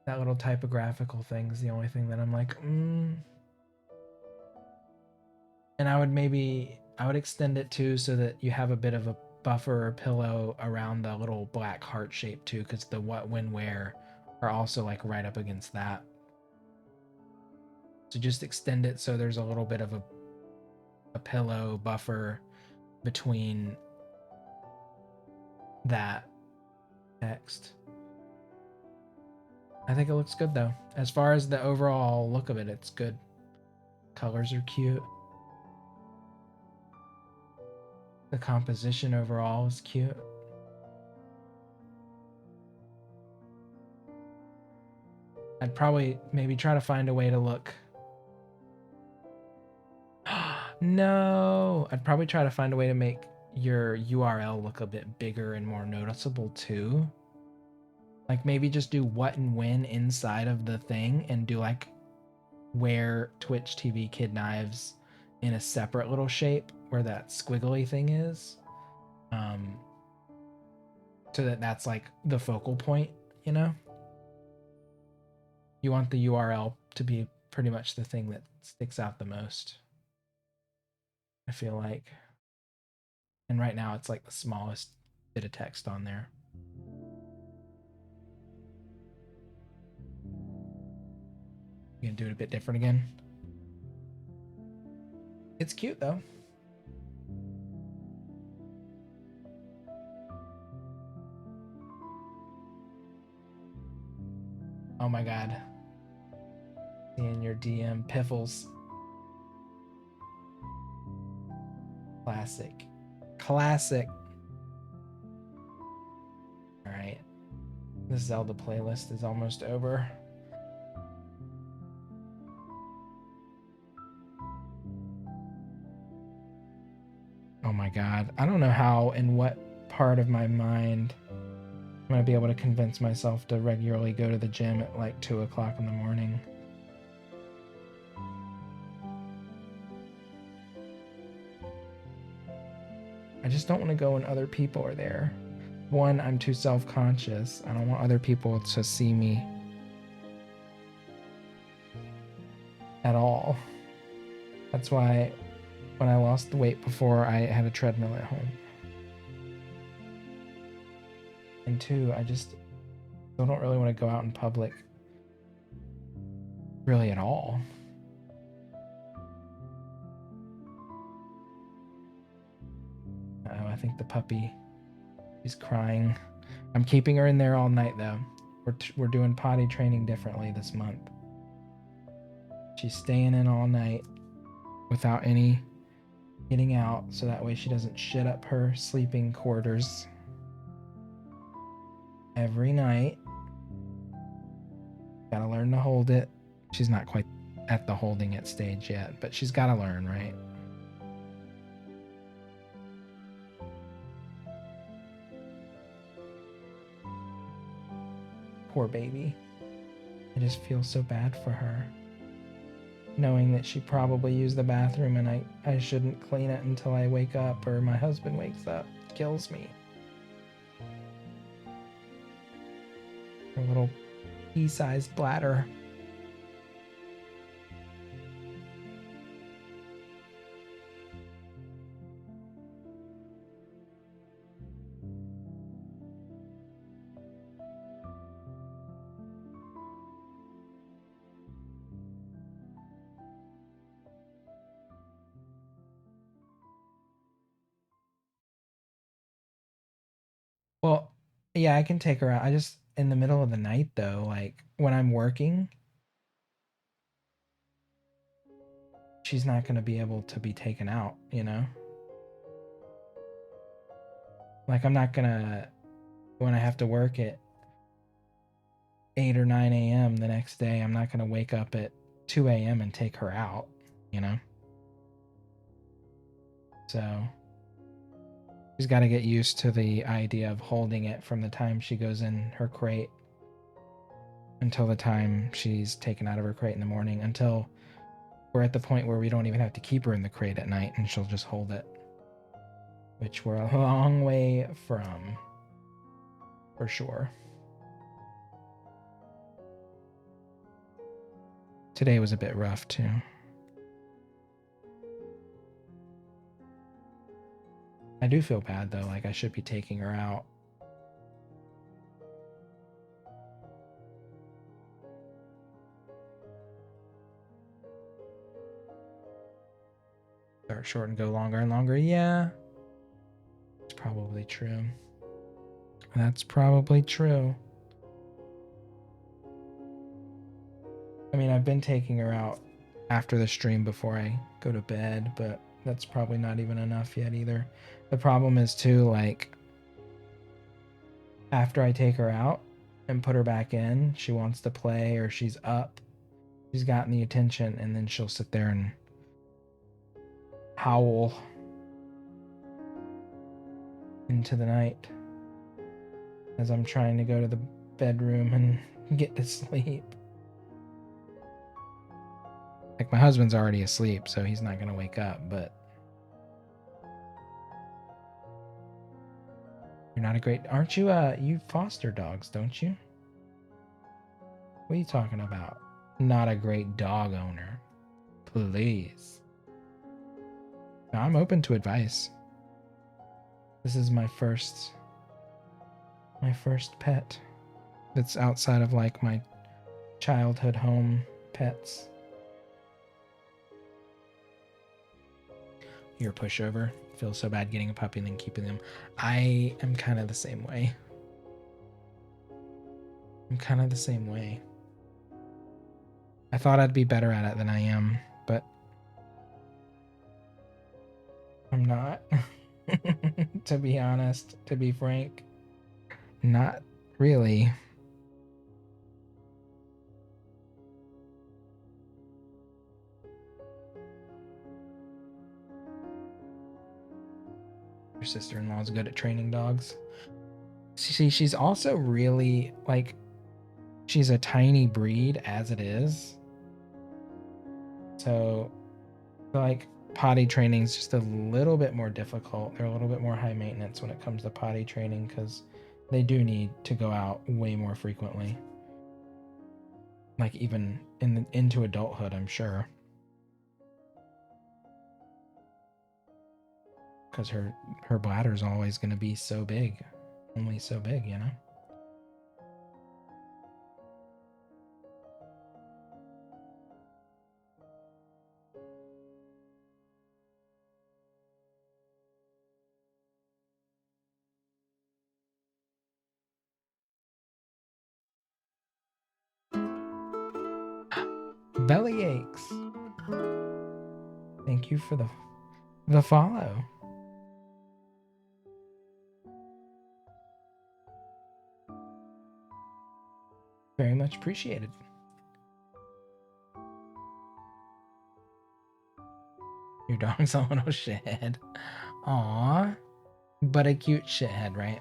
That little typographical thing is the only thing that I'm like, And I would extend it too so that you have a bit of a buffer or pillow around the little black heart shape too, because the what, when, where are also like right up against that. So just extend it so there's a little bit of a pillow buffer between that text. I think it looks good though. As far as the overall look of it, it's good. Colors are cute. The composition overall is cute. I'd probably maybe try to find a way to look. No, I'd probably try to find a way to make your URL look a bit bigger and more noticeable too. Like maybe just do what and when inside of the thing and do like where Twitch TV Kid Knives in a separate little shape where that squiggly thing is. So that's like the focal point, you know? You want the URL to be pretty much the thing that sticks out the most, I feel like. And right now it's like the smallest bit of text on there. You can do it a bit different again. It's cute though. Oh my god. Seeing your DM Piffles. Classic. Classic. Alright. The Zelda playlist is almost over. Oh my god. I don't know how, in what part of my mind I'm gonna be able to convince myself to regularly go to the gym at like 2 o'clock in the morning. I just don't want to go when other people are there. One, I'm too self-conscious. I don't want other people to see me at all. That's why when I lost the weight before, I had a treadmill at home. And two, I just still don't really want to go out in public really at all. I think the puppy is crying. I'm keeping her in there all night though. We're doing potty training differently this month. She's staying in all night without any getting out, so that way she doesn't shit up her sleeping quarters. Every night. Gotta learn to hold it. She's not quite at the holding it stage yet, but she's gotta learn, right? Poor baby. I just feel so bad for her, knowing that she probably used the bathroom and I shouldn't clean it until I wake up or my husband wakes up. It kills me. Her little pea-sized bladder. Well, yeah, I can take her out. I just in the middle of the night though, like when I'm working, she's not going to be able to be taken out, you know? Like I'm not going to when I have to work at 8 or 9 a.m. the next day, I'm not going to wake up at 2 a.m. and take her out, you know? So she's got to get used to the idea of holding it from the time she goes in her crate until the time she's taken out of her crate in the morning, until we're at the point where we don't even have to keep her in the crate at night and she'll just hold it, which we're a long way from, for sure. Today was a bit rough too. I do feel bad though, like I should be taking her out. Start short and go longer and longer. Yeah, it's probably true. That's probably true. I mean, I've been taking her out after the stream before I go to bed, but that's probably not even enough yet either. The problem is too, like, after I take her out and put her back in, she wants to play or she's up. She's gotten the attention, and then she'll sit there and howl into the night as I'm trying to go to the bedroom and get to sleep. Like, my husband's already asleep, so he's not going to wake up, but you're not a great... Aren't you, you foster dogs, don't you? What are you talking about? Not a great dog owner. Please. No, I'm open to advice. This is my first pet that's outside of like my childhood home pets. You're a pushover. Feels so bad getting a puppy and then keeping them. I am kind of the same way. I thought I'd be better at it than I am, but I'm not. To be honest, to be frank, not really. Your sister-in-law is good at training dogs. See, she's also really, like, she's a tiny breed as it is. So, like, potty training is just a little bit more difficult. They're a little bit more high maintenance when it comes to potty training because they do need to go out way more frequently. Like, even into adulthood, I'm sure. Because her bladder's always going to be so big. Only so big, you know? Belly aches. Thank you for the follow. Very much appreciated. Your dog's a little shithead. Aww. But a cute shithead, right?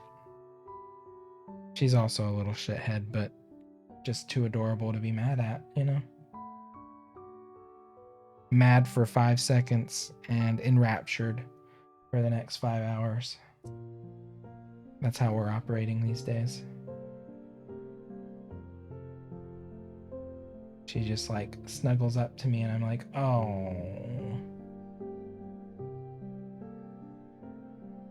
She's also a little shithead, but just too adorable to be mad at, you know? Mad for 5 seconds and enraptured for the next 5 hours. That's how we're operating these days. She just like snuggles up to me and I'm like, oh.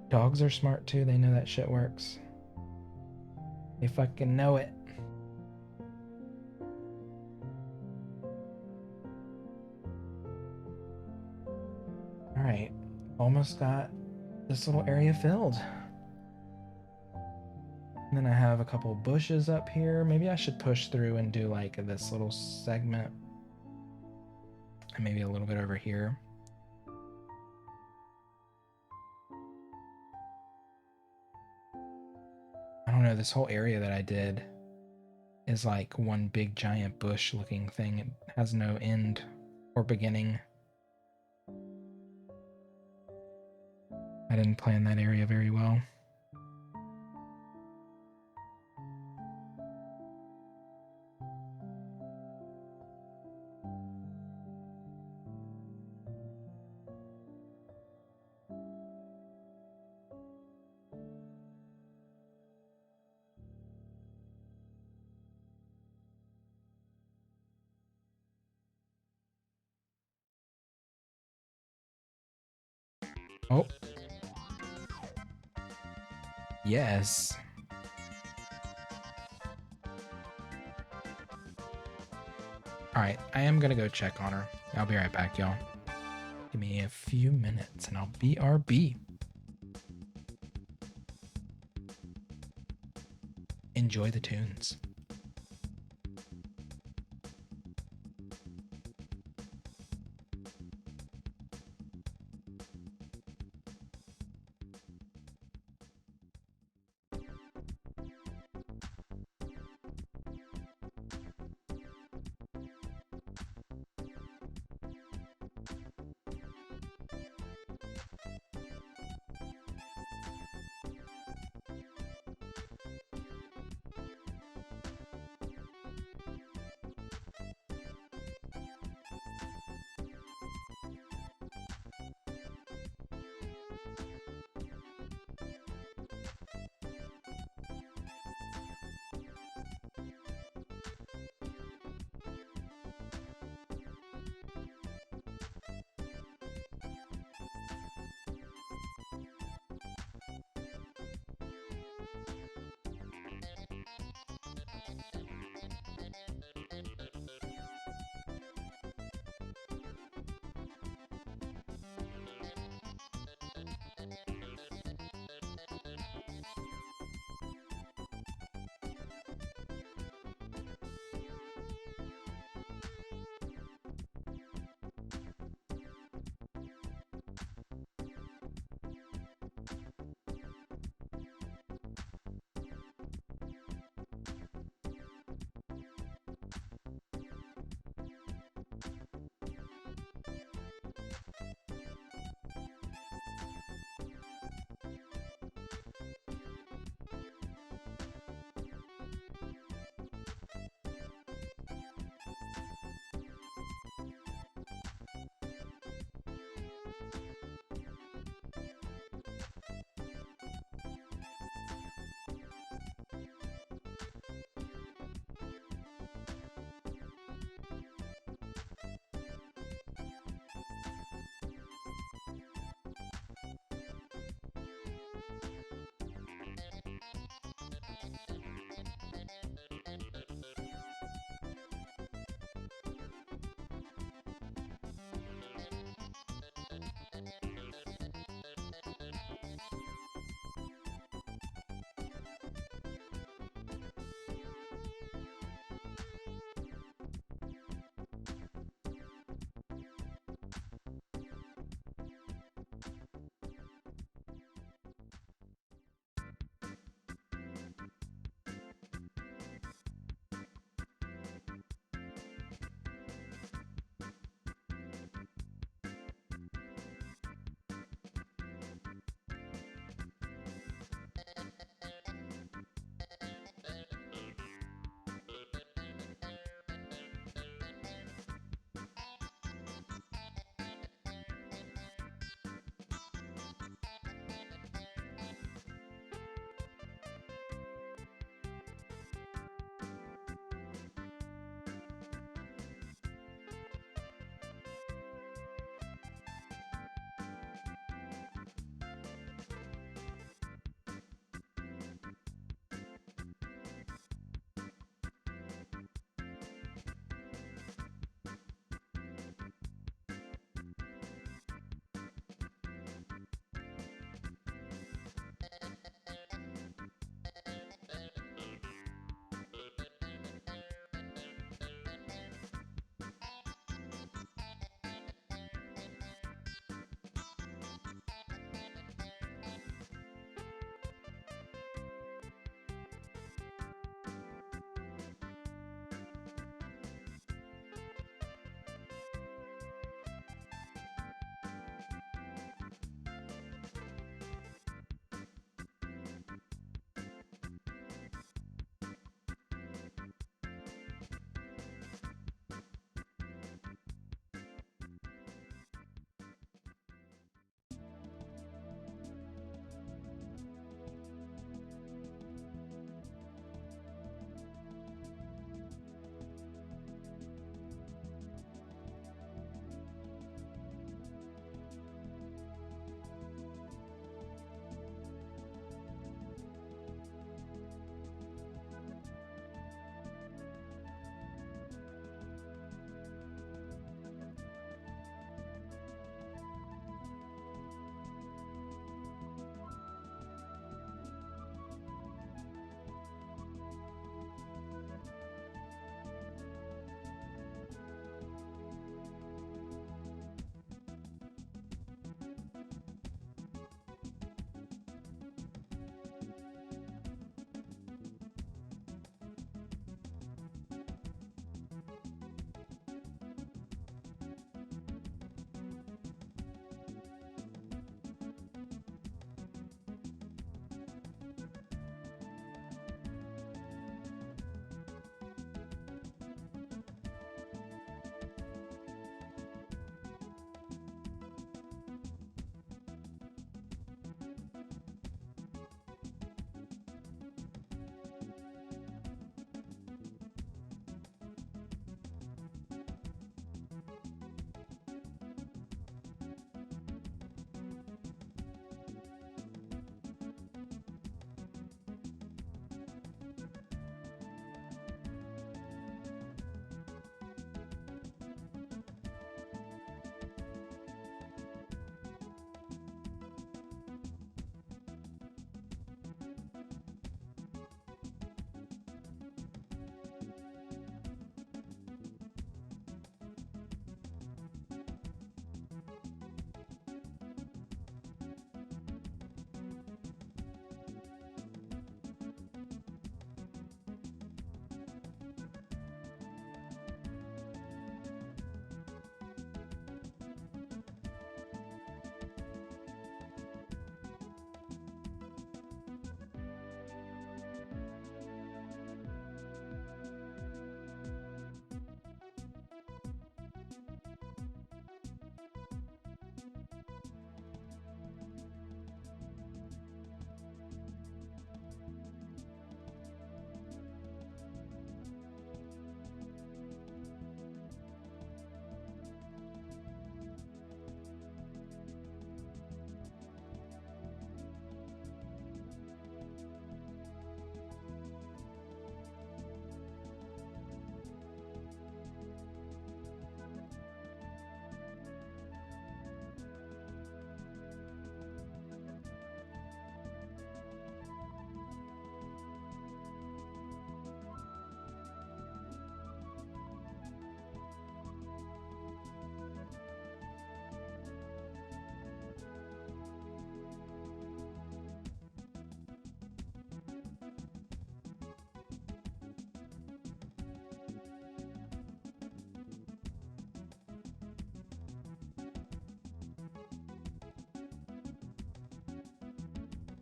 Dogs are smart too. They know that shit works. They fucking know it. All right. Almost got this little area filled. And then I have a couple bushes up here. Maybe I should push through and do like this little segment. And maybe a little bit over here. I don't know, this whole area that I did is like one big giant bush looking thing. It has no end or beginning. I didn't plan that area very well. Oh. Yes. Alright, I am gonna go check on her. I'll be right back, y'all. Give me a few minutes and I'll BRB. Enjoy the tunes.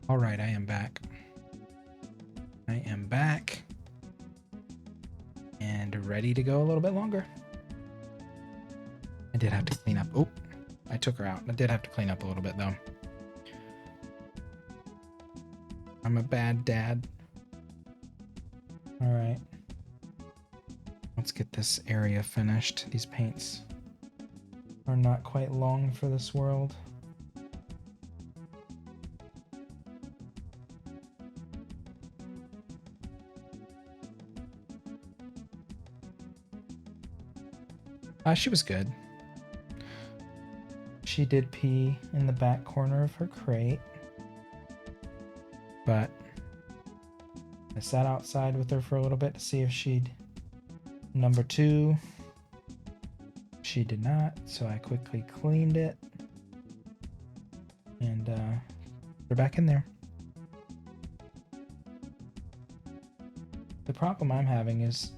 All right, I am back. I am back and ready to go a little bit longer. I did have to clean up. Oh, I took her out. I did have to clean up a little bit though. I'm a bad dad. All right. Let's get this area finished. These paints are not quite long for this world. She was good. She did pee in the back corner of her crate, but I sat outside with her for a little bit to see if she'd number 2. She did not, so I quickly cleaned it and put her back in there. The problem I'm having is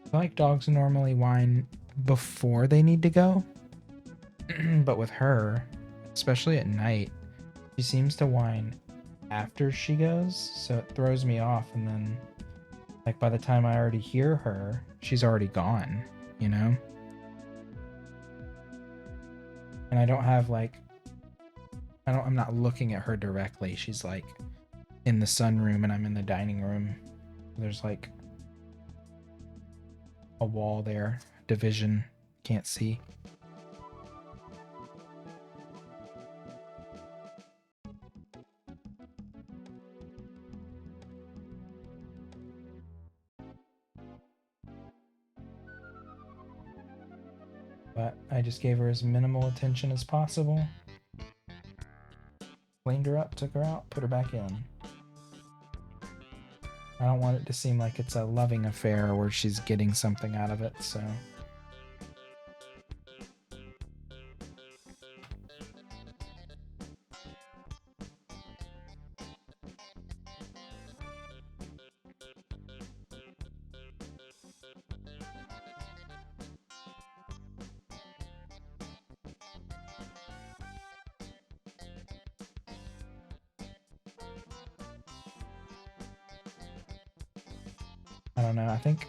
I feel like dogs normally whine before they need to go, but with her, especially at night, she seems to whine after she goes, so it throws me off, and then like by the time I already hear her, she's already gone, you know? And I don't have like I'm not looking at her directly. She's like in the sunroom and I'm in the dining room. There's like a wall there, division, can't see. But I just gave her as minimal attention as possible. Cleaned her up, took her out, put her back in. I don't want it to seem like it's a loving affair where she's getting something out of it, so. I don't know, I think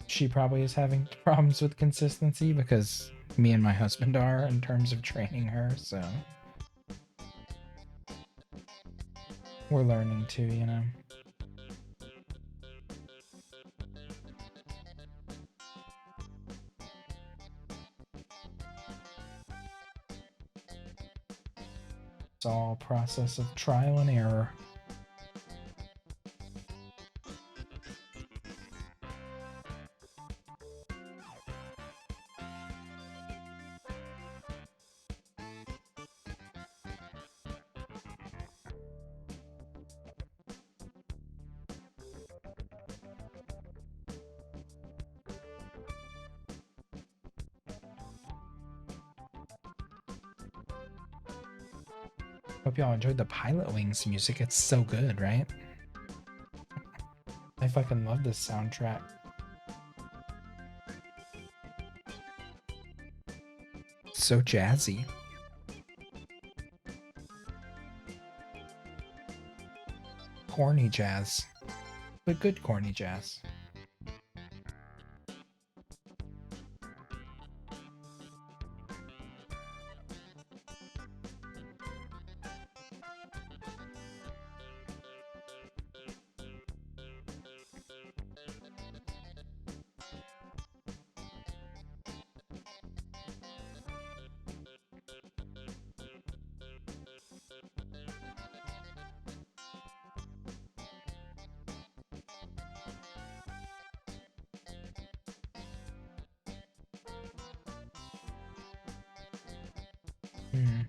she probably is having problems with consistency because me and my husband are in terms of training her, so. We're learning too, you know. It's all a process of trial and error. Hope y'all enjoyed the Pilot Wings music. It's so good, right? I fucking love this soundtrack. So jazzy. Corny jazz. But good corny jazz. Hmm.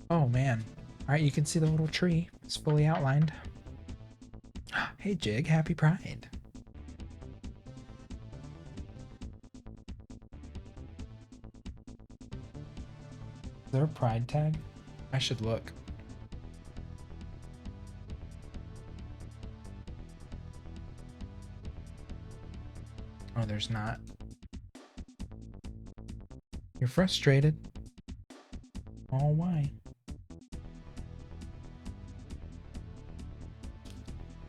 Oh man. Alright, you can see the little tree. It's fully outlined. Hey Jig, happy Pride. Is there a Pride tag? I should look. Oh, there's not. You're frustrated. Oh, why?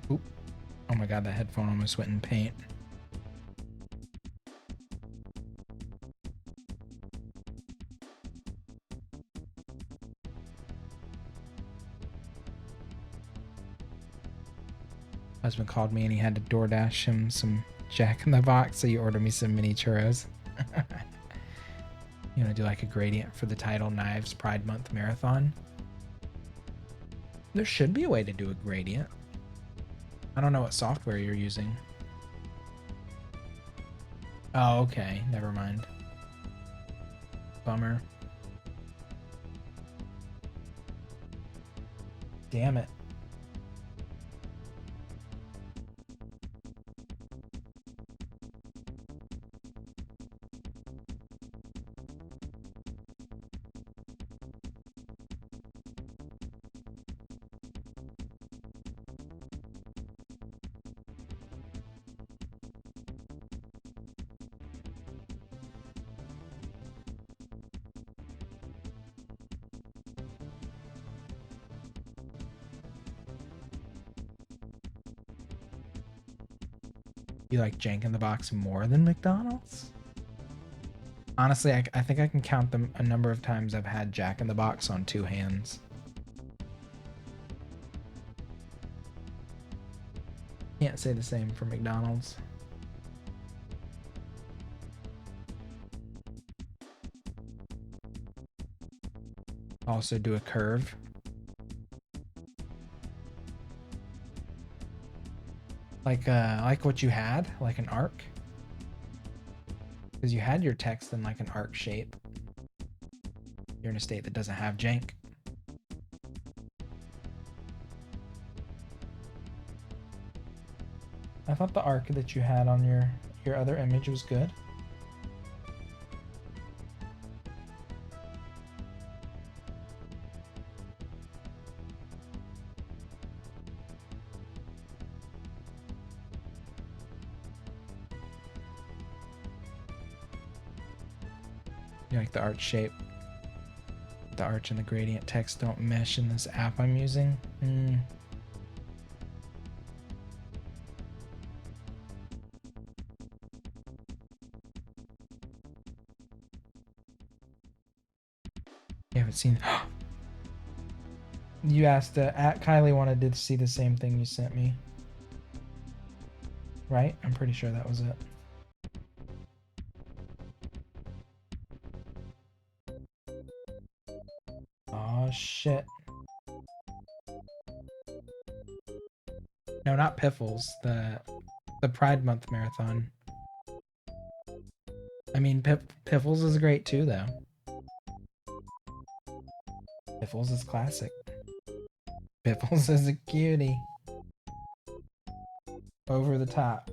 Oop. Oh my god, that headphone almost went in paint. Husband called me and he had to DoorDash him some Jack in the Box, so you ordered me some mini churros. You want to do like a gradient for the Tidal Knives Pride Month Marathon? There should be a way to do a gradient. I don't know what software you're using. Oh, okay. Never mind. Bummer. Damn it. You like Jank in the Box more than McDonald's? Honestly, I think I can count them a number of times I've had Jack in the Box on 2 hands. Can't say the same for McDonald's. Also do a curve. Like what you had, like an arc. Because you had your text in like an arc shape. You're in a state that doesn't have jank. I thought the arc that you had on your other image was good. You like the arch shape. The arch and the gradient text don't mesh in this app I'm using. You haven't seen. You asked at Kylie wanted to see the same thing you sent me. Right? I'm pretty sure that was it. Oh shit. No, not Piffles. The Pride Month marathon. I mean, Piffles is great too, though. Piffles is classic. Piffles is a cutie. Over the top.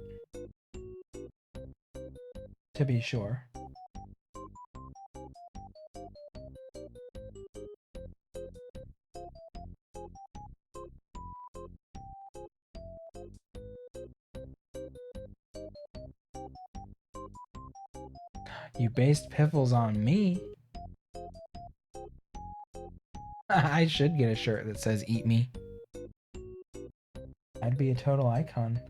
To be sure. You based Piffles on me. I should get a shirt that says "Eat Me." I'd be a total icon.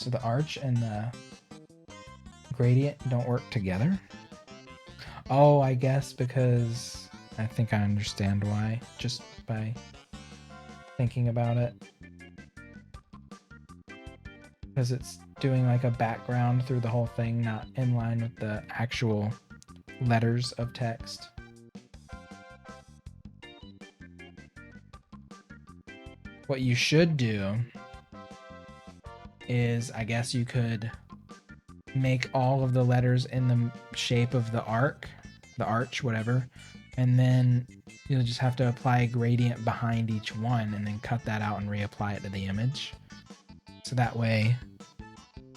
So the arch and the gradient don't work together? Oh, I guess because I think I understand why, just by thinking about it. Because it's doing like a background through the whole thing, not in line with the actual letters of text. What you should do is, I guess you could make all of the letters in the shape of the arch, whatever, and then you'll just have to apply a gradient behind each one and then cut that out and reapply it to the image. So that way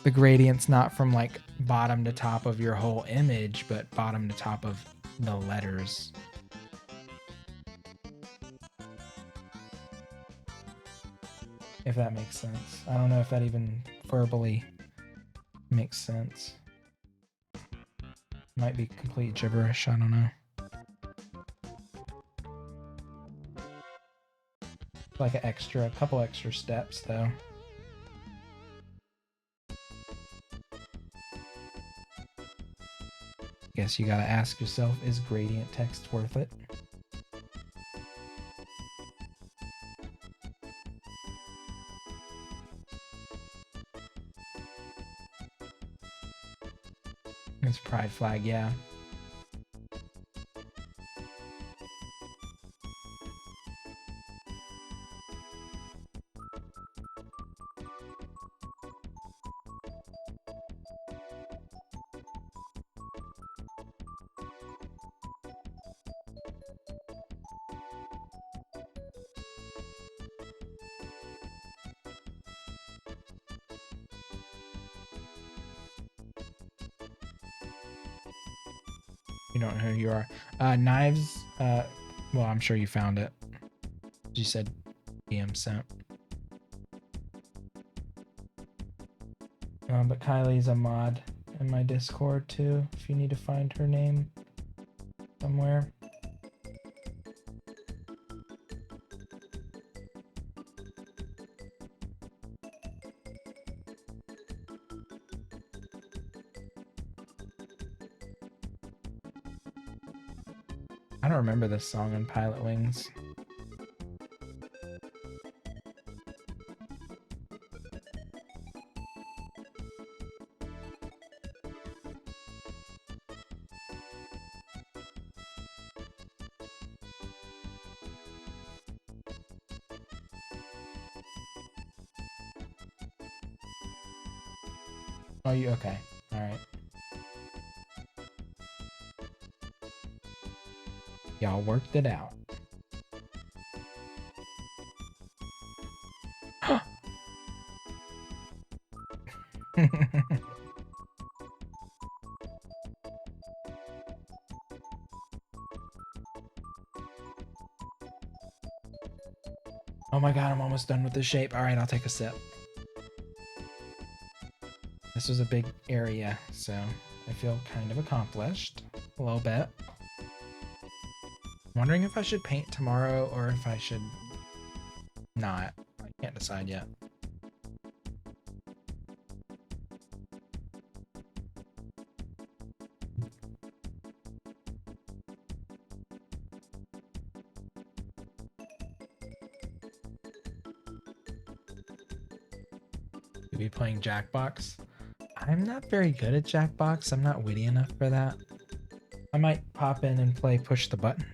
the gradient's not from like bottom to top of your whole image, but bottom to top of the letters. If that makes sense. I don't know if that even verbally makes sense. Might be complete gibberish, I don't know. Like a couple extra steps though. Guess you gotta ask yourself, is gradient text worth it? It's pride flag, yeah. You don't know who you are. Knives, well, I'm sure you found it. You said DM sent. But Kylie's a mod in my Discord too, if you need to find her name somewhere. I don't remember this song on Pilot Wings. Oh, you okay? All right. Y'all worked it out. Oh my god, I'm almost done with the shape. All right, I'll take a sip. This was a big area, so I feel kind of accomplished a little bit. Wondering if I should paint tomorrow or if I should not. I can't decide yet. To be playing Jackbox. I'm not very good at Jackbox. I'm not witty enough for that. I might pop in and play Push the Button.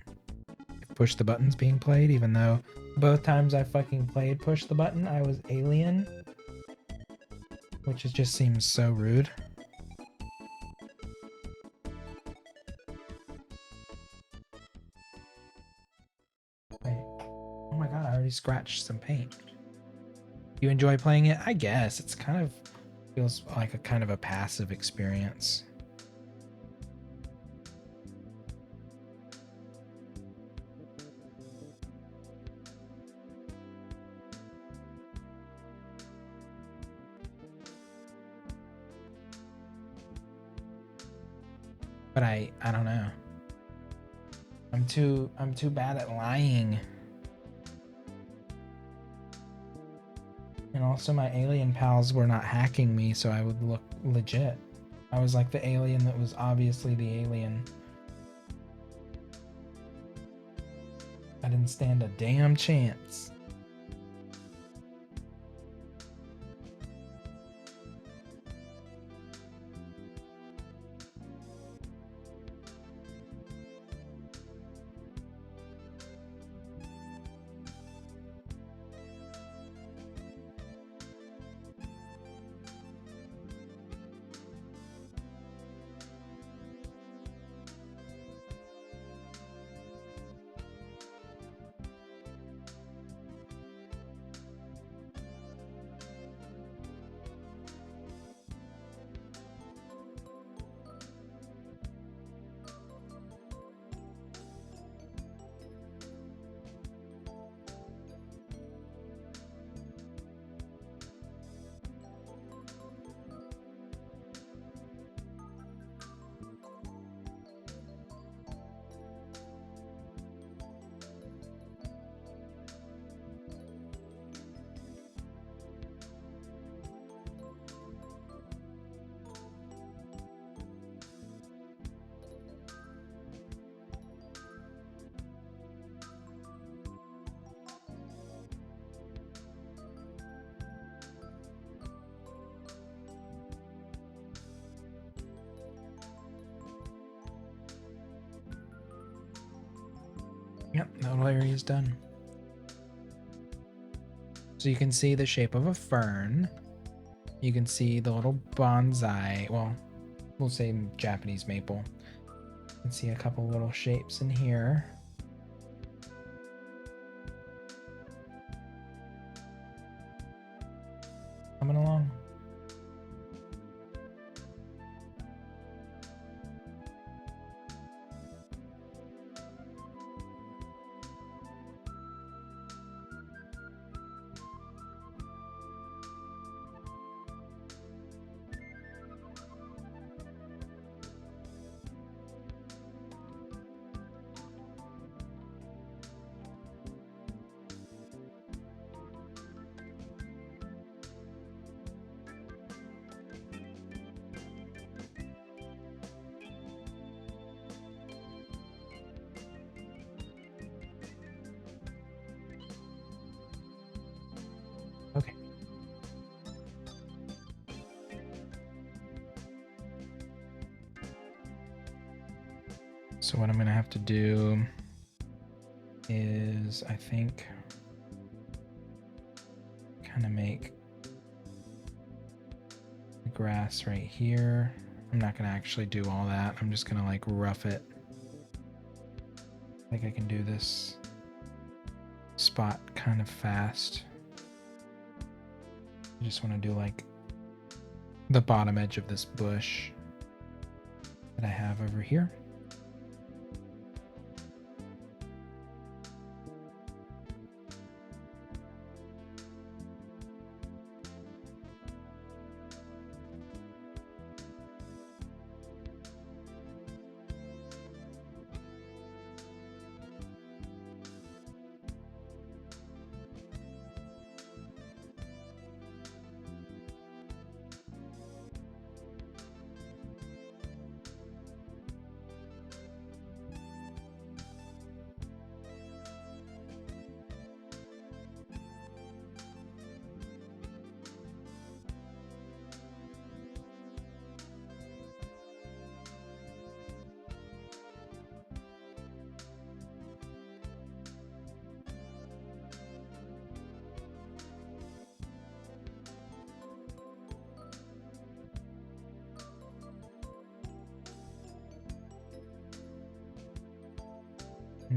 If Push the Button's being played, even though both times I fucking played Push the Button, I was alien. Which just seems so rude. Wait. Oh my god, I already scratched some paint. You enjoy playing it? I guess. It's kind of feels like a kind of a passive experience. But I don't know. I'm too bad at lying. And also my alien pals were not hacking me, so I would look legit. I was like the alien that was obviously the alien. I didn't stand a damn chance. Yep, that little area is done. So you can see the shape of a fern. You can see the little bonsai. Well, we'll say Japanese maple. You can see a couple little shapes in here. Coming along. Okay. So what I'm gonna have to do is, I think, kind of make the grass right here. I'm not gonna actually do all that. I'm just gonna like rough it. I think I can do this spot kind of fast. I just want to do like the bottom edge of this bush that I have over here.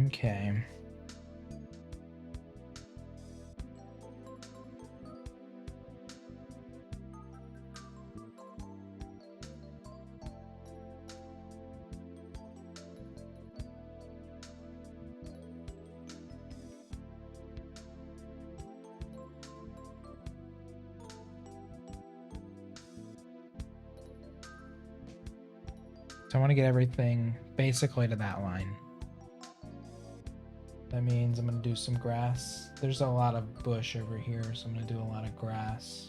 Okay. So I want to get everything basically to that line. That means I'm gonna do some grass. There's a lot of bush over here, so I'm gonna do a lot of grass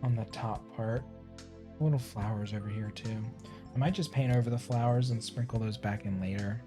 on the top part. Little flowers over here too. I might just paint over the flowers and sprinkle those back in later.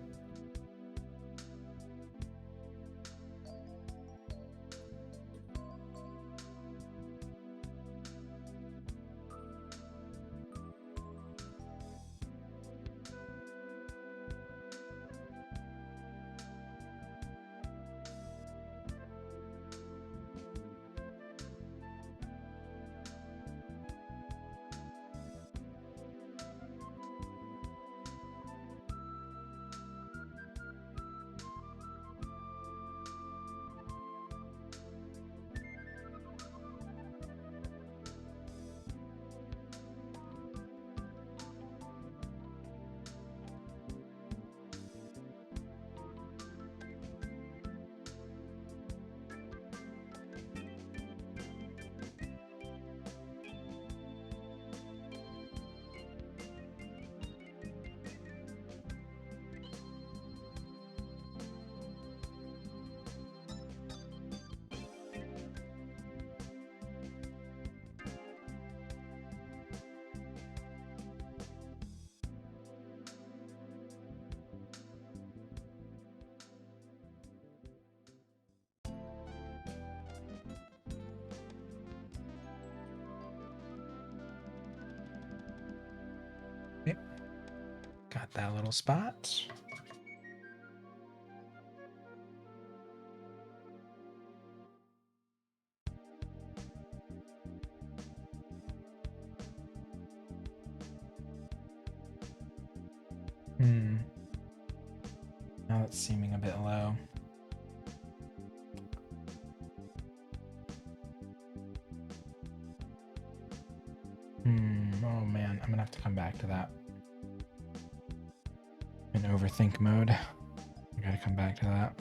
Okay. Got that little spot. Now it's seeming a bit low. Oh man, I'm gonna have to come back to that. In overthink mode. I gotta come back to that.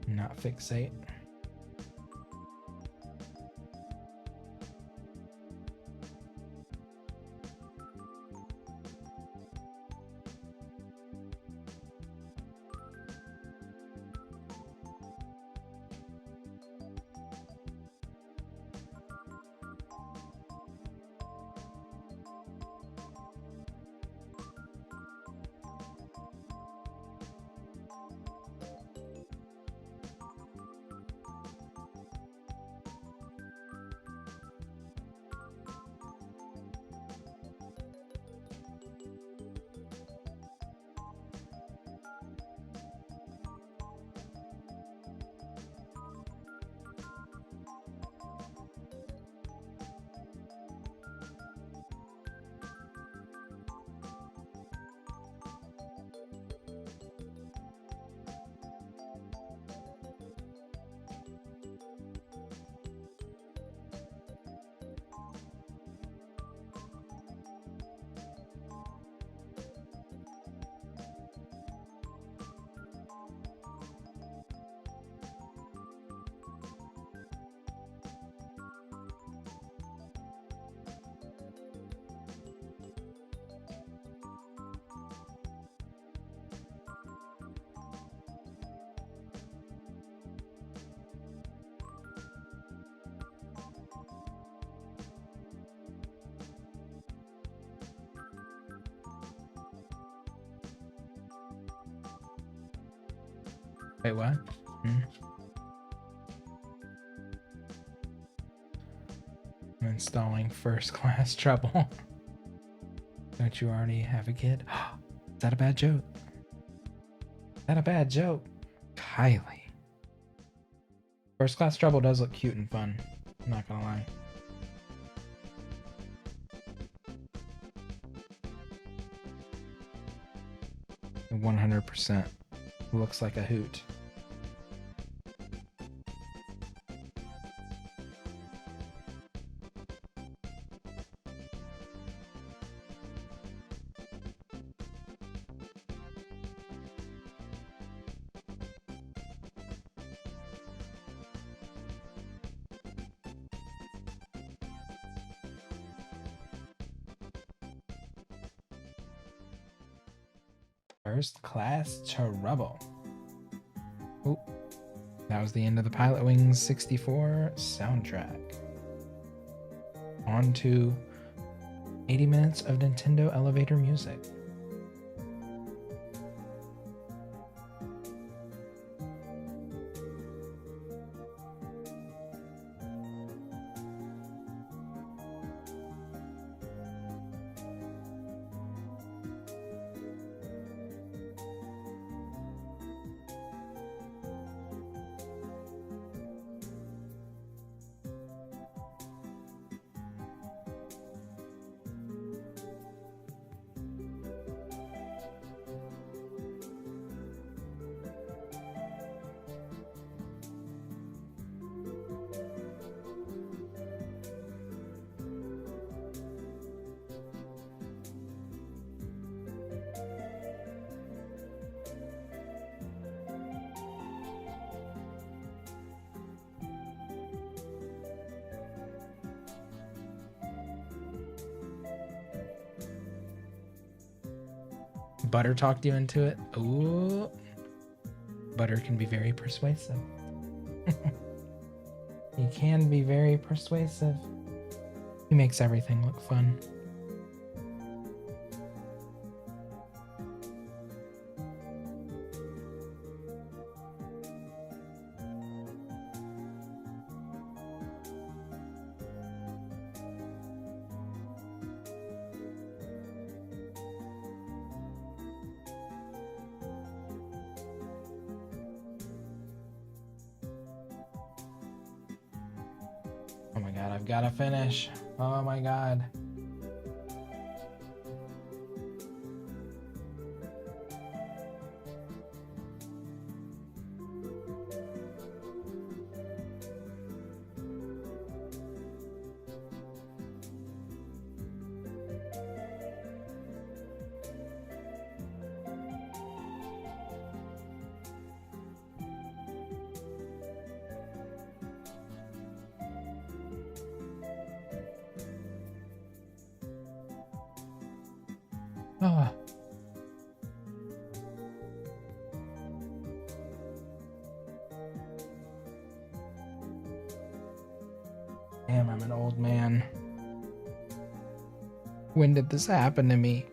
Not fixate. Wait, what? I'm installing first class trouble. Don't you already have a kid? Is that a bad joke? Is that a bad joke? Kylie. First class trouble does look cute and fun. I'm not gonna lie. It 100% looks like a hoot. First class trouble. Oh, that was the end of the Pilot Wings 64 soundtrack. On to 80 minutes of Nintendo elevator music. Butter talked you into it. Ooh. Butter can be very persuasive. He can be very persuasive. He makes everything look fun. Oh my god, I've got to finish. Oh my god. Oh. Damn, I'm an old man. When did this happen to me?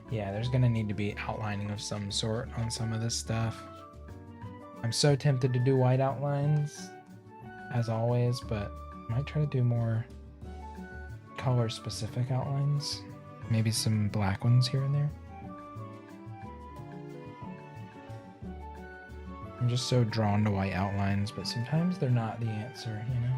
Yeah, there's gonna need to be outlining of some sort on some of this stuff. I'm so tempted to do white outlines, as always, but I might try to do more color-specific outlines. Maybe some black ones here and there. I'm just so drawn to white outlines, but sometimes they're not the answer, you know?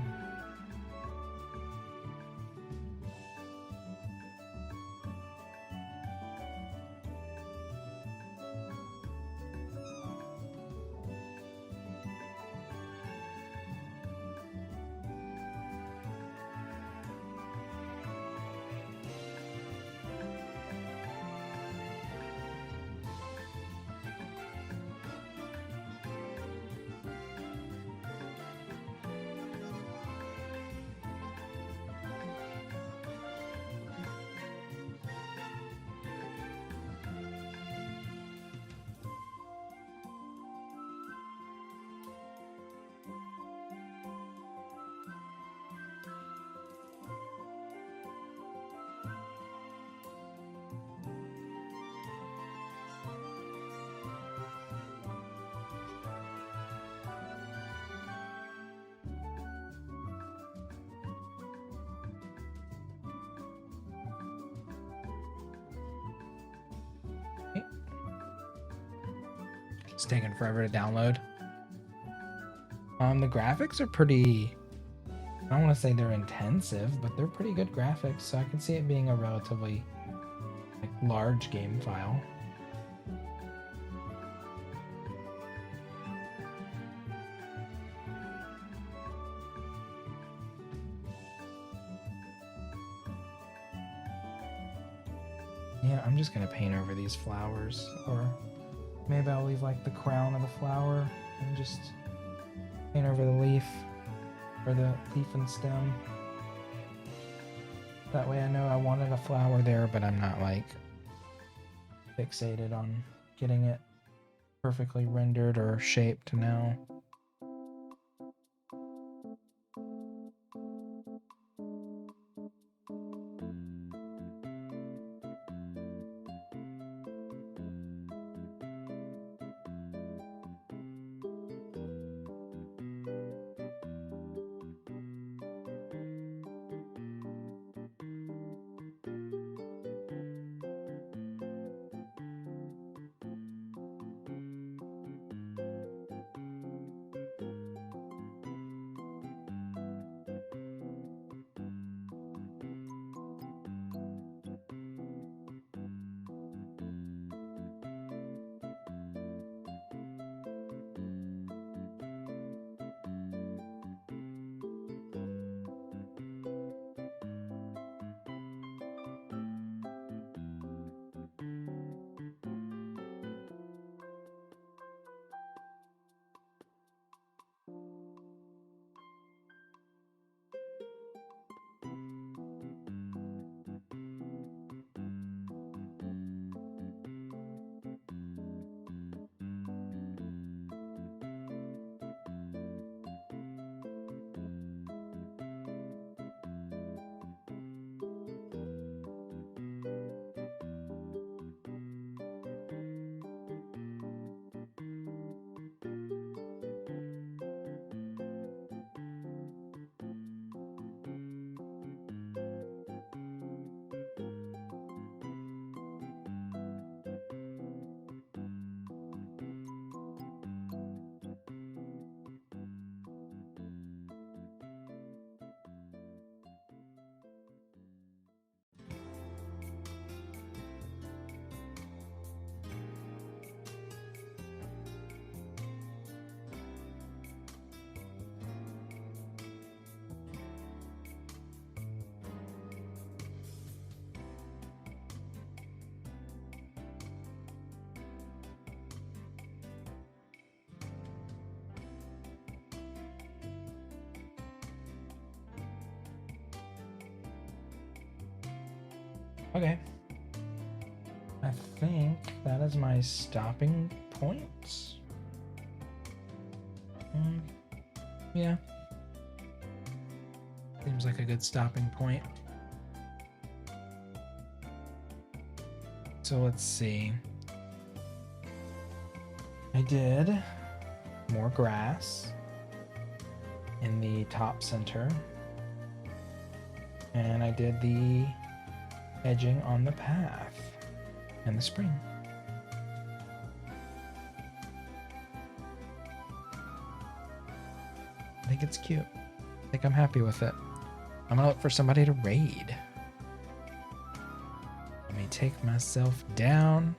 It's taking forever to download. The graphics are pretty, I don't want to say they're intensive, but they're pretty good graphics, so I can see it being a relatively like large game file. Yeah, I'm just gonna paint over these flowers, or maybe I'll leave like the crown of the flower and just paint over the leaf, or the leaf and stem. That way I know I wanted a flower there, but I'm not like fixated on getting it perfectly rendered or shaped now. Okay. I think that is my stopping point. Yeah. Seems like a good stopping point. So let's see. I did more grass in the top center. And I did the edging on the path and the spring. I think it's cute. I think I'm happy with it. I'm gonna look for somebody to raid. Let me take myself down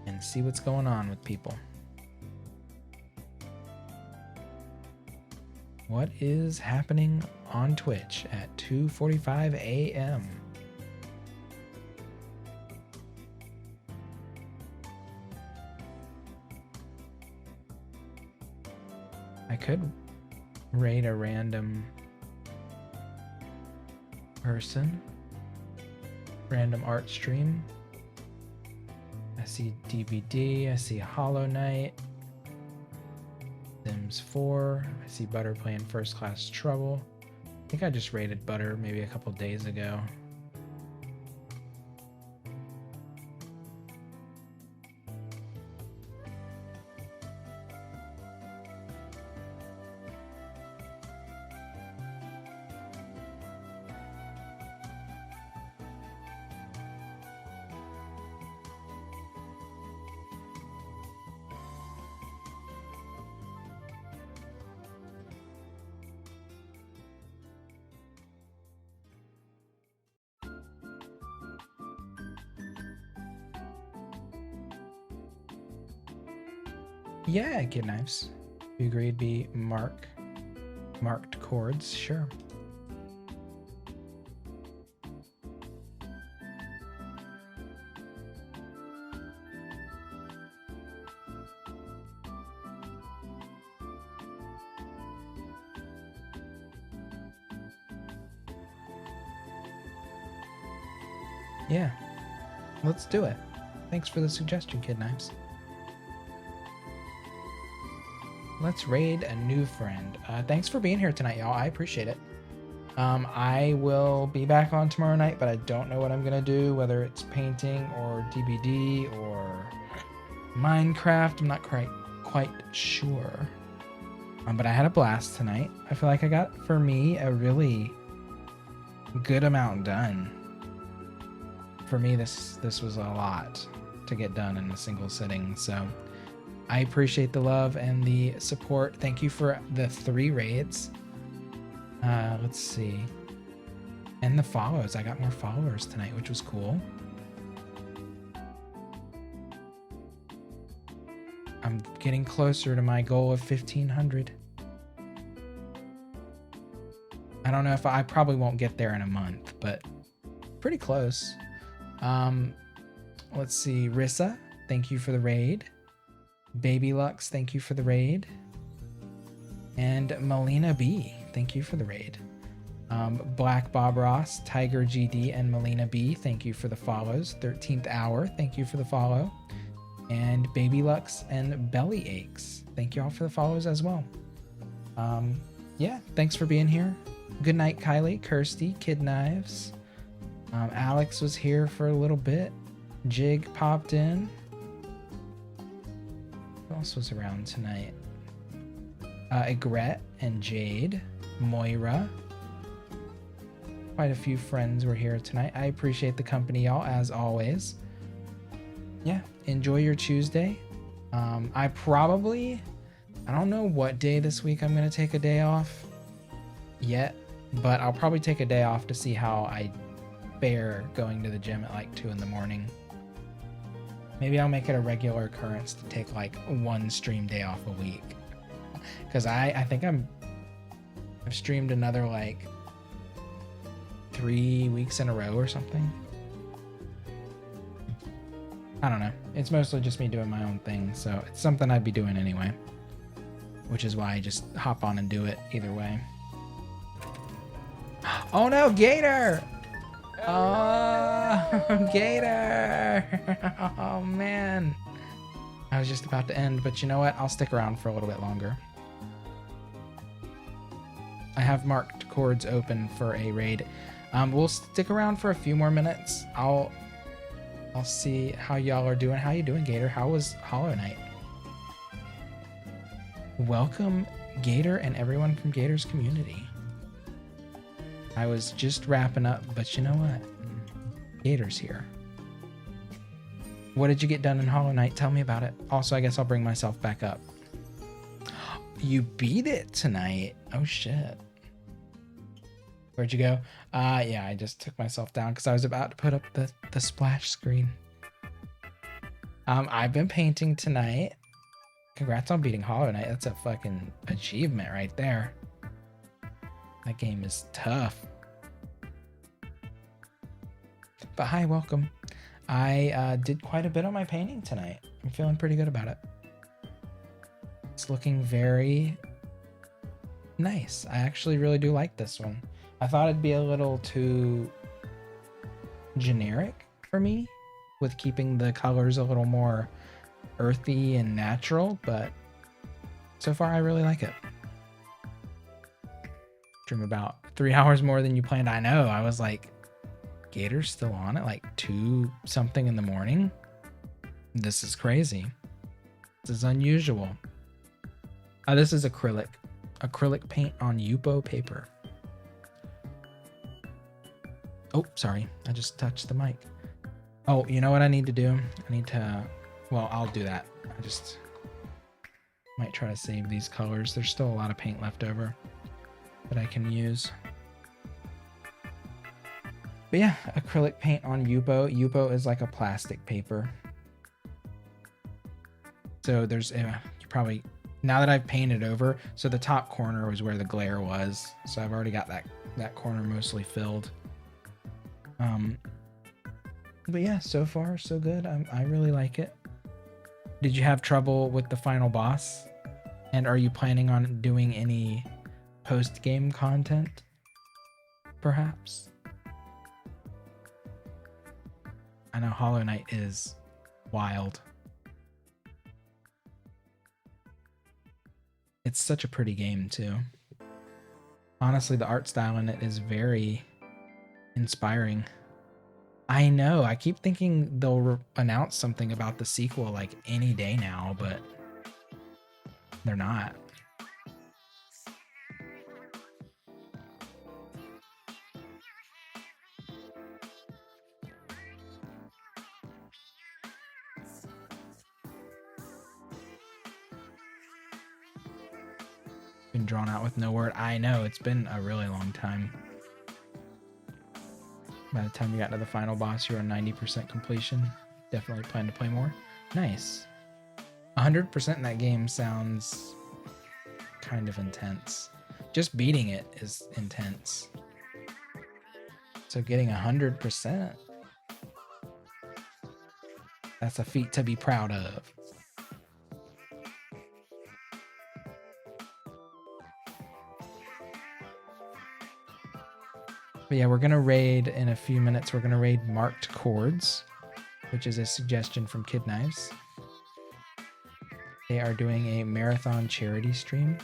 and see what's going on with people. What is happening on Twitch at 2:45 a.m.? I could raid a random person, random art stream. I see DVD, I see Hollow Knight, Sims 4, I see Butter playing First Class Trouble. I think I just raided Butter maybe a couple days ago. Yeah, Kid Knives. You agreed be marked chords, sure. Yeah, let's do it. Thanks for the suggestion, Kid Knives. Let's raid a new friend. Thanks for being here tonight, y'all. I appreciate it. I will be back on tomorrow night, but I don't know what I'm gonna do, whether it's painting or DBD or Minecraft. I'm not quite sure. But I had a blast tonight. I feel like I got, for me, a really good amount done. For me, this was a lot to get done in a single sitting, so I appreciate the love and the support. Thank you for the 3 raids. Let's see. And the follows. I got more followers tonight, which was cool. I'm getting closer to my goal of 1,500. I don't know if I probably won't get there in a month, but pretty close. Let's see. Rissa, thank you for the raid. Baby Lux, thank you for the raid. And Melina B, thank you for the raid. Black Bob Ross, Tiger GD, and Melina B, thank you for the follows. 13th Hour, thank you for the follow. And Baby Lux and Belly Aches, thank you all for the follows as well. Yeah, thanks for being here. Good night, Kylie, Kirsty, Kid Knives. Alex was here for a little bit. Jig popped in. Who else was around tonight? Egret and Jade, Moira. Quite a few friends were here tonight. I appreciate the company, y'all, as always. Yeah, enjoy your Tuesday. I don't know what day this week I'm going to take a day off yet, but I'll probably take a day off to see how I fare going to the gym at like 2 in the morning. Maybe I'll make it a regular occurrence to take like 1 stream day off a week. Because I think I've streamed another like 3 weeks in a row or something. I don't know. It's mostly just me doing my own thing, so it's something I'd be doing anyway. Which is why I just hop on and do it either way. Oh no, Gator! Oh, Gator! Oh man. I was just about to end, but you know what? I'll stick around for a little bit longer. I have marked chords open for a raid. We'll stick around for a few more minutes. I'll see how y'all are doing. How you doing, Gator? How was Hollow Knight? Welcome, Gator and everyone from Gator's community. I was just wrapping up, but you know what? Gator's here. What did you get done in Hollow Knight? Tell me about it. Also, I guess I'll bring myself back up. You beat it tonight. Oh, shit. Where'd you go? Yeah, I just took myself down because I was about to put up the splash screen. I've been painting tonight. Congrats on beating Hollow Knight. That's a fucking achievement right there. That game is tough. But hi, welcome. I did quite a bit on my painting tonight. I'm feeling pretty good about it. It's looking very nice. I actually really do like this one. I thought it'd be a little too generic for me with keeping the colors a little more earthy and natural, but so far I really like it. Stream about 3 hours more than you planned. I know. I was like, Gator's still on at like 2 something in the morning. This is crazy. This is unusual. This is acrylic paint on Yupo paper. Oh, sorry. I just touched the mic. Oh, you know what I need to do? I need to, well, I'll do that. I just might try to save these colors. There's still a lot of paint left over that I can use. But yeah, acrylic paint on Yupo. Yupo is like a plastic paper. So there's you probably, now that I've painted over, so the top corner was where the glare was. So I've already got that corner mostly filled. But yeah, so far so good. I really like it. Did you have trouble with the final boss? And are you planning on doing any post-game content, perhaps? I know Hollow Knight is wild. It's such a pretty game too. Honestly, the art style in it is very inspiring. I know. I keep thinking they'll announce something about the sequel like any day now, but they're not. Been drawn out with no word. I know. It's been a really long time. By the time you got to the final boss, you're on 90% completion. Definitely plan to play more. Nice. 100% in that game sounds kind of intense. Just beating it is intense. So getting 100%, that's a feat to be proud of. But yeah, we're going to raid in a few minutes. We're going to raid Marked Chords, which is a suggestion from Kid Knives. They are doing a marathon charity stream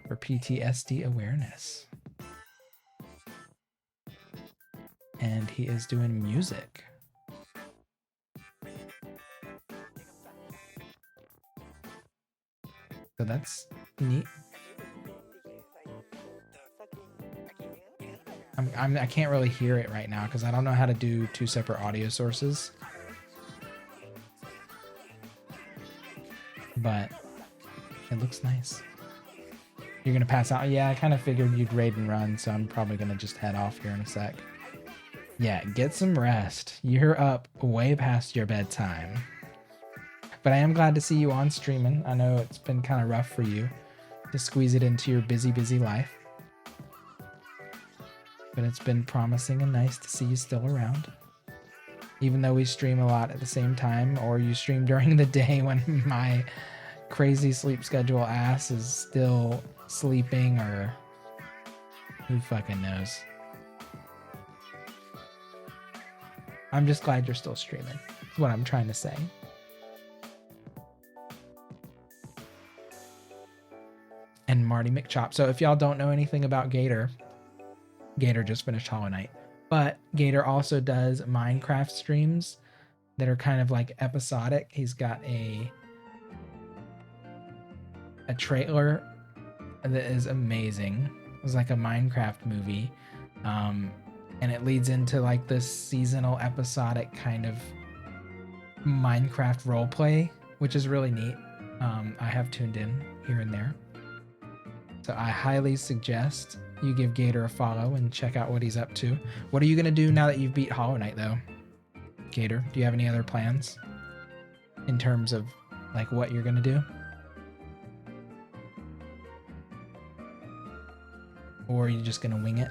for PTSD awareness. And he is doing music. So that's neat. I can't really hear it right now because I don't know how to do two separate audio sources. But it looks nice. You're going to pass out? Yeah, I kind of figured you'd raid and run, so I'm probably going to just head off here in a sec. Yeah, get some rest. You're up way past your bedtime. But I am glad to see you on streaming. I know it's been kind of rough for you to squeeze it into your busy, busy life. But it's been promising and nice to see you still around. Even though we stream a lot at the same time, or you stream during the day when my crazy sleep schedule ass is still sleeping, or who fucking knows. I'm just glad you're still streaming. That's what I'm trying to say. And Marty McChop. So if y'all don't know anything about Gator, Gator just finished Hollow Knight. But Gator also does Minecraft streams that are kind of like episodic. He's got a trailer that is amazing. It's like a Minecraft movie. And it leads into like this seasonal episodic kind of Minecraft roleplay, which is really neat. I have tuned in here and there. So I highly suggest you give Gator a follow and check out what he's up to. What are you going to do now that you've beat Hollow Knight, though? Gator, do you have any other plans in terms of like what you're going to do? Or are you just going to wing it?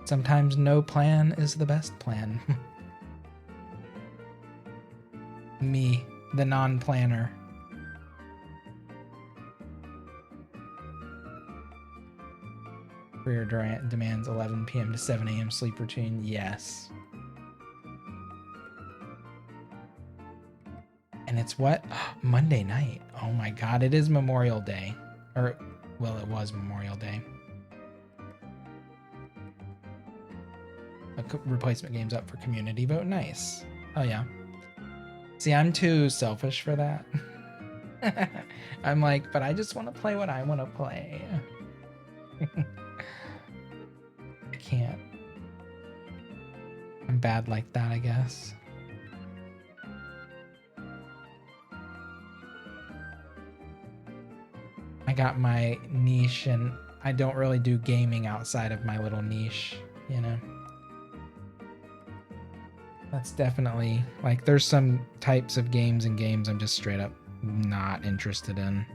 Sometimes no plan is the best plan. Me, the non-planner. Career demands 11 p.m. to 7 a.m. sleep routine. Yes. And it's what? Monday night. Oh my god, it is Memorial Day. Or, well, it was Memorial Day. A replacement game's up for community vote. Nice. Oh yeah. See, I'm too selfish for that. I'm like, but I just want to play what I want to play. I can't. I'm bad like that, I guess. I got my niche, and I don't really do gaming outside of my little niche, you know? That's definitely, like, there's some types of games and games I'm just straight up not interested in.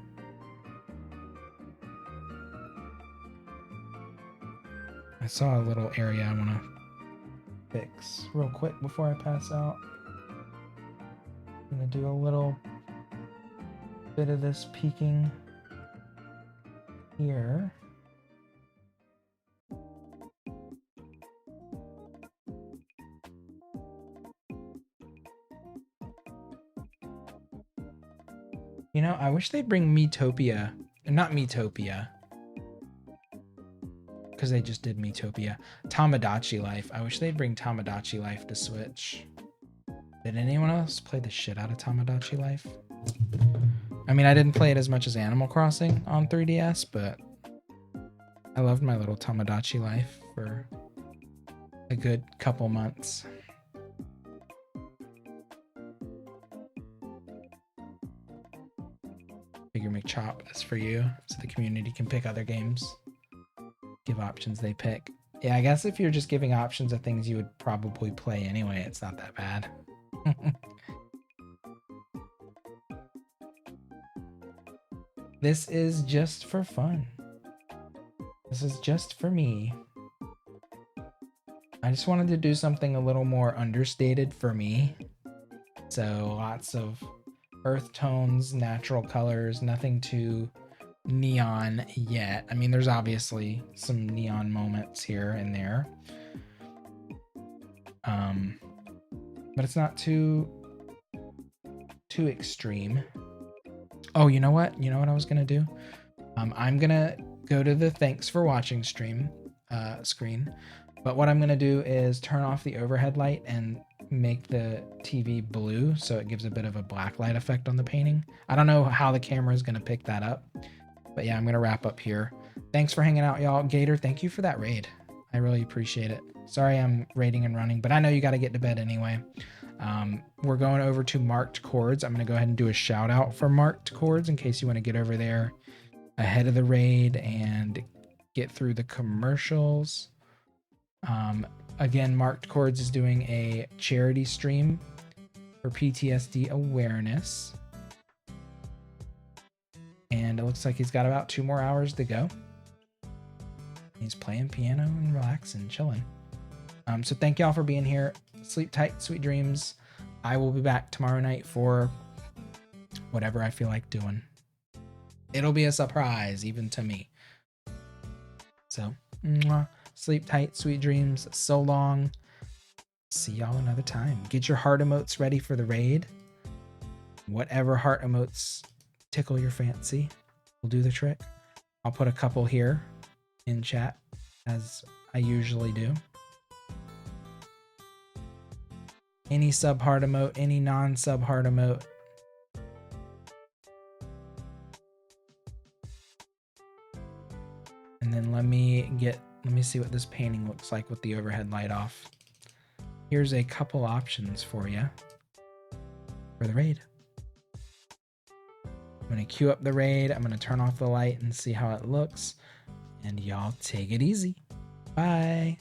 I saw a little area I want to fix real quick before I pass out. I'm going to do a little bit of this peeking here. You know, I wish they'd bring Miitopia. Not Miitopia. Because they just did Miitopia. Tamagotchi Life. I wish they'd bring Tamagotchi Life to Switch. Did anyone else play the shit out of Tamagotchi Life? I mean, I didn't play it as much as Animal Crossing on 3DS, but I loved my little Tamagotchi Life for a good couple months. Figure McChop, that's for you, so the community can pick other games. Give options they pick. Yeah, I guess if you're just giving options of things you would probably play anyway, it's not that bad. This is just for fun. This is just for me. I just wanted to do something a little more understated for me. So lots of earth tones, natural colors, nothing too neon yet. I mean, there's obviously some neon moments here and there. But it's not too extreme. Oh, you know what? You know what I was gonna do? I'm gonna go to the thanks for watching screen. But what I'm gonna do is turn off the overhead light and make the TV blue so it gives a bit of a black light effect on the painting. I don't know how the camera is gonna pick that up. But yeah, I'm gonna wrap up here. Thanks for hanging out, y'all. Gator, thank you for that raid. I really appreciate it. Sorry I'm raiding and running, but I know you gotta get to bed anyway. We're going over to Marked Chords. I'm gonna go ahead and do a shout out for Marked Chords in case you want to get over there ahead of the raid and get through the commercials. Again, Marked Chords is doing a charity stream for PTSD awareness. And it looks like he's got about 2 more hours to go. He's playing piano and relaxing, chilling. So thank y'all for being here. Sleep tight, sweet dreams. I will be back tomorrow night for whatever I feel like doing. It'll be a surprise, even to me. So, sleep tight, sweet dreams. So long. See y'all another time. Get your heart emotes ready for the raid. Whatever heart emotes tickle your fancy will do the trick. I'll put a couple here in chat as I usually do. Any sub heart emote, any non-sub heart emote. And then let me see what this painting looks like with the overhead light off. Here's a couple options for you for the raid. I'm gonna queue up the raid. I'm gonna turn off the light and see how it looks. And y'all take it easy. Bye.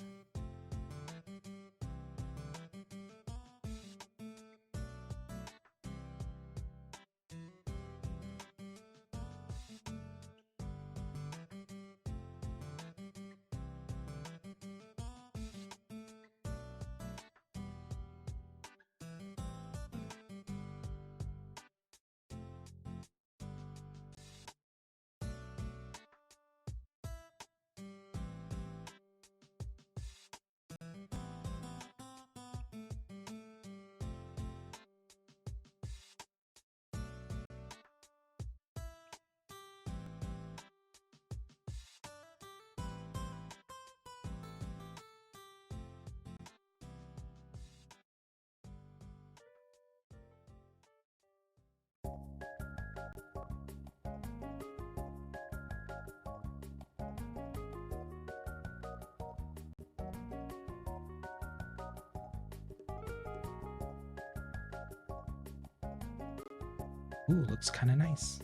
Ooh, looks kind of nice.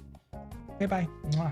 Okay, bye. Mwah.